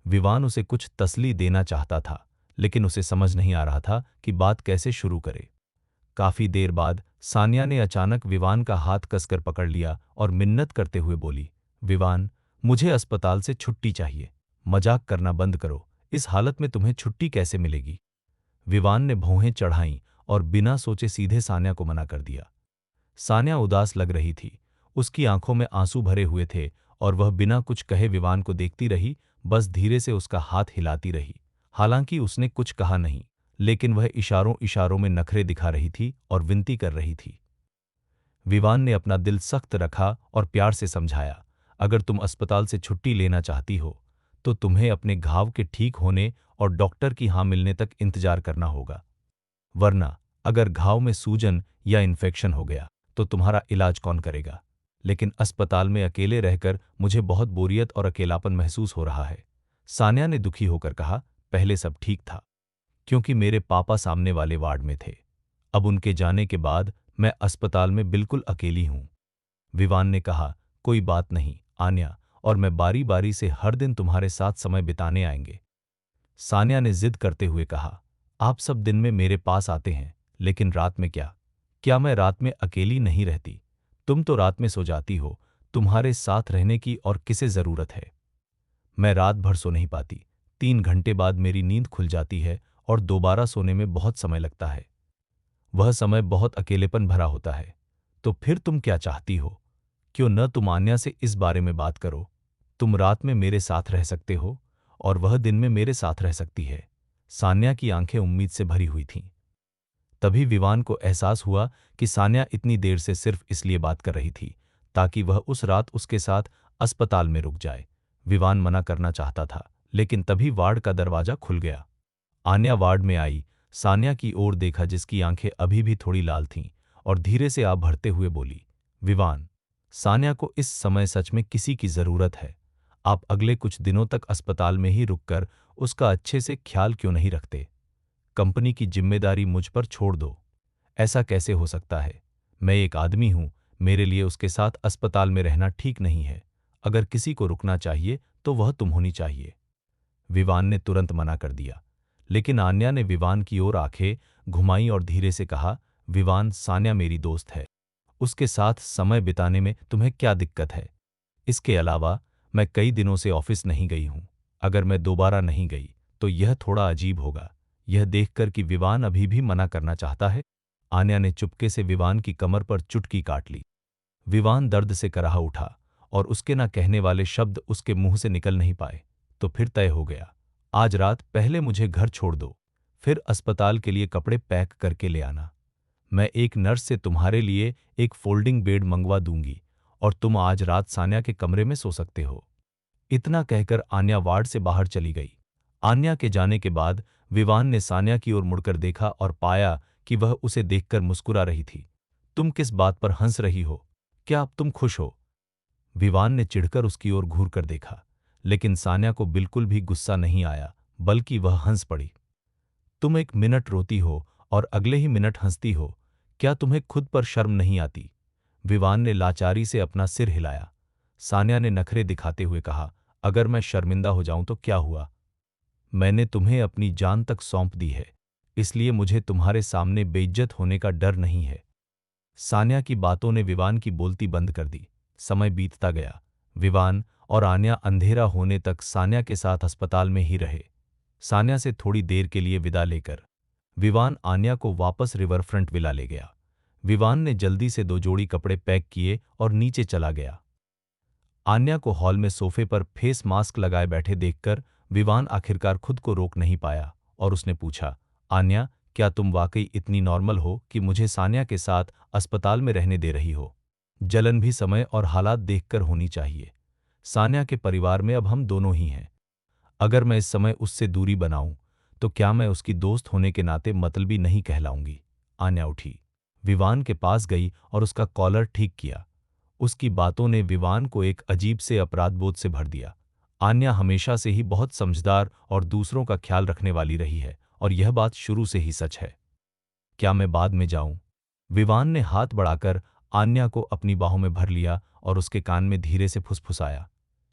विवान उसे कुछ तसल्ली देना चाहता था, लेकिन उसे समझ नहीं आ रहा था कि बात कैसे शुरू करे। काफी देर बाद सान्या ने अचानक विवान का हाथ कसकर पकड़ लिया और मिन्नत करते हुए बोली, विवान, मुझे अस्पताल से छुट्टी चाहिए। मजाक करना बंद करो। इस हालत में तुम्हें छुट्टी कैसे मिलेगी? विवान ने भौहें चढ़ाईं और बिना सोचे सीधे सान्या को मना कर दिया। सान्या उदास लग रही थी। उसकी आंखों में आंसू भरे हुए थे और वह बिना कुछ कहे विवान को देखती रही, बस धीरे से उसका हाथ हिलाती रही। हालांकि उसने कुछ कहा नहीं, लेकिन वह इशारों इशारों में नखरे दिखा रही थी और विनती कर रही थी। विवान ने अपना दिल सख्त रखा और प्यार से समझाया, अगर तुम अस्पताल से छुट्टी लेना चाहती हो, तो तुम्हें अपने घाव के ठीक होने और डॉक्टर की हाँ मिलने तक इंतजार करना होगा। वरना अगर घाव में सूजन या इन्फेक्शन हो गया, तो तुम्हारा इलाज कौन करेगा? लेकिन अस्पताल में अकेले रहकर मुझे बहुत बोरियत और अकेलापन महसूस हो रहा है। सान्या ने दुखी होकर कहा, पहले सब ठीक था, क्योंकि मेरे पापा सामने वाले वार्ड में थे। अब उनके जाने के बाद मैं अस्पताल में बिल्कुल अकेली हूं। विवान ने कहा, कोई बात नहीं आन्या, और मैं बारी बारी से हर दिन तुम्हारे साथ समय बिताने आएंगे। सान्या ने जिद करते हुए कहा, आप सब दिन में मेरे पास आते हैं, लेकिन रात में क्या? क्या मैं रात में अकेली नहीं रहती? तुम तो रात में सो जाती हो। तुम्हारे साथ रहने की और किसे जरूरत है? मैं रात भर सो नहीं पाती। 3 घंटे बाद मेरी नींद खुल जाती है और दोबारा सोने में बहुत समय लगता है। वह समय बहुत अकेलेपन भरा होता है। तो फिर तुम क्या चाहती हो? क्यों न तुम आन्या से इस बारे में बात करो? तुम रात में मेरे साथ रह सकते हो और वह दिन में मेरे साथ रह सकती है। सान्या की आंखें उम्मीद से भरी हुई थीं। तभी विवान को एहसास हुआ कि सान्या इतनी देर से सिर्फ इसलिए बात कर रही थी ताकि वह उस रात उसके साथ अस्पताल में रुक जाए। विवान मना करना चाहता था, लेकिन तभी वार्ड का दरवाजा खुल गया। आन्या वार्ड में आई, सान्या की ओर देखा जिसकी आंखें अभी भी थोड़ी लाल थीं, और धीरे से आह भरते हुए बोली, विवान, सान्या को इस समय सच में किसी की जरूरत है। आप अगले कुछ दिनों तक अस्पताल में ही रुककर उसका अच्छे से ख्याल क्यों नहीं रखते? कंपनी की जिम्मेदारी मुझ पर छोड़ दो। ऐसा कैसे हो सकता है? मैं एक आदमी हूं, मेरे लिए उसके साथ अस्पताल में रहना ठीक नहीं है। अगर किसी को रुकना चाहिए तो वह तुम होनी चाहिए। विवान ने तुरंत मना कर दिया, लेकिन आन्या ने विवान की ओर आंखें घुमाई और धीरे से कहा, विवान, सान्या मेरी दोस्त है। उसके साथ समय बिताने में तुम्हें क्या दिक्कत है? इसके अलावा मैं कई दिनों से ऑफिस नहीं गई हूं। अगर मैं दोबारा नहीं गई तो यह थोड़ा अजीब होगा। यह देखकर कि विवान अभी भी मना करना चाहता है, आन्या ने चुपके से विवान की कमर पर चुटकी काट ली। विवान दर्द से कराह उठा और उसके ना कहने वाले शब्द उसके मुंह से निकल नहीं पाए। तो फिर तय हो गया, आज रात पहले मुझे घर छोड़ दो, फिर अस्पताल के लिए कपड़े पैक करके ले आना। मैं एक नर्स से तुम्हारे लिए एक फोल्डिंग बेड मंगवा दूंगी और तुम आज रात सान्या के कमरे में सो सकते हो। इतना कहकर आन्या वार्ड से बाहर चली गई। आन्या के जाने के बाद विवान ने सान्या की ओर मुड़कर देखा और पाया कि वह उसे देखकर मुस्कुरा रही थी। तुम किस बात पर हंस रही हो? क्या अब तुम खुश हो? विवान ने चिढ़कर उसकी ओर घूर कर देखा, लेकिन सान्या को बिल्कुल भी गुस्सा नहीं आया, बल्कि वह हंस पड़ी। तुम एक मिनट रोती हो और अगले ही मिनट हंसती हो, क्या तुम्हें खुद पर शर्म नहीं आती? विवान ने लाचारी से अपना सिर हिलाया। सान्या ने नखरे दिखाते हुए कहा, अगर मैं शर्मिंदा हो जाऊं तो क्या हुआ? मैंने तुम्हें अपनी जान तक सौंप दी है, इसलिए मुझे तुम्हारे सामने बेइज्जत होने का डर नहीं है। सान्या की बातों ने विवान की बोलती बंद कर दी। समय बीतता गया। विवान और आन्या अंधेरा होने तक सान्या के साथ अस्पताल में ही रहे। सान्या से थोड़ी देर के लिए विदा लेकर विवान आन्या को वापस रिवरफ्रंट विला ले गया। विवान ने जल्दी से 2 जोड़ी कपड़े पैक किए और नीचे चला गया। आन्या को हॉल में सोफे पर फेस मास्क लगाए बैठे देखकर विवान आखिरकार खुद को रोक नहीं पाया और उसने पूछा, आन्या, क्या तुम वाकई इतनी नॉर्मल हो कि मुझे सान्या के साथ अस्पताल में रहने दे रही हो? जलन भी समय और हालात देखकर होनी चाहिए। सान्या के परिवार में अब हम दोनों ही हैं। अगर मैं इस समय उससे दूरी बनाऊं, तो क्या मैं उसकी दोस्त होने के नाते मतलबी नहीं कहलाऊंगी? आन्या उठी, विवान के पास गई और उसका कॉलर ठीक किया। उसकी बातों ने विवान को एक अजीब से अपराधबोध से भर दिया। आन्या हमेशा से ही बहुत समझदार और दूसरों का ख्याल रखने वाली रही है और यह बात शुरू से ही सच है। क्या मैं बाद में जाऊं? विवान ने हाथ बढ़ाकर आन्या को अपनी बाहों में भर लिया और उसके कान में धीरे से फुसफुसाया।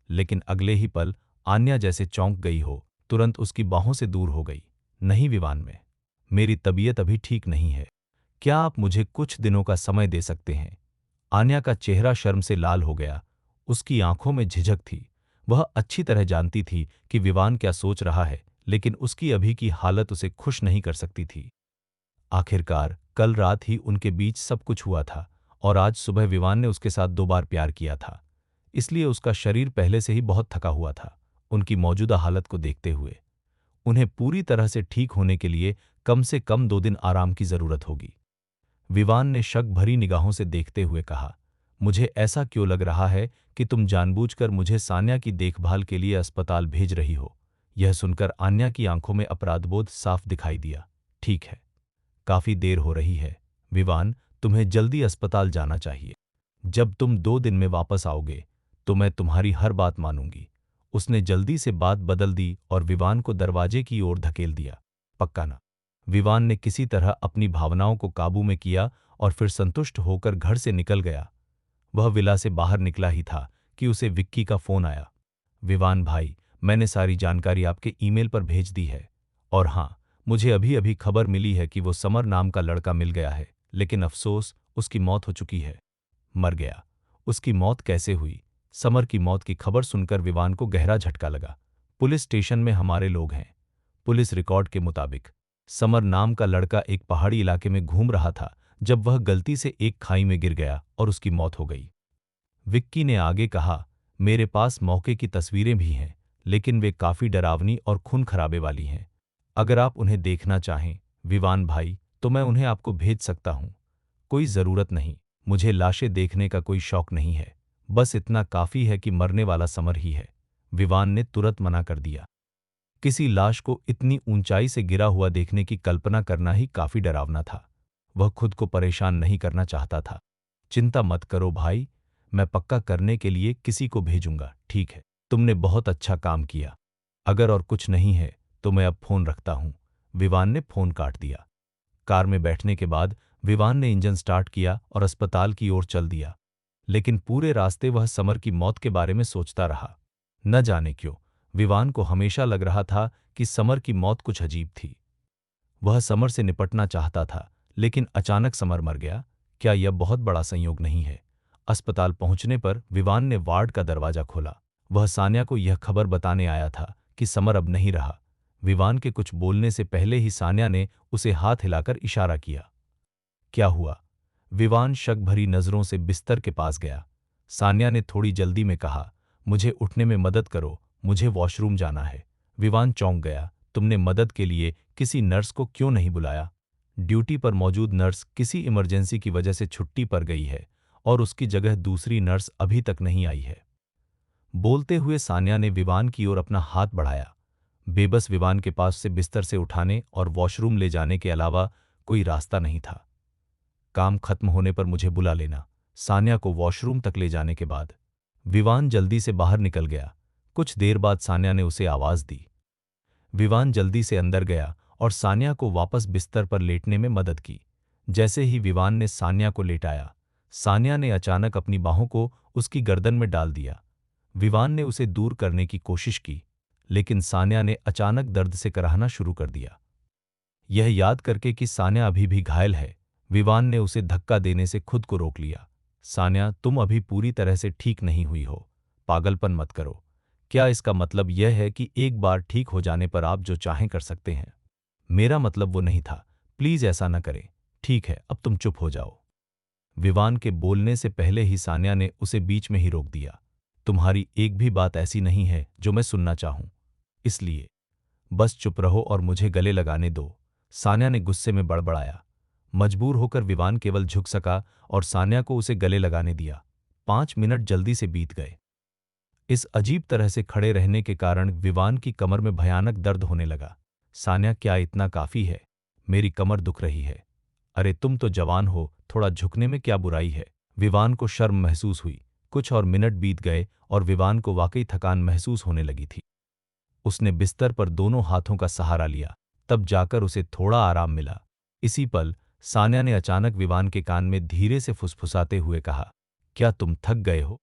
लेकिन अगले ही पल आन्या जैसे चौंक गई हो, तुरंत उसकी बाहों से दूर हो गई। नहीं विवान, में मेरी तबीयत अभी ठीक नहीं है। क्या आप मुझे कुछ दिनों का समय दे सकते हैं? आन्या का चेहरा शर्म से लाल हो गया। उसकी आंखों में झिझक थी। वह अच्छी तरह जानती थी कि विवान क्या सोच रहा है, लेकिन उसकी अभी की हालत उसे खुश नहीं कर सकती थी। आखिरकार कल रात ही उनके बीच सब कुछ हुआ था और आज सुबह विवान ने उसके साथ 2 बार प्यार किया था। इसलिए उसका शरीर पहले से ही बहुत थका हुआ था। उनकी मौजूदा हालत को देखते हुए उन्हें पूरी तरह से ठीक होने के लिए कम से कम 2 दिन आराम की जरूरत होगी। विवान ने शक भरी निगाहों से देखते हुए कहा, मुझे ऐसा क्यों लग रहा है कि तुम जानबूझकर मुझे सान्या की देखभाल के लिए अस्पताल भेज रही हो? यह सुनकर आन्या की आंखों में अपराधबोध साफ दिखाई दिया। ठीक है, काफी देर हो रही है। विवान, तुम्हें जल्दी अस्पताल जाना चाहिए। जब तुम 2 दिन में वापस आओगे, तो मैं तुम्हारी हर बात मानूंगी। उसने जल्दी से बात बदल दी और विवान को दरवाजे की ओर धकेल दिया। पक्का ना? विवान ने किसी तरह अपनी भावनाओं को काबू में किया और फिर संतुष्ट होकर घर से निकल गया। वह विला से बाहर निकला ही था कि उसे विक्की का फोन आया। विवान भाई, मैंने सारी जानकारी आपके ईमेल पर भेज दी है। और हाँ, मुझे अभी अभी खबर मिली है कि वो समर नाम का लड़का मिल गया है, लेकिन अफसोस उसकी मौत हो चुकी है। मर गया? उसकी मौत कैसे हुई? समर की मौत की खबर सुनकर विवान को गहरा झटका लगा। पुलिस स्टेशन में हमारे लोग हैं। पुलिस रिकॉर्ड के मुताबिक समर नाम का लड़का एक पहाड़ी इलाके में घूम रहा था जब वह गलती से एक खाई में गिर गया और उसकी मौत हो गई। विक्की ने आगे कहा, मेरे पास मौके की तस्वीरें भी हैं, लेकिन वे काफी डरावनी और खून खराबे वाली हैं। अगर आप उन्हें देखना चाहें, विवान भाई, तो मैं उन्हें आपको भेज सकता हूं। कोई जरूरत नहीं, मुझे लाशें देखने का कोई शौक नहीं है। बस इतना काफी है कि मरने वाला समर ही है। विवान ने तुरंत मना कर दिया। किसी लाश को इतनी ऊंचाई से गिरा हुआ देखने की कल्पना करना ही काफी डरावना था। वह खुद को परेशान नहीं करना चाहता था। चिंता मत करो भाई, मैं पक्का करने के लिए किसी को भेजूंगा। ठीक है, तुमने बहुत अच्छा काम किया। अगर और कुछ नहीं है तो मैं अब फोन रखता हूं। विवान ने फोन काट दिया। कार में बैठने के बाद विवान ने इंजन स्टार्ट किया और अस्पताल की ओर चल दिया। लेकिन पूरे रास्ते वह समर की मौत के बारे में सोचता रहा। न जाने क्यों विवान को हमेशा लग रहा था कि समर की मौत कुछ अजीब थी। वह समर से निपटना चाहता था, लेकिन अचानक समर मर गया। क्या यह बहुत बड़ा संयोग नहीं है? अस्पताल पहुंचने पर विवान ने वार्ड का दरवाजा खोला। वह सान्या को यह खबर बताने आया था कि समर अब नहीं रहा। विवान के कुछ बोलने से पहले ही सान्या ने उसे हाथ हिलाकर इशारा किया। क्या हुआ? विवान शक भरी नजरों से बिस्तर के पास गया। सान्या ने थोड़ी जल्दी में कहा, मुझे उठने में मदद करो, मुझे वॉशरूम जाना है। विवान चौंक गया। तुमने मदद के लिए किसी नर्स को क्यों नहीं बुलाया? ड्यूटी पर मौजूद नर्स किसी इमरजेंसी की वजह से छुट्टी पर गई है और उसकी जगह दूसरी नर्स अभी तक नहीं आई है। बोलते हुए सान्या ने विवान की ओर अपना हाथ बढ़ाया। बेबस विवान के पास से बिस्तर से उठाने और वॉशरूम ले जाने के अलावा कोई रास्ता नहीं था। काम खत्म होने पर मुझे बुला लेना। सान्या को वॉशरूम तक ले जाने के बाद विवान जल्दी से बाहर निकल गया। कुछ देर बाद सान्या ने उसे आवाज दी। विवान जल्दी से अंदर गया और सान्या को वापस बिस्तर पर लेटने में मदद की। जैसे ही विवान ने सान्या को लेटाया, सान्या ने अचानक अपनी बाहों को उसकी गर्दन में डाल दिया। विवान ने उसे दूर करने की कोशिश की, लेकिन सान्या ने अचानक दर्द से कराहना शुरू कर दिया। यह याद करके कि सान्या अभी भी घायल है, विवान ने उसे धक्का देने से खुद को रोक लिया। सान्या, तुम अभी पूरी तरह से ठीक नहीं हुई हो, पागलपन मत करो। क्या इसका मतलब यह है कि एक बार ठीक हो जाने पर आप जो चाहें कर सकते हैं? मेरा मतलब वो नहीं था, प्लीज ऐसा न करें। ठीक है, अब तुम चुप हो जाओ। विवान के बोलने से पहले ही सान्या ने उसे बीच में ही रोक दिया। तुम्हारी एक भी बात ऐसी नहीं है जो मैं सुनना चाहूं, इसलिए बस चुप रहो और मुझे गले लगाने दो। सान्या ने गुस्से में बड़बड़ाया। मजबूर होकर विवान केवल झुक सका और सान्या को उसे गले लगाने दिया। 5 मिनट जल्दी से बीत गए। इस अजीब तरह से खड़े रहने के कारण विवान की कमर में भयानक दर्द होने लगा। सान्या, क्या इतना काफी है? मेरी कमर दुख रही है। अरे तुम तो जवान हो, थोड़ा झुकने में क्या बुराई है? विवान को शर्म महसूस हुई। कुछ और मिनट बीत गए और विवान को वाकई थकान महसूस होने लगी थी। उसने बिस्तर पर दोनों हाथों का सहारा लिया, तब जाकर उसे थोड़ा आराम मिला। इसी पल सान्या ने अचानक विवान के कान में धीरे से फुसफुसाते हुए कहा, क्या तुम थक गए हो?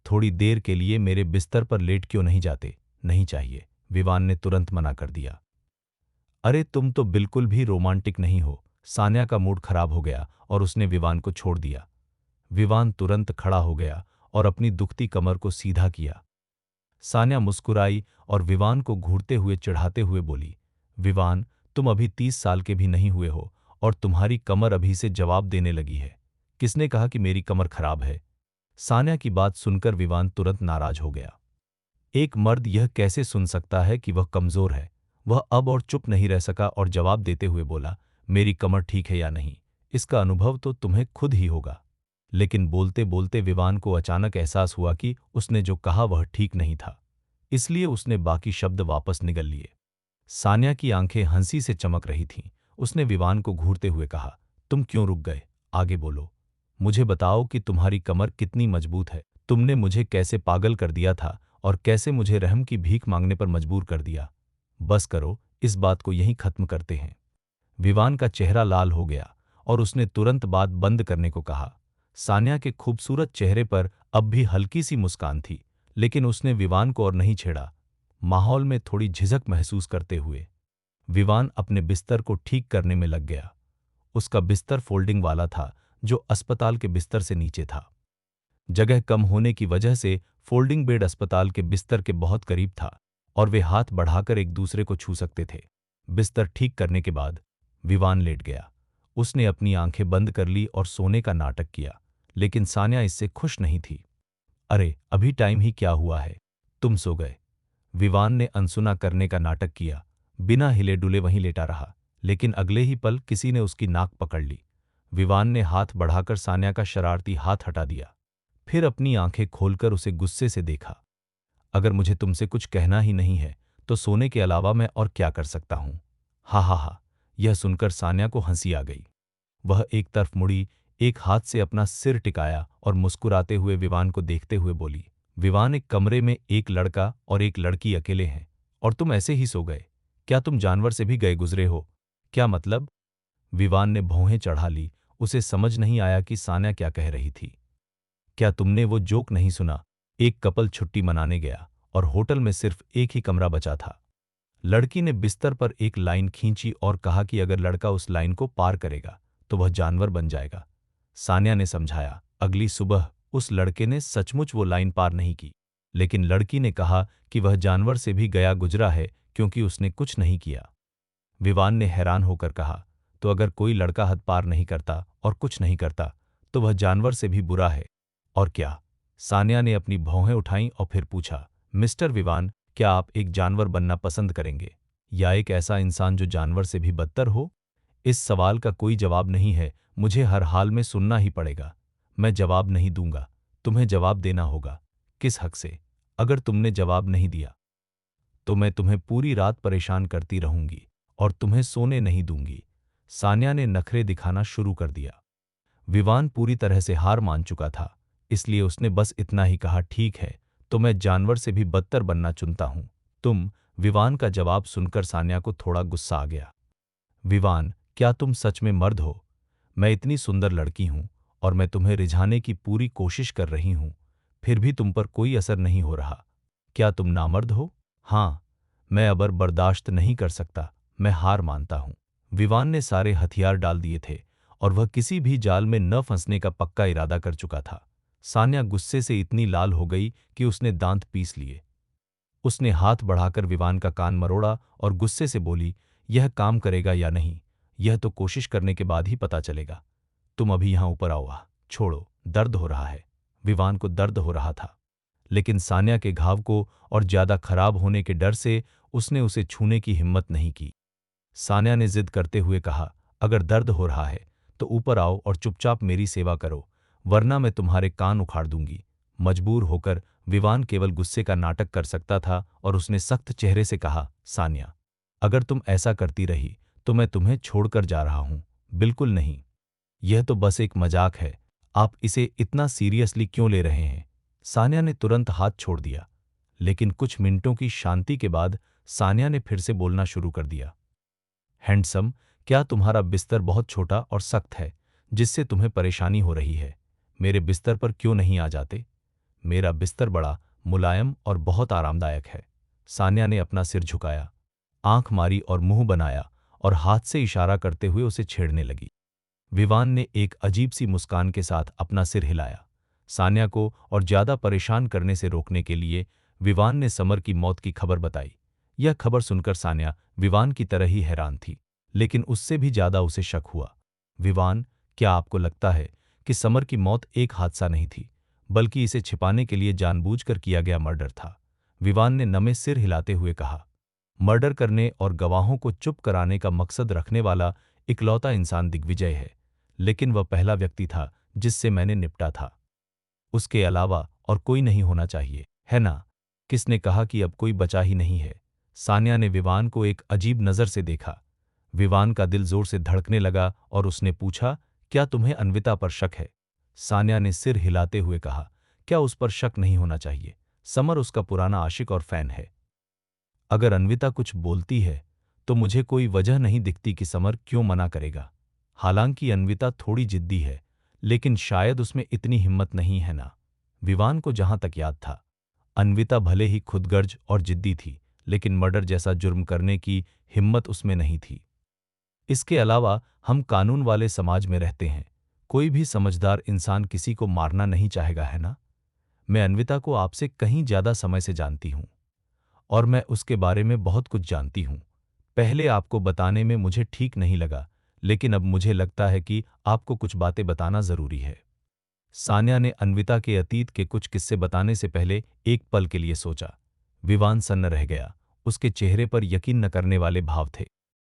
थोड़ी देर के लिए मेरे बिस्तर पर लेट क्यों नहीं जाते? नहीं चाहिए, विवान ने तुरंत मना कर दिया। अरे तुम तो बिल्कुल भी रोमांटिक नहीं हो। सान्या का मूड खराब हो गया और उसने विवान को छोड़ दिया। विवान तुरंत खड़ा हो गया और अपनी दुखती कमर को सीधा किया। सान्या मुस्कुराई और विवान को घूरते हुए चिढ़ाते हुए बोली, विवान, तुम अभी 30 साल के भी नहीं हुए हो और तुम्हारी कमर अभी से जवाब देने लगी है। किसने कहा कि मेरी कमर खराब है? सान्या की बात सुनकर विवान तुरंत नाराज हो गया। एक मर्द यह कैसे सुन सकता है कि वह कमजोर है? वह अब और चुप नहीं रह सका और जवाब देते हुए बोला, मेरी कमर ठीक है या नहीं, इसका अनुभव तो तुम्हें खुद ही होगा। लेकिन बोलते बोलते विवान को अचानक एहसास हुआ कि उसने जो कहा वह ठीक नहीं था, इसलिए उसने बाकी शब्द वापस निगल लिए। सान्या की आंखें हंसी से चमक रही थीं। उसने विवान को घूरते हुए कहा, तुम क्यों रुक गए? आगे बोलो। मुझे बताओ कि तुम्हारी कमर कितनी मजबूत है। तुमने मुझे कैसे पागल कर दिया था और कैसे मुझे रहम की भीख मांगने पर मजबूर कर दिया। बस करो, इस बात को यहीं खत्म करते हैं। विवान का चेहरा लाल हो गया और उसने तुरंत बात बंद करने को कहा। सान्या के खूबसूरत चेहरे पर अब भी हल्की सी मुस्कान थी, लेकिन उसने विवान को और नहीं छेड़ा। माहौल में थोड़ी झिझक महसूस करते हुए विवान अपने बिस्तर को ठीक करने में लग गया। उसका बिस्तर फोल्डिंग वाला था, जो अस्पताल के बिस्तर से नीचे था। जगह कम होने की वजह से फोल्डिंग बेड अस्पताल के बिस्तर के बहुत करीब था और वे हाथ बढ़ाकर एक दूसरे को छू सकते थे। बिस्तर ठीक करने के बाद विवान लेट गया। उसने अपनी आंखें बंद कर ली और सोने का नाटक किया, लेकिन सान्या इससे खुश नहीं थी। अरे अभी टाइम ही क्या हुआ है, तुम सो गए? विवान ने अनसुना करने का नाटक किया। बिना हिले डुले वहीं लेटा रहा, लेकिन अगले ही पल किसी ने उसकी नाक पकड़ ली। विवान ने हाथ बढ़ाकर सान्या का शरारती हाथ हटा दिया, फिर अपनी आंखें खोलकर उसे गुस्से से देखा। अगर मुझे तुमसे कुछ कहना ही नहीं है तो सोने के अलावा मैं और क्या कर सकता हूं? हा हा हा। यह सुनकर सान्या को हंसी आ गई। वह एक तरफ मुड़ी, एक हाथ से अपना सिर टिकाया और मुस्कुराते हुए विवान को देखते हुए बोली, विवान, एक कमरे में एक लड़का और एक लड़की अकेले हैं और तुम ऐसे ही सो गए? क्या तुम जानवर से भी गए गुजरे हो? क्या मतलब? विवान ने भौहें चढ़ा ली। उसे समझ नहीं आया कि सान्या क्या कह रही थी। क्या तुमने वो जोक नहीं सुना? एक कपल छुट्टी मनाने गया और होटल में सिर्फ एक ही कमरा बचा था। लड़की ने बिस्तर पर एक लाइन खींची और कहा कि अगर लड़का उस लाइन को पार करेगा तो वह जानवर बन जाएगा। सान्या ने समझाया। अगली सुबह उस लड़के ने सचमुच वो लाइन पार नहीं की, लेकिन लड़की ने कहा कि वह जानवर से भी गया गुजरा है क्योंकि उसने कुछ नहीं किया। विवान ने हैरान होकर कहा, तो अगर कोई लड़का हद पार नहीं करता और कुछ नहीं करता तो वह जानवर से भी बुरा है, और क्या? सान्या ने अपनी भौहें उठाईं और फिर पूछा, मिस्टर विवान, क्या आप एक जानवर बनना पसंद करेंगे या एक ऐसा इंसान जो जानवर से भी बदतर हो? इस सवाल का कोई जवाब नहीं है, मुझे हर हाल में सुनना ही पड़ेगा। मैं जवाब नहीं दूंगा, तुम्हें जवाब देना होगा। किस हक से? अगर तुमने जवाब नहीं दिया तो मैं तुम्हें पूरी रात परेशान करती रहूंगी और तुम्हें सोने नहीं दूंगी। सान्या ने नखरे दिखाना शुरू कर दिया। विवान पूरी तरह से हार मान चुका था, इसलिए उसने बस इतना ही कहा, ठीक है, तो मैं जानवर से भी बदतर बनना चुनता हूं। तुम? विवान का जवाब सुनकर सान्या को थोड़ा गुस्सा आ गया। विवान, क्या तुम सच में मर्द हो? मैं इतनी सुंदर लड़की हूं और मैं तुम्हें रिझाने की पूरी कोशिश कर रही हूं, फिर भी तुम पर कोई असर नहीं हो रहा। क्या तुम नामर्द हो? हाँ, मैं अब बर्दाश्त नहीं कर सकता, मैं हार मानता हूं। विवान ने सारे हथियार डाल दिए थे और वह किसी भी जाल में न फंसने का पक्का इरादा कर चुका था। सान्या गुस्से से इतनी लाल हो गई कि उसने दांत पीस लिए। उसने हाथ बढ़ाकर विवान का कान मरोड़ा और गुस्से से बोली, यह काम करेगा या नहीं, यह तो कोशिश करने के बाद ही पता चलेगा। तुम अभी यहां ऊपर आओ। छोड़ो, दर्द हो रहा है। विवान को दर्द हो रहा था, लेकिन सान्या के घाव को और ज्यादा खराब होने के डर से उसने उसे छूने की हिम्मत नहीं की। सान्या ने जिद करते हुए कहा, अगर दर्द हो रहा है तो ऊपर आओ और चुपचाप मेरी सेवा करो, वरना मैं तुम्हारे कान उखाड़ दूंगी। मजबूर होकर विवान केवल गुस्से का नाटक कर सकता था और उसने सख्त चेहरे से कहा, सान्या, अगर तुम ऐसा करती रही तो मैं तुम्हें छोड़कर जा रहा हूं। बिल्कुल नहीं, यह तो बस एक मजाक है, आप इसे इतना सीरियसली क्यों ले रहे हैं? सान्या ने तुरंत हाथ छोड़ दिया, लेकिन कुछ मिनटों की शांति के बाद सान्या ने फिर से बोलना शुरू कर दिया। हैंडसम, क्या तुम्हारा बिस्तर बहुत छोटा और सख्त है, जिससे तुम्हें परेशानी हो रही है? मेरे बिस्तर पर क्यों नहीं आ जाते? मेरा बिस्तर बड़ा मुलायम और बहुत आरामदायक है। सान्या ने अपना सिर झुकाया, आंख मारी और मुंह बनाया और हाथ से इशारा करते हुए उसे छेड़ने लगी। विवान ने एक अजीब सी मुस्कान के साथ अपना सिर हिलाया। सान्या को और ज्यादा परेशान करने से रोकने के लिए विवान ने समर की मौत की खबर बताई। यह खबर सुनकर सान्या विवान की तरह ही हैरान थी, लेकिन उससे भी ज्यादा उसे शक हुआ। विवान, क्या आपको लगता है कि समर की मौत एक हादसा नहीं थी, बल्कि इसे छिपाने के लिए जानबूझकर किया गया मर्डर था? विवान ने नमे सिर हिलाते हुए कहा, मर्डर करने और गवाहों को चुप कराने का मकसद रखने वाला इकलौता इंसान दिग्विजय है, लेकिन वह पहला व्यक्ति था जिससे मैंने निपटा था। उसके अलावा और कोई नहीं होना चाहिए, है ना? किसने कहा कि अब कोई बचा ही नहीं है? सान्या ने विवान को एक अजीब नजर से देखा। विवान का दिल जोर से धड़कने लगा और उसने पूछा, क्या तुम्हें अन्विता पर शक है? सान्या ने सिर हिलाते हुए कहा, क्या उस पर शक नहीं होना चाहिए? समर उसका पुराना आशिक और फैन है। अगर अन्विता कुछ बोलती है तो मुझे कोई वजह नहीं दिखती कि समर क्यों मना करेगा। हालांकि अन्विता थोड़ी जिद्दी है, लेकिन शायद उसमें इतनी हिम्मत नहीं है ना? विवान को जहां तक याद था, अन्विता भले ही खुदगर्ज और जिद्दी थी, लेकिन मर्डर जैसा जुर्म करने की हिम्मत उसमें नहीं थी। इसके अलावा हम कानून वाले समाज में रहते हैं, कोई भी समझदार इंसान किसी को मारना नहीं चाहेगा, है ना? मैं अन्विता को आपसे कहीं ज्यादा समय से जानती हूं और मैं उसके बारे में बहुत कुछ जानती हूं। पहले आपको बताने में मुझे ठीक नहीं लगा, लेकिन अब मुझे लगता है कि आपको कुछ बातें बताना जरूरी है। सान्या ने अन्विता के अतीत के कुछ किस्से बताने से पहले एक पल के लिए सोचा। विवान सन्न रह गया, उसके चेहरे पर यकीन न करने वाले भाव थे।